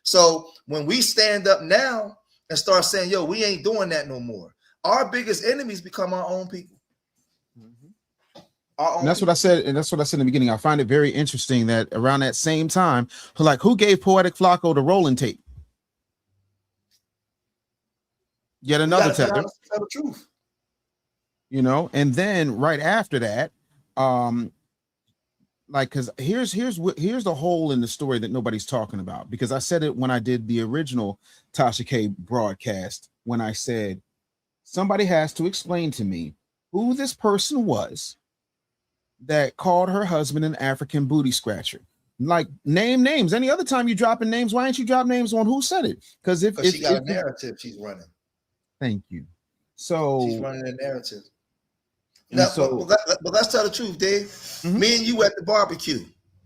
So when we stand up now and start saying, yo, we ain't doing that no more, our biggest enemies become our own people. And that's what I said, and that's what I said in the beginning. I find it very interesting that around that same time, like, who gave Poetic Flacco the rolling tape? Yet another Tether. Tell the truth. You know, and then right after that, like, because here's the hole in the story that nobody's talking about, because I said it when I did the original Tasha K broadcast, when I said somebody has to explain to me who this person was that called her husband an African booty scratcher. Like, name names. Any other time you dropping names, why ain't you drop names on who said it? Because if she got a narrative she's running. Thank you. So she's running a narrative. Now, but let's tell the truth, Dave. Me and you at the barbecue,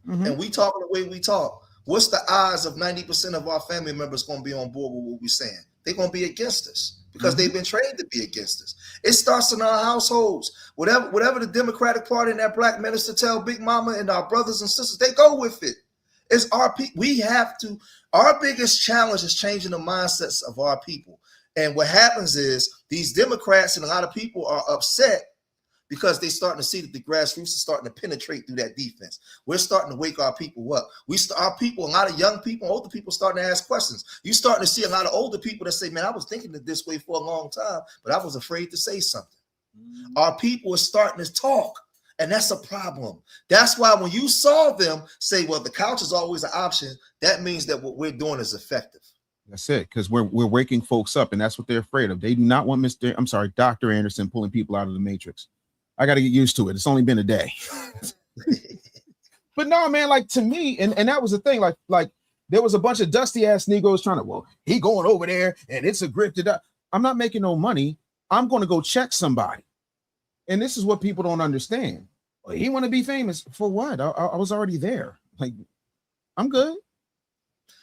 and we talking the way we talk. What's the odds of 90% of our family members going to be on board with what we're saying? They're going to be against us because they've been trained to be against us. It starts in our households. Whatever the Democratic Party and that black minister tell Big Mama and our brothers and sisters, they go with it. It's our people. We have to. Our biggest challenge is changing the mindsets of our people. And what happens is these Democrats and a lot of people are upset because they're starting to see that the grassroots is starting to penetrate through that defense. We're starting to wake our people up. Our people, a lot of young people, older people starting to ask questions. You're starting to see a lot of older people that say, man, I was thinking it this way for a long time, but I was afraid to say something. Our people are starting to talk, and that's a problem. That's why when you saw them say, well, the couch is always an option, that means that what we're doing is effective. That's it, because we're waking folks up, and that's what they're afraid of. They do not want Dr. Anderson pulling people out of the matrix. I got to get used to it. It's only been a day. But no, man, like, to me, and that was the thing, like there was a bunch of dusty ass Negroes trying to, well, he going over there and it's a grifted up. I'm not making no money I'm going to go check somebody. And this is what people don't understand. Well, he want to be famous for what? I was already there. Like, I'm good.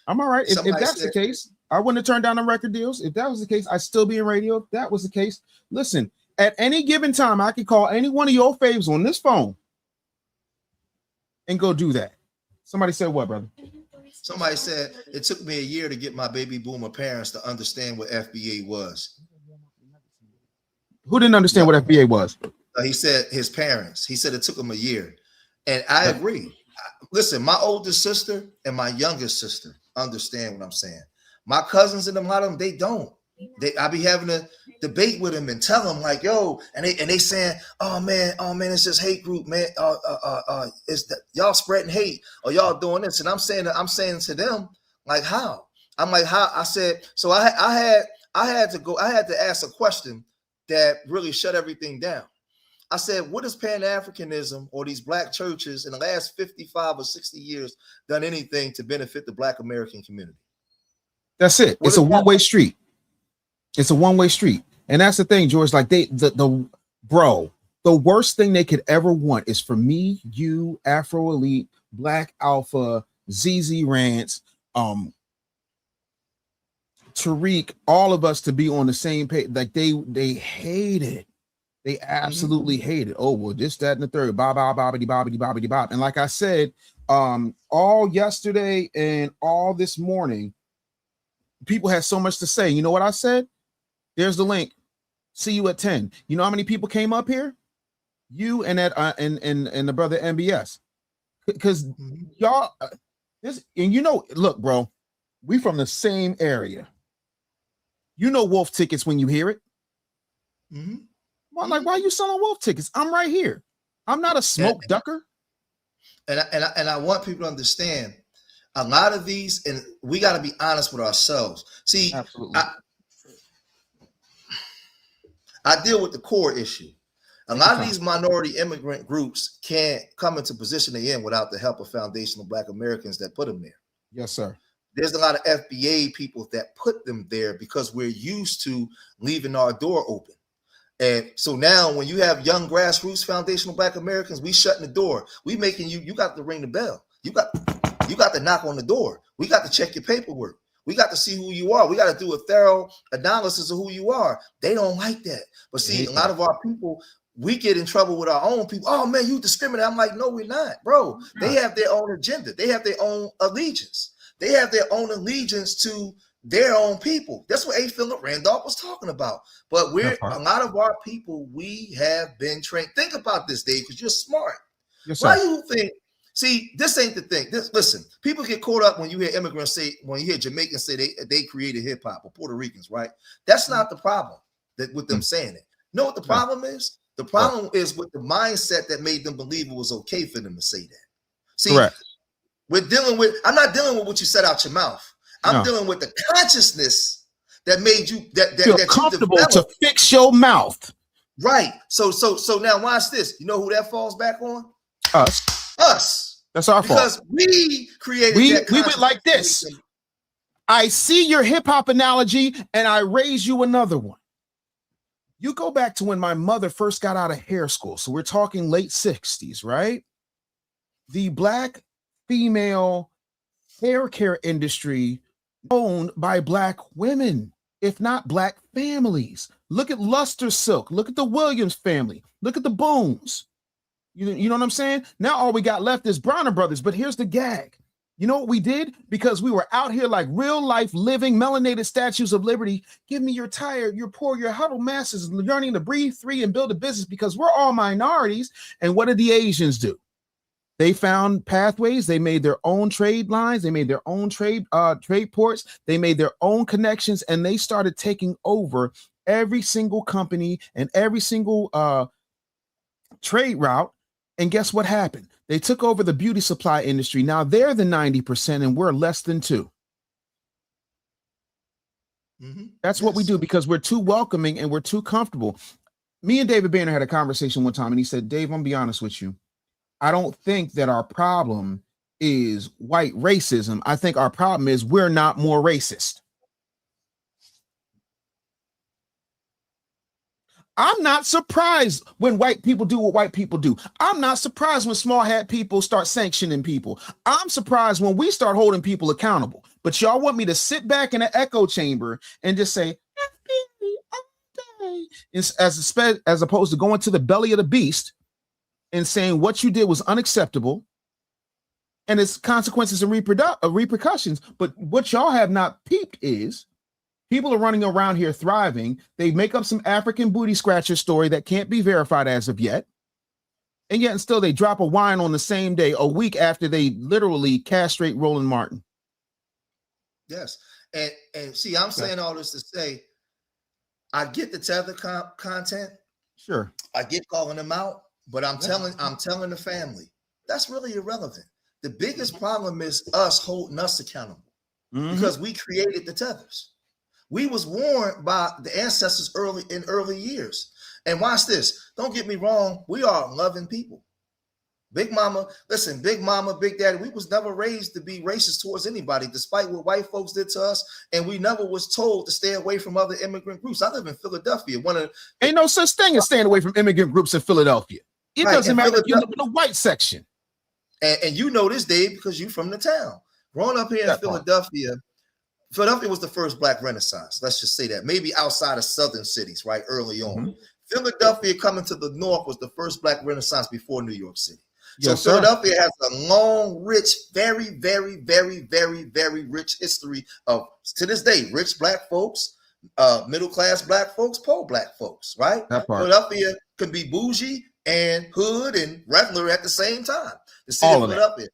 I'm all right. If that's the case, I wouldn't have turned down the record deals. If that was the case, I'd still be in radio. If that was the case, listen, at any given time, I could call any one of your faves on this phone and go do that. Somebody said what, brother? Somebody said it took me a year to get my baby boomer parents to understand what FBA was. Who didn't understand what FBA was? He said his parents. He said it took him a year. And I agree. Listen, my oldest sister and my youngest sister understand what I'm saying. My cousins and them, a lot of them, they don't. I be having a debate with them and tell them like, yo, and they saying, oh man, it's just hate group, man. It's y'all spreading hate or y'all doing this. And I'm saying to them, like, how? I'm like, how? I said, so I had to ask a question that really shut everything down. I said, what has Pan-Africanism or these black churches in the last 55 or 60 years done anything to benefit the Black American community? That's it. It's a one-way street. It's a one-way street. And that's the thing, George. Like the worst thing they could ever want is for me, you, Afro Elite, Black Alpha, ZZ Rants, Tariq, all of us to be on the same page. Like they hate it. They absolutely hate it. Oh, well, this, that, and the third. Bob. And like I said, all yesterday and all this morning, people had so much to say. You know what I said? There's the link. See you at 10. You know how many people came up here? You and that and the brother MBS. Because y'all this, and you know, look, bro, we from the same area. You know Wolf tickets when you hear it. Well, like, why are you selling Wolf tickets? I'm right here. I'm not a smoke ducker. And I want people to understand a lot of these, and we got to be honest with ourselves. See, absolutely. I deal with the core issue. A lot of these minority immigrant groups can't come into position they're in without the help of foundational Black Americans that put them there. Yes, sir. There's a lot of FBA people that put them there because we're used to leaving our door open. And so now when you have young grassroots foundational Black Americans, we shutting the door. We making you got to ring the bell. You got to knock on the door. We got to check your paperwork. We got to see who you are. We got to do a thorough analysis of who you are. They don't like that. But see, a lot of our people, we get in trouble with our own people. Oh man, you discriminate. I'm like, no, we're not, bro. They have their own agenda. They have their own allegiance. They have their own allegiance to their own people. That's what A. Philip Randolph was talking about. But a lot of our people, we have been trained. Think about this, Dave, because you're smart. Yes, why you think? See, this ain't the thing. Listen, people get caught up when you hear immigrants say, when you hear Jamaicans say they created hip hop, or Puerto Ricans, right? That's not the problem with them saying it. You know what the problem is? The problem is with the mindset that made them believe it was okay for them to say that. See, I'm not dealing with what you said out your mouth. I'm dealing with the consciousness that made you that feel comfortable to fix your mouth. Right. So now watch this. You know who that falls back on? Us. That's our fault. Because we created we went like this. I see your hip hop analogy and I raise you another one. You go back to when my mother first got out of hair school. So we're talking late 60s, right? The Black female hair care industry owned by Black women, if not Black families. Look at Luster Silk. Look at the Williams family. Look at the Boones. You know what I'm saying? Now all we got left is Bronner Brothers. But here's the gag. You know what we did? Because we were out here like real life living melanated statues of liberty. Give me your tired, your poor, your huddled masses learning to breathe free and build a business, because we're all minorities. And what did the Asians do? They found pathways. They made their own trade lines. They made their own trade ports. They made their own connections, and they started taking over every single company and every single trade route. And guess what happened? They took over the beauty supply industry. Now they're the 90% and we're less than 2%. That's what we do, because we're too welcoming and we're too comfortable. Me and David Banner had a conversation one time, and he said, Dave, I'm gonna be honest with you. I don't think that our problem is white racism. I think our problem is we're not more racist. I'm not surprised when white people do what white people do. I'm not surprised when small hat people start sanctioning people. I'm surprised when we start holding people accountable. But y'all want me to sit back in an echo chamber and just say, FBA all day, as opposed to going to the belly of the beast and saying what you did was unacceptable and its consequences and repercussions. But what y'all have not peeped is people are running around here thriving. They make up some African booty scratcher story that can't be verified as of yet. And yet and still they drop a wine on the same day, a week after they literally castrate Roland Martin. Yes. And see, I'm saying all this to say, I get the Tether content. Sure. I get calling them out, but I'm telling the family, that's really irrelevant. The biggest problem is us holding us accountable because we created the tethers. We was warned by the ancestors early years. And watch this. Don't get me wrong. We are loving people. Big mama, listen, big mama, big daddy, we was never raised to be racist towards anybody, despite what white folks did to us. And we never was told to stay away from other immigrant groups. I live in Philadelphia. Ain't no such thing as staying away from immigrant groups in Philadelphia. It doesn't matter if you live in the white section. And you know this, Dave, because you from the town. Growing up here in Philadelphia, Philadelphia was the first Black Renaissance. Let's just say that. Maybe outside of southern cities, right, early on. Philadelphia coming to the north was the first Black Renaissance before New York City. Yes, so Philadelphia has a long, rich, very, very, very, very, very rich history of, to this day, rich Black folks, middle-class Black folks, poor Black folks, right? Philadelphia could be bougie and hood and regular at the same time. The city of Philadelphia.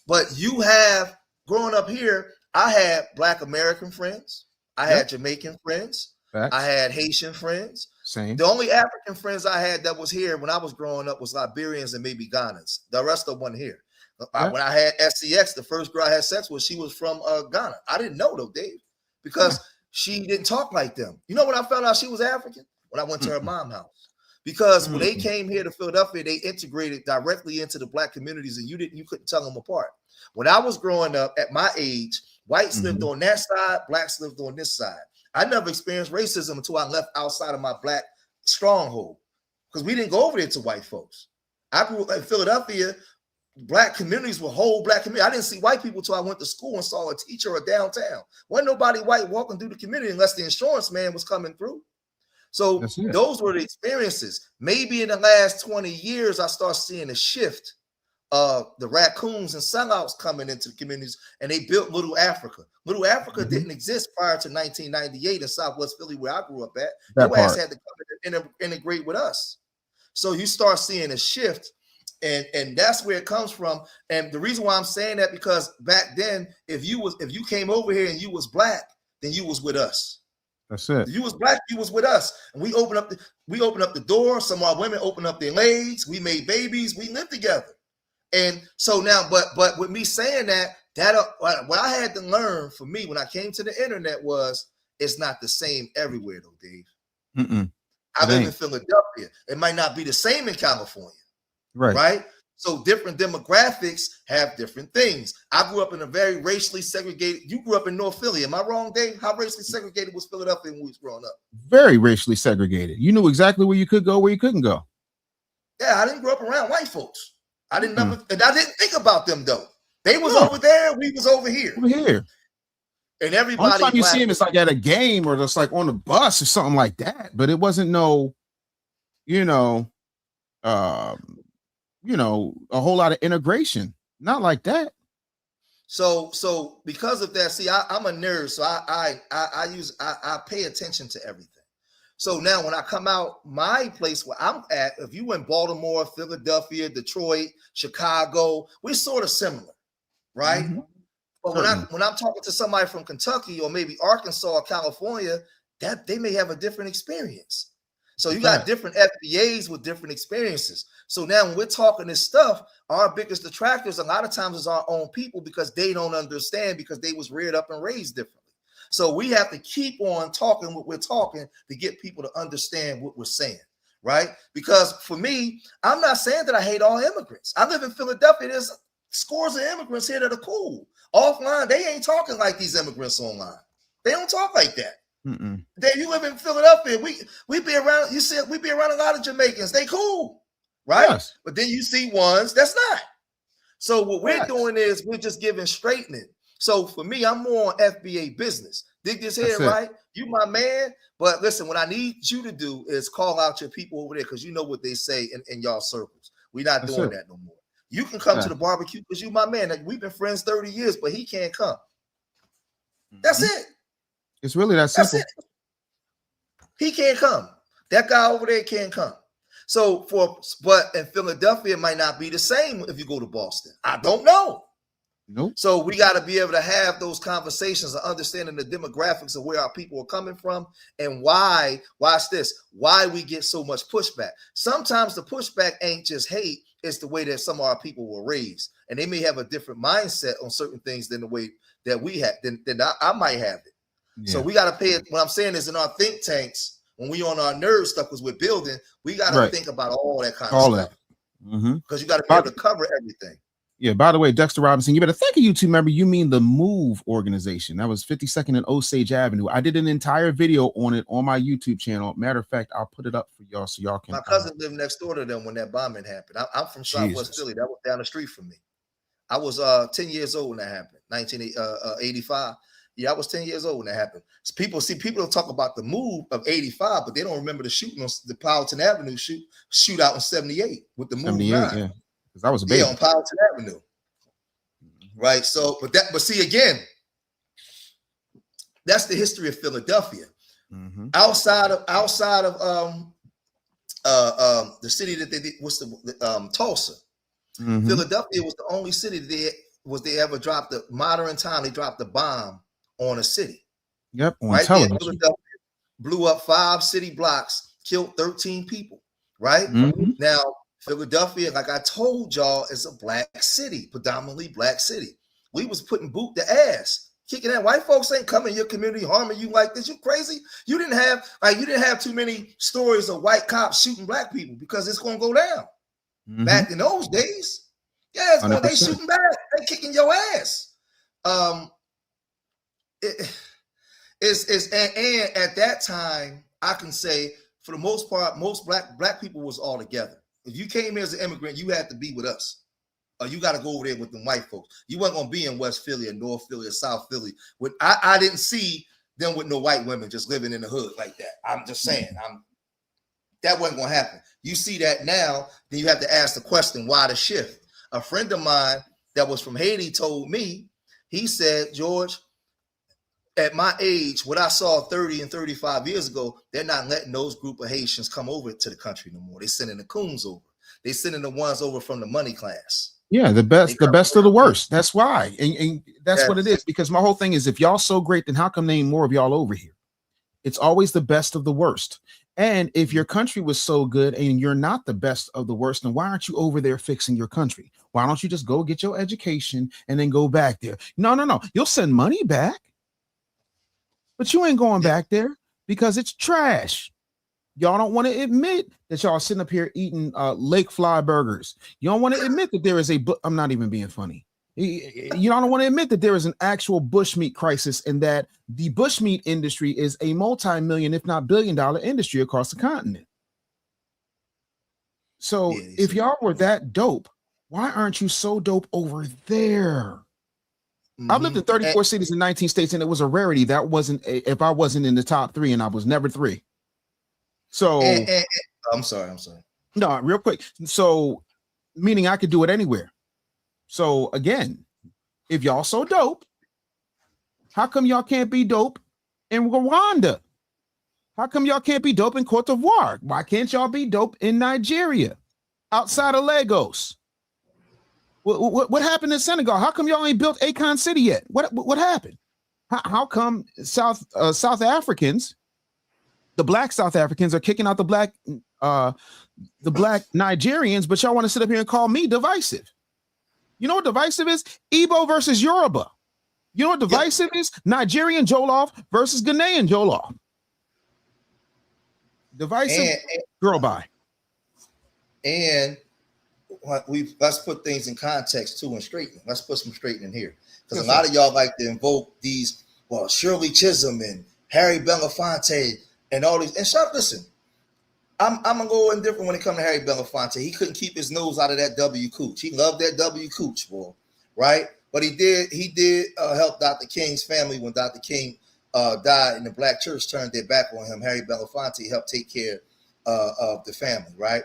But you have, growing up here, I had Black American friends. I had Jamaican friends. I had Haitian friends. Same. The only African friends I had that was here when I was growing up was Liberians and maybe Ghanans. The rest of them weren't here. When I had SCX, the first girl I had sex with, she was from Ghana. I didn't know though, Dave, because she didn't talk like them. You know when I found out she was African? When I went to her mom's house. Because when they came here to Philadelphia, they integrated directly into the Black communities, and you couldn't tell them apart. When I was growing up at my age, whites lived on that side, Blacks lived on this side. I never experienced racism until I left outside of my Black stronghold, because we didn't go over there to white folks. I grew up in Philadelphia. Black communities were whole Black community. I didn't see white people until I went to school and saw a teacher or downtown. Wasn't nobody white walking through the community unless the insurance man was coming through. So those were the experiences. Maybe in the last 20 years, I start seeing a shift of the raccoons and sellouts coming into the communities, and they built Little Africa. Little Africa didn't exist prior to 1998 in Southwest Philly, where I grew up at. Your ass had to come and integrate with us. So you start seeing a shift, and that's where it comes from. And the reason why I'm saying that, because back then, if you came over here and you was Black, then you was with us. That's it. You was Black, you was with us, and we opened up the door. Some of our women opened up their legs. We made babies. We lived together. And so now, but with me saying that what I had to learn for me when I came to the internet was it's not the same everywhere though, Dave. I live in Philadelphia. It might not be the same in California, right? So different demographics have different things. I grew up in a very racially segregated. You grew up in North Philly. Am I wrong, Dave? How racially segregated was Philadelphia when we was growing up? Very racially segregated. You knew exactly where you could go, where you couldn't go. Yeah, I didn't grow up around white folks. I didn't and I didn't think about them though. They was over there, we was over here. And everybody. Only time you see them, it's like at a game or just like on the bus or something like that. But it wasn't a whole lot of integration. Not like that. So because of that, see, I'm a nerd, so I pay attention to everything. So now when I come out my place where I'm at, if you in Baltimore, Philadelphia, Detroit, Chicago, we're sort of similar, right? But when I'm talking to somebody from Kentucky or maybe Arkansas or California, that they may have a different experience. So you got different FBAs with different experiences. So now when we're talking this stuff, our biggest detractors a lot of times is our own people, because they don't understand, because they was reared up and raised differently. So we have to keep on talking what we're talking to get people to understand what we're saying, right? Because for me, I'm not saying that I hate all immigrants. I live in Philadelphia. There's scores of immigrants here that are cool. Offline, they ain't talking like these immigrants online. They don't talk like that. Dave, you live in Philadelphia. We be around. You see, we be around a lot of Jamaicans. They cool, right? Yes. But then you see ones that's not. So what we're Yes. doing is we're just giving straightening. So for me, I'm more on FBA business. Dig this head, That's it. right? You my man. But listen, what I need you to do is call out your people over there because you know what they say in y'all circles. We're not That's doing it. that no more. You can come Yeah. to the barbecue because you my man. Like, we've been friends 30 years, but he can't come. That's it. It's really that That's simple. it. He can't come. That guy over there can't come. So but in Philadelphia, it might not be the same if you go to Boston. I don't know. Nope. So we got to be able to have those conversations of understanding the demographics of where our people are coming from and why, watch this, why we get so much pushback. Sometimes the pushback ain't just hate, it's the way that some of our people were raised. And they may have a different mindset on certain things than the way that we have, than I might have it. Yeah. So we got to pay it. What I'm saying is in our think tanks, when we on our nerd stuff because we're building, we got to Right. think about all that kind All of that. stuff. Mm-hmm. Because you got to be able to cover everything. Yeah, by the way, Dexter Robinson, you better thank a YouTube member. You mean the MOVE organization. That was 52nd and Osage Avenue. I did an entire video on it on my YouTube channel. Matter of fact, I'll put it up for y'all so y'all can. My cousin lived next door to them when that bombing happened. I'm from Southwest Philly. That was down the street from me. I was 10 years old when that happened, 1985. Yeah, I was 10 years old when that happened. So people talk about the move of 85, but they don't remember the shooting on the Powelton Avenue shootout in 78 with the move 78, 9. yeah. Because I was a baby. Yeah, on Powelton Avenue. Right. So, but see again, that's the history of Philadelphia. Mm-hmm. Outside of the city that they did, what's the Tulsa. Mm-hmm. Philadelphia was the only city they ever dropped the modern time. They dropped the bomb on a city. Yep, on right television. there, Philadelphia blew up 5 city blocks, killed 13 people. Right now, Philadelphia, like I told y'all, is a black city, predominantly black city. We was putting boot to ass, kicking that. White folks ain't coming in your community harming you like this. You crazy? You didn't have too many stories of white cops shooting black people because it's gonna go down. Mm-hmm. Back in those days, yeah, it's going, they shooting back, they kicking your ass. And at that time, I can say for the most part, most black people was all together. If you came here as an immigrant, you had to be with us. Or you got to go over there with them white folks. You weren't gonna be in West Philly or North Philly or South Philly. I didn't see them with no white women just living in the hood like that. I'm just saying, that wasn't gonna happen. You see that now, then you have to ask the question, why the shift? A friend of mine that was from Haiti told me, he said, George, at my age, what I saw 30 and 35 years ago, they're not letting those group of Haitians come over to the country no more. They're sending the coons over. They're sending the ones over from the money class. Yeah, the best of the worst. That's why. And that's what it is. Because my whole thing is, if y'all so great, then how come there ain't more of y'all over here? It's always the best of the worst. And if your country was so good and you're not the best of the worst, then why aren't you over there fixing your country? Why don't you just go get your education and then go back there? No. You'll send money back, but you ain't going back there because it's trash. Y'all don't want to admit that y'all sitting up here eating lake fly burgers. You don't want to admit that there is I'm not even being funny. You don't want to admit that there is an actual bushmeat crisis and that the bushmeat industry is a multi-million, if not billion-dollar industry across the continent. So if y'all were that dope, why aren't you so dope over there? I've lived in 34 cities in 19 states, and it was a rarity. That wasn't if I wasn't in the top 3, and I was never 3. So I'm sorry. No, real quick. So meaning I could do it anywhere. So again, if y'all so dope, how come y'all can't be dope in Rwanda? How come y'all can't be dope in Cote d'Ivoire? Why can't y'all be dope in Nigeria outside of Lagos? What happened in Senegal? How come y'all ain't built Akon City yet? What happened? How come South Africans, the black South Africans, are kicking out the black Nigerians, but y'all want to sit up here and call me divisive? You know what divisive is? Igbo versus Yoruba. You know what divisive is? Nigerian Jollof versus Ghanaian Jollof. Divisive, girl, bye. And let's put things in context too and straighten. Let's put some straightening here. Because a lot of y'all like to invoke these, Shirley Chisholm and Harry Belafonte and all these. And listen, I'm gonna go indifferent when it comes to Harry Belafonte. He couldn't keep his nose out of that W cooch. He loved that W cooch, boy, right? But he did help Dr. King's family when Dr. King died and the black church turned their back on him. Harry Belafonte helped take care of the family, right?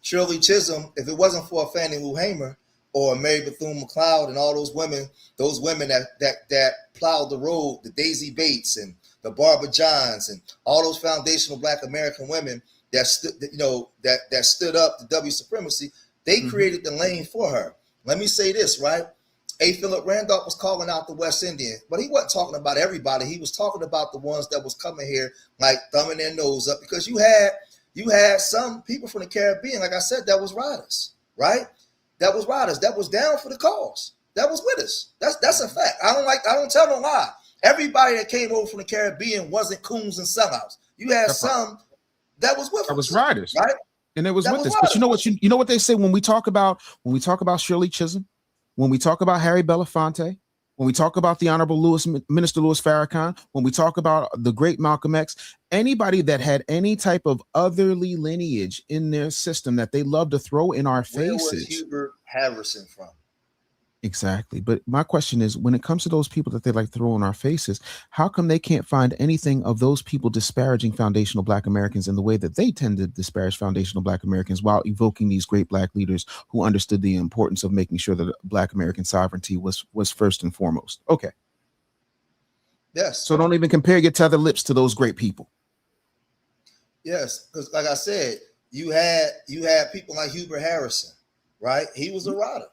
Shirley Chisholm, if it wasn't for Fannie Lou Hamer or Mary Bethune-McLeod and all those women that plowed the road, the Daisy Bates and the Barbara Johns and all those foundational Black American women that stood up to W supremacy, they created the lane for her. Let me say this, right? A. Philip Randolph was calling out the West Indian, but he wasn't talking about everybody. He was talking about the ones that was coming here like thumbing their nose up, because you had some people from the Caribbean, like I said, that was riders, right? That was riders, that was down for the cause, that was with us. That's a fact. I don't tell no lie. Everybody that came over from the Caribbean wasn't coons and sellouts. You had some that was with us. That was riders, right? And it was with us. But you know what they say when we talk about Shirley Chisholm, when we talk about Harry Belafonte, when we talk about the Honorable Minister Louis Farrakhan, when we talk about the great Malcolm X, anybody that had any type of otherly lineage in their system that they love to throw in our faces. Where was Hubert Harrison from? Exactly. But my question is, when it comes to those people that they like throw in our faces, how come they can't find anything of those people disparaging foundational Black Americans in the way that they tend to disparage foundational Black Americans while evoking these great Black leaders who understood the importance of making sure that Black American sovereignty was first and foremost? Okay. Yes. So don't even compare your tether lips to those great people. Yes, because like I said, you had people like Hubert Harrison, right? He was a rider.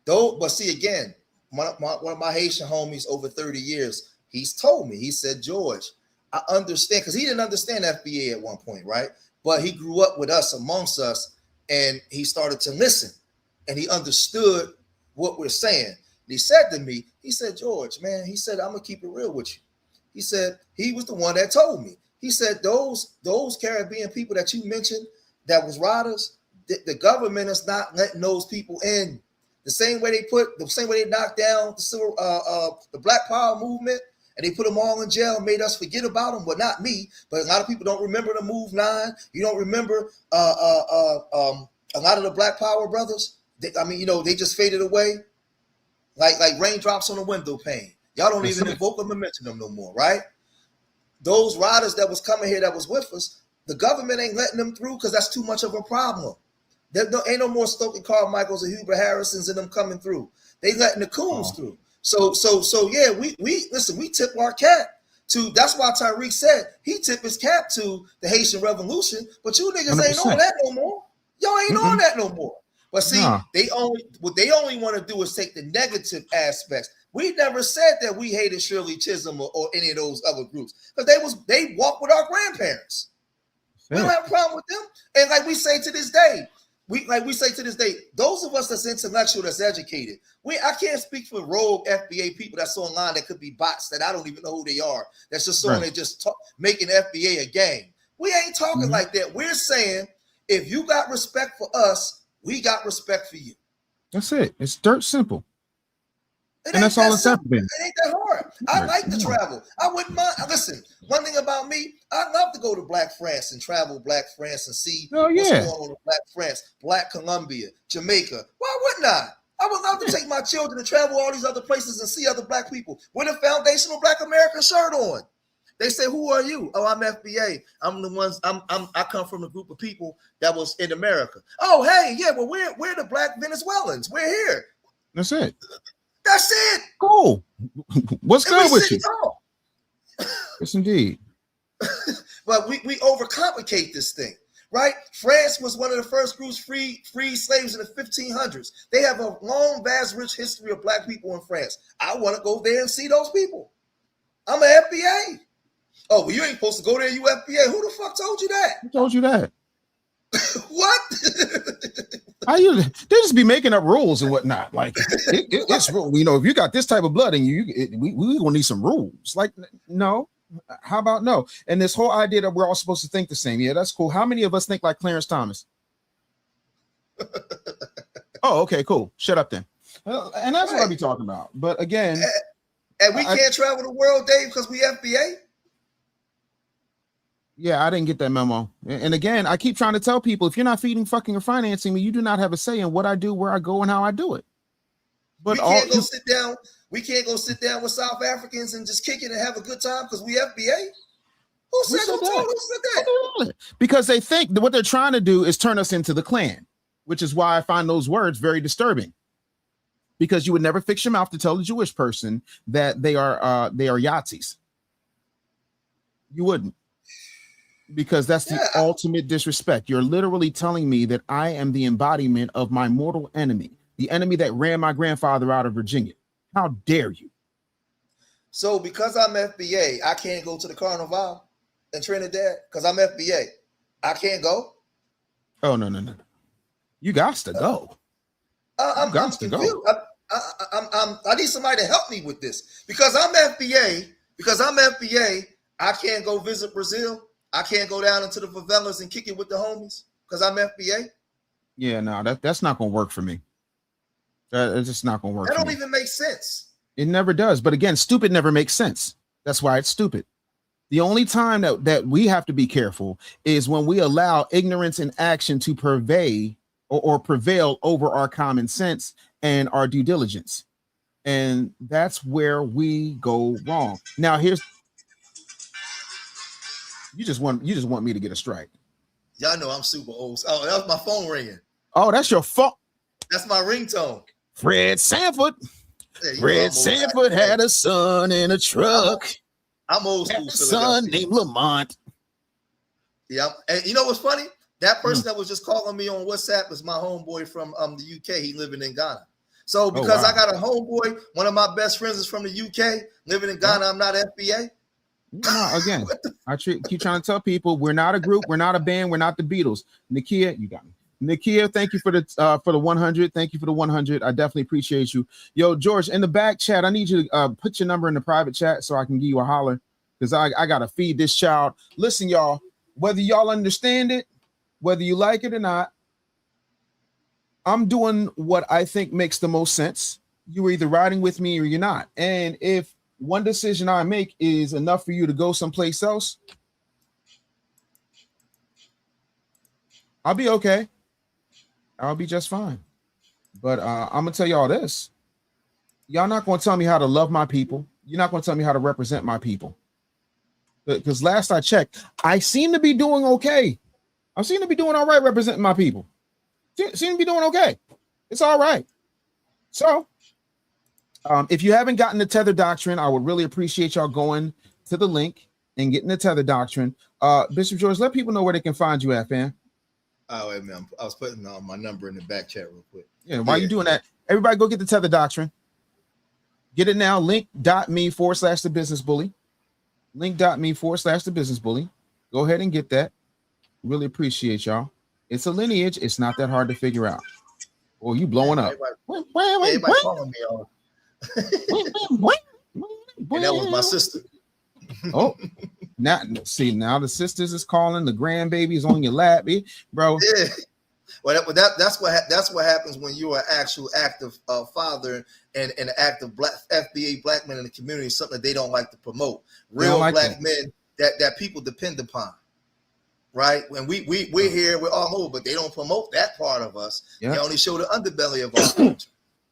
Though, but see again, one of my Haitian homies over 30 years, he's told me, he said, George, I understand, because he didn't understand FBA at one point, right? But he grew up with us, amongst us, and he started to listen, and he understood what we're saying. And he said to me, he said, George, man, he said, I'm gonna keep it real with you. He said, he was the one that told me. He said, those Caribbean people that you mentioned that was riders, the government is not letting those people in. The same way they knocked down the Black Power movement and they put them all in jail and made us forget about them. Well, not me, but a lot of people don't remember the Move 9. You don't remember a lot of the Black Power brothers. They just faded away like raindrops on a window pane. Y'all don't even invoke them and mention them no more, right? Those riders that was coming here that was with us, the government ain't letting them through because that's too much of a problem. There ain't no more Stokely Carmichaels or Hubert Harrisons and them coming through. They letting the coons through. So yeah, we listen, we tip our cap to, that's why Tyreek said he tipped his cap to the Haitian Revolution, but you niggas 100%. Ain't on that no more. Y'all ain't on that no more. But see, what they only want to do is take the negative aspects. We never said that we hated Shirley Chisholm or any of those other groups, because they walked with our grandparents. We don't have a problem with them. And like we say to this day, those of us that's intellectual, that's educated, I can't speak for rogue FBA people that's online that could be bots that I don't even know who they are. That's just on there just making FBA a game. We ain't talking like that. We're saying if you got respect for us, we got respect for you. That's it. It's dirt simple. And that's all it's happening. It ain't that hard. I like to travel. I wouldn't mind. Listen, one thing about me, I love to go to Black France and travel Black France and see what's going on in Black France, Black Colombia, Jamaica. Why wouldn't I? I would love to take my children to travel all these other places and see other Black people with a foundational Black American shirt on. They say, "Who are you?" "Oh, I'm FBA. I'm the ones. I come from a group of people that was in America." "Oh, hey, yeah. Well, we're the Black Venezuelans. We're here." That's it. That's it. Cool. What's good with you? Yes, indeed. But we overcomplicate this thing, right? France was one of the first groups free slaves in the 1500s. They have a long, vast, rich history of Black people in France. I want to go there and see those people. I'm an FBA. Oh, well, you ain't supposed to go there, you FBA. Who the fuck told you that? Who told you that? What? They just be making up rules and whatnot. Like it's you know, if you got this type of blood in you, we gonna need some rules. Like, no, how about no? And this whole idea that we're all supposed to think the same, yeah, that's cool. How many of us think like Clarence Thomas? Oh, okay, cool. Shut up then. And that's what I be talking about. But again, And we can't travel the world, Dave, because we FBA. Yeah, I didn't get that memo. And again, I keep trying to tell people, if you're not feeding, fucking, or financing me, you do not have a say in what I do, where I go, and how I do it. But we can't go sit down. We can't go sit down with South Africans and just kick it and have a good time because we FBA. Who said that? Because they think that what they're trying to do is turn us into the Klan, which is why I find those words very disturbing. Because you would never fix your mouth to tell a Jewish person that they are Yazis. You wouldn't. Because that's the ultimate disrespect. You're literally telling me that I am the embodiment of my mortal enemy, the enemy that ran my grandfather out of Virginia. How dare you? So because I'm FBA, I can't go to the Carnival in Trinidad because I'm FBA. I can't go. Oh, no. You got to go. I'm confused. I need somebody to help me with this because I'm FBA. I can't go visit Brazil. I can't go down into the favelas and kick it with the homies because I'm FBA. Yeah, no, that's not gonna work for me. It's just not gonna work. That don't even make sense. It never does. But again, stupid never makes sense. That's why it's stupid. The only time that we have to be careful is when we allow ignorance and action to prevail over our common sense and our due diligence. And that's where we go wrong. Now, here's you just want me to get a strike. Y'all know I'm super old. Oh, that was my phone ringing. Oh, that's your phone. That's my ringtone. Fred Sanford. Fred Sanford had a son in a truck. I'm old school. Had a son named Lamont. Yeah, and you know what's funny? That person that was just calling me on WhatsApp is my homeboy from the UK. He living in Ghana. So because I got a homeboy, one of my best friends is from the UK, living in Ghana. I'm not FBA. No, again, keep trying to tell people we're not a group, we're not a band, we're not the Beatles. Nakia, you got me. Nakia, thank you for the 100. Thank you for the 100. I definitely appreciate you. Yo, George, in the back chat, I need you to put your number in the private chat so I can give you a holler because I gotta feed this child. Listen, y'all, whether y'all understand it, whether you like it or not, I'm doing what I think makes the most sense. You're either riding with me or you're not. And if one decision I make is enough for you to go someplace else, I'll be okay. I'll be just fine. But I'm gonna tell y'all this. Y'all not gonna tell me how to love my people. You're not gonna tell me how to represent my people. Because last I checked, I seem to be doing okay. I seem to be doing all right representing my people. Seem to be doing okay. It's all right. So if you haven't gotten the Tether Doctrine, I would really appreciate y'all going to the link and getting the Tether Doctrine. Bishop George, let people know where they can find you at, fam. Oh, wait, man. I was putting my number in the back chat real quick. Yeah, while you doing that, everybody go get the Tether Doctrine. Get it now. Link.me/the business bully. Link.me/the business bully. Go ahead and get that. Really appreciate y'all. It's a lineage. It's not that hard to figure out. Oh, you blowing up. Everybody calling me on. And that was my sister. Oh, now the sisters is calling, the grandbaby is on your lap, bro. Yeah. Well, that's what happens when you're an actual active father and an active FBA black men in the community. Something that they don't like to promote. Real black men that people depend upon. Right? When we're here, we're all over, but they don't promote that part of us. Yep. They only show the underbelly of our culture.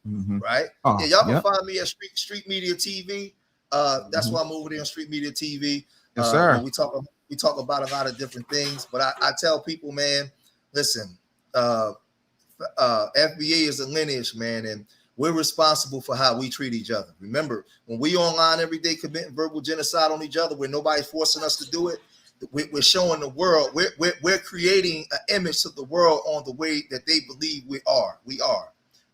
Mm-hmm. Right? Yeah, y'all can find me at Street Media TV. That's why I'm over there on Street Media TV. Yes, sir. We talk about a lot of different things, but I tell people, man, listen, FBA is a lineage, man, and we're responsible for how we treat each other. Remember, when we online every day committing verbal genocide on each other, where nobody's forcing us to do it, we're showing the world, we're creating an image of the world on the way that they believe we are.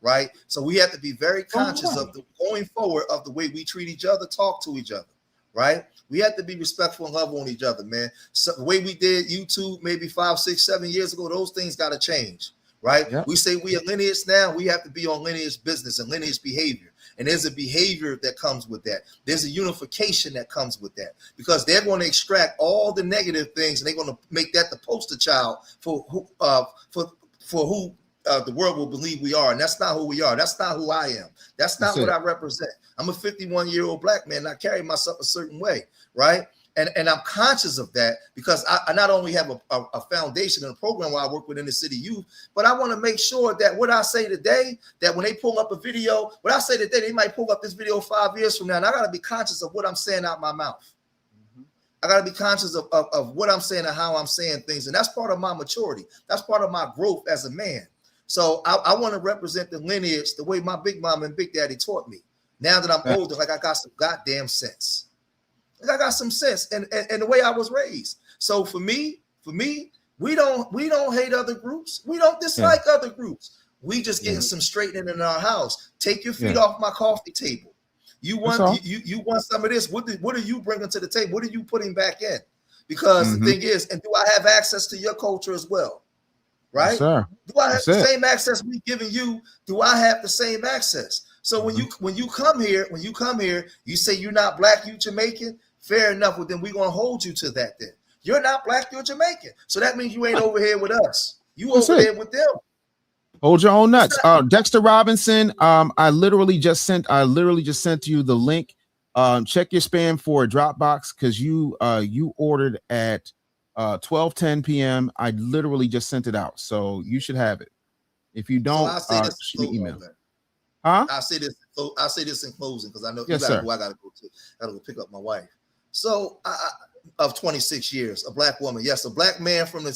Right? So we have to be very conscious of going forward of the way we treat each other, talk to each other, right? We have to be respectful and love on each other, man. So the way we did YouTube maybe 5, 6, 7 years ago, those things got to change, right? Yep. We say we are lineage now, we have to be on lineage business and lineage behavior. And there's a behavior that comes with that. There's a unification that comes with that because they're going to extract all the negative things and they're going to make that the poster child for who the world will believe we are, and that's not who we are. That's not who I am. That's not what I represent. I'm a 51-year-old black man, and I carry myself a certain way, right? And I'm conscious of that because I not only have a foundation and a program where I work with inner city youth, but I want to make sure that what I say today, that when they pull up a video, what I say today, they might pull up this video 5 years from now, and I got to be conscious of what I'm saying out my mouth. I got to be conscious of what I'm saying and how I'm saying things, and that's part of my maturity. That's part of my growth as a man. So I want to represent the lineage the way my big mom and big daddy taught me. Now that I'm older, like I got some goddamn sense. I got some sense and the way I was raised. So for me, we don't hate other groups. We don't dislike other groups. We just getting some straightening in our house. Take your feet off my coffee table. You want you want some of this. What are you bringing to the table? What are you putting back in? Because the thing is, and do I have access to your culture as well? Right? Yes, do I have the same access we giving you? Do I have the same access? So when you come here, you say you're not black, you Jamaican. Fair enough. Well, then we're gonna hold you to that. Then you're not black, you're Jamaican. So that means you ain't over here with us. You over there with them. Hold your own nuts. Dexter Robinson. I literally just sent you the link. Check your spam for a Dropbox because you ordered at 12:10 p.m. I literally just sent it out, so you should have it. If you don't, shoot me email. Huh? I say this in closing because I know yes, I gotta go pick up my wife. So of 26 years, a black woman, yes, a black man from the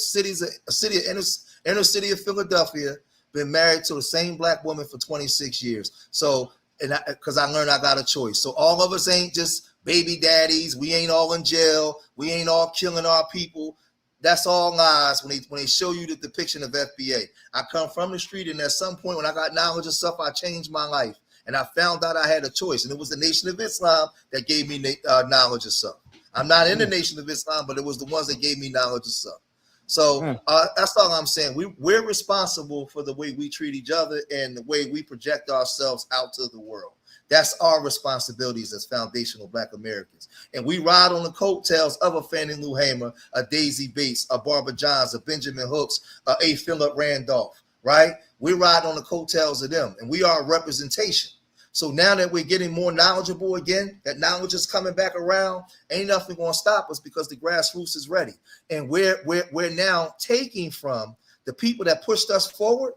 inner city of Philadelphia, been married to the same black woman for 26 years. So, because I learned I got a choice. So all of us ain't just baby daddies. We ain't all in jail. We ain't all killing our people. That's all lies when they show you the depiction of FBA. I come from the street, and at some point when I got knowledge of stuff, I changed my life. And I found out I had a choice, and it was the Nation of Islam that gave me knowledge of stuff. I'm not in the Nation of Islam, but it was the ones that gave me knowledge of stuff. So that's all I'm saying. We're responsible for the way we treat each other and the way we project ourselves out to the world. That's our responsibilities as foundational Black Americans. And we ride on the coattails of a Fannie Lou Hamer, a Daisy Bates, a Barbara Johns, a Benjamin Hooks, a Philip Randolph, right? We ride on the coattails of them, and we are a representation. So now that we're getting more knowledgeable again, that knowledge is coming back around, ain't nothing going to stop us because the grassroots is ready. And we're now taking from the people that pushed us forward,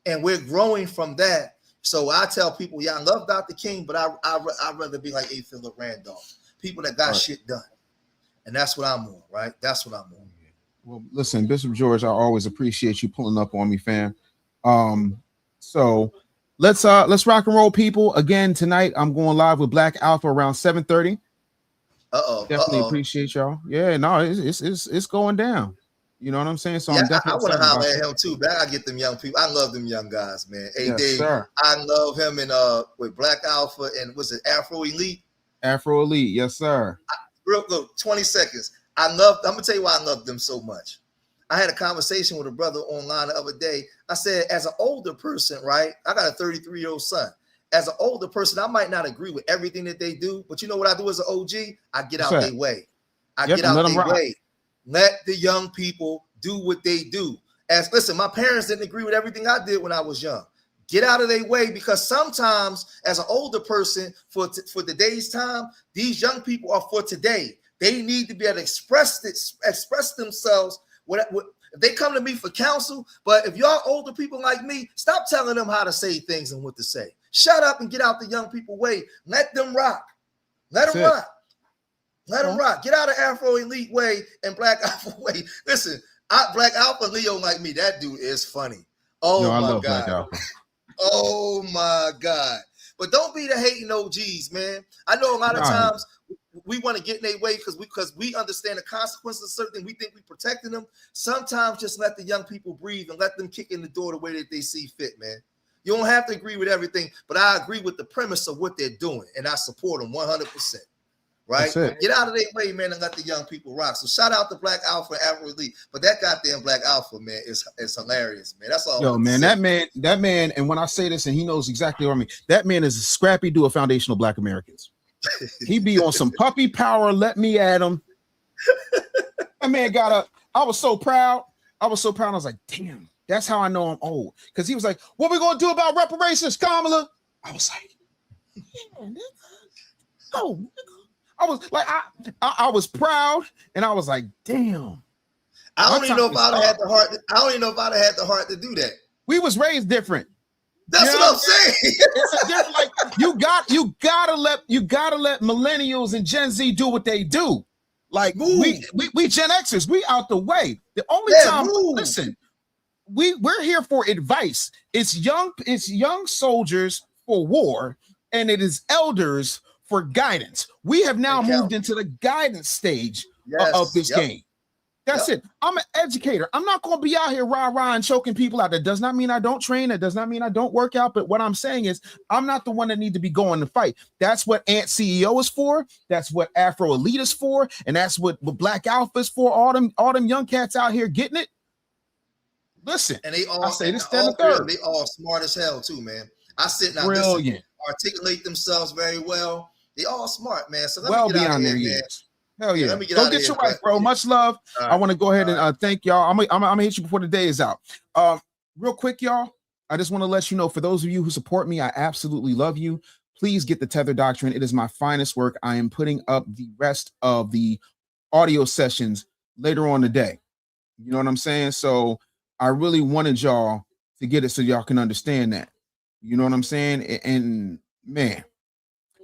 and we're growing from that. So I tell people, yeah, I love Dr. King, but I'd rather be like A. Philip Randolph, people that got shit done. And that's what I'm on, right? That's what I'm on. Well, listen, Bishop George, I always appreciate you pulling up on me, fam. So let's rock and roll, people. Again, tonight I'm going live with Black Alpha around 7:30. Definitely appreciate y'all. Yeah, no, it's going down. You know what I'm saying? So yeah, I'm definitely I want to holler at him too, but I get them young people. I love them young guys, man. Hey, yes, Dave, sir. I love him and with Black Alpha and was it Afro Elite? Afro Elite, yes, sir. Real look, 20 seconds. I'm gonna tell you why I love them so much. I had a conversation with a brother online the other day. I said, as an older person, right? I got a 33-year-old son. As an older person, I might not agree with everything that they do, but you know what I do as an OG? I get out their way. Get out their way. Let the young people do what they do. Listen, my parents didn't agree with everything I did when I was young. Get out of their way, because sometimes as an older person for today's time, these young people are for today. They need to be able to express themselves. If they come to me for counsel, but if y'all older people like me, stop telling them how to say things and what to say. Shut up and get out the young people way. Let them rock. Let them rock. Let them rock. Get out of Afro Elite way and Black Alpha way. Listen, Black Alpha Leo like me, that dude is funny. Oh, no, my God. Oh, my God. But don't be the hating OGs, man. I know a lot of times we want to get in their way because we understand the consequences of certain things. We think we're protecting them. Sometimes just let the young people breathe and let them kick in the door the way that they see fit, man. You don't have to agree with everything, but I agree with the premise of what they're doing, and I support them 100%. Right? Get out of their way, man, and let the young people rock. So shout out to Black Alpha and Afro Elite. But that goddamn Black Alpha, man, is hilarious, man. That's all. Yo, man, that man, and when I say this, and he knows exactly what I mean, that man is a scrappy duo of foundational Black Americans. He be on some puppy power, let me at him. That man I was so proud. I was like, damn, That's how I know I'm old. Because he was like, what we gonna do about reparations, Kamala? I was like, yeah, oh, I was like, I was proud, and I was like, damn. I don't even know if I'd have had the heart. I don't even know if I'd have had the heart to do that. We was raised different. That's what I'm saying. It's different. Like you gotta let millennials and Gen Z do what they do. Like we Gen Xers, we out the way. The only time, listen, we're here for advice. It's young soldiers for war, and it is elders for guidance. We have now moved into the guidance stage of this game. That's it. I'm an educator. I'm not going to be out here rah-rah and choking people out. That does not mean I don't train. That does not mean I don't work out. But what I'm saying is I'm not the one that need to be going to fight. That's what Ant CEO is for. That's what Afro Elite is for. And that's what Black Alpha is for. All them young cats out here getting it. Listen, and they all, I say this, all third. They all smart as hell too, man. I sit now, brilliant, articulate themselves very well. They all smart, man. So well beyond their years. Hell yeah. Go get your wife, bro. Much love. I want to go ahead and thank y'all. I'm gonna hit you before the day is out. Real quick, y'all. I just want to let you know, for those of you who support me, I absolutely love you. Please get the Tether Doctrine. It is my finest work. I am putting up the rest of the audio sessions later on today. You know what I'm saying? So I really wanted y'all to get it so y'all can understand that. You know what I'm saying? And man,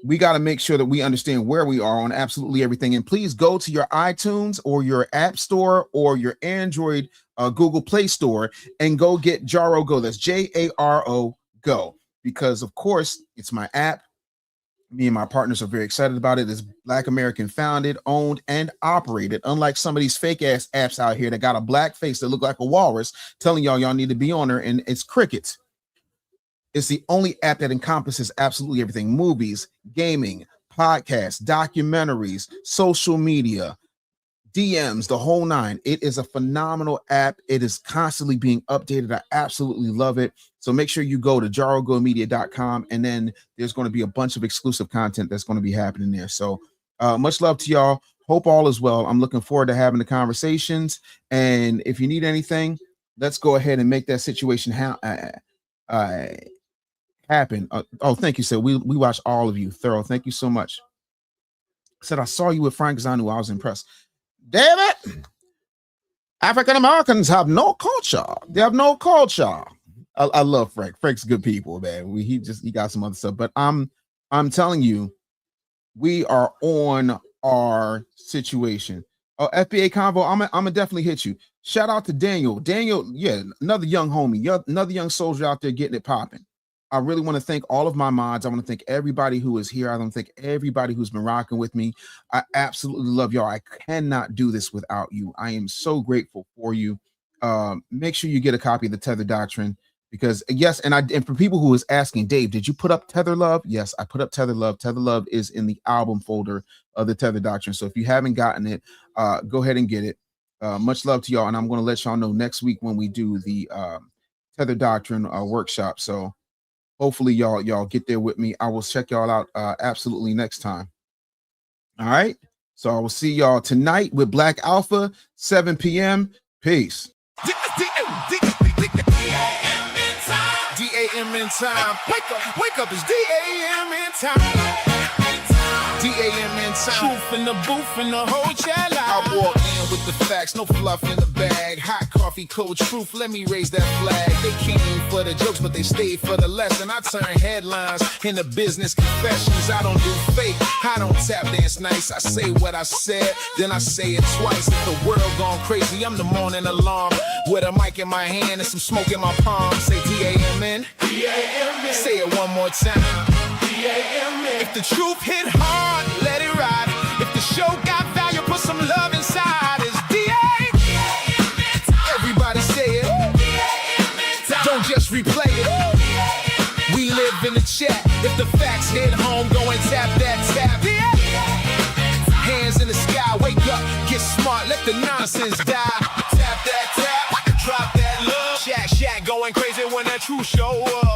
we got to make sure that we understand where we are on absolutely everything. And please go to your iTunes or your App Store or your Android Google Play Store and go get Jaro Go. That's Jaro Go. Because, of course, it's my app. Me and my partners are very excited about it. It's Black American founded, owned, and operated. Unlike some of these fake-ass apps out here that got a black face that look like a walrus telling y'all need to be on there, and it's crickets. It's the only app that encompasses absolutely everything: movies, gaming, podcasts, documentaries, social media, DMs, the whole nine. It is a phenomenal app. It is constantly being updated. I absolutely love it. So make sure you go to jarogomedia.com, and then there's going to be a bunch of exclusive content that's going to be happening there. So much love to y'all. Hope all is well. I'm looking forward to having the conversations. And if you need anything, let's go ahead and make that situation happen. Thank you, sir. We watch all of you. Thorough. Thank you so much. Said I saw you with Frank Zanu. I was impressed. Damn it. African Americans have no culture. They have no culture. I love Frank. Frank's good people, man. He got some other stuff, but I'm telling you, we are on our situation. Oh, FBA Convo, I'm gonna definitely hit you. Shout out to Daniel. Daniel, yeah, another young homie, another young soldier out there getting it popping. I really want to thank all of my mods. I want to thank everybody who is here. I want to thank everybody who's been rocking with me. I absolutely love y'all. I cannot do this without you. I am so grateful for you. Make sure you get a copy of the Tether Doctrine, because yes, and for people who is asking, Dave, did you put up Tether Love? Yes, I put up Tether Love. Tether Love is in the album folder of the Tether Doctrine. So if you haven't gotten it, go ahead and get it. Much love to y'all, and I'm going to let y'all know next week when we do the Tether Doctrine workshop. So hopefully y'all get there with me. I will check y'all out absolutely next time. All right. So I will see y'all tonight with Black Alpha, 7 p.m. Peace. D.A.M.N time. Wake up, it's D.A.M.N time. D.A.M.N time. Truth in the booth and the whole chat line. I walk in with the facts, no fluff in the bag. Hot coffee, cold truth, let me raise that flag. They came for the jokes, but they stayed for the lesson. I turn headlines into business confessions. I don't do fake, I don't tap dance nice. I say what I said, then I say it twice. If the world gone crazy, I'm the morning alarm. With a mic in my hand and some smoke in my palm. Say D.A.M.N. D.A.M.N. Say it one more time. D.A.M.N. If the truth hit hard, let it ride. If the show got value, put some love inside. It's D.A.M.N. Everybody say it. D.A.M.N. Don't just replay it. D.A.M.N. We live in the chat. If the facts hit home, go and tap that tap. D.A.M.N. Hands in the sky, wake up, get smart, let the nonsense die. Tap that tap, drop that love. Shack going crazy when that truth show up.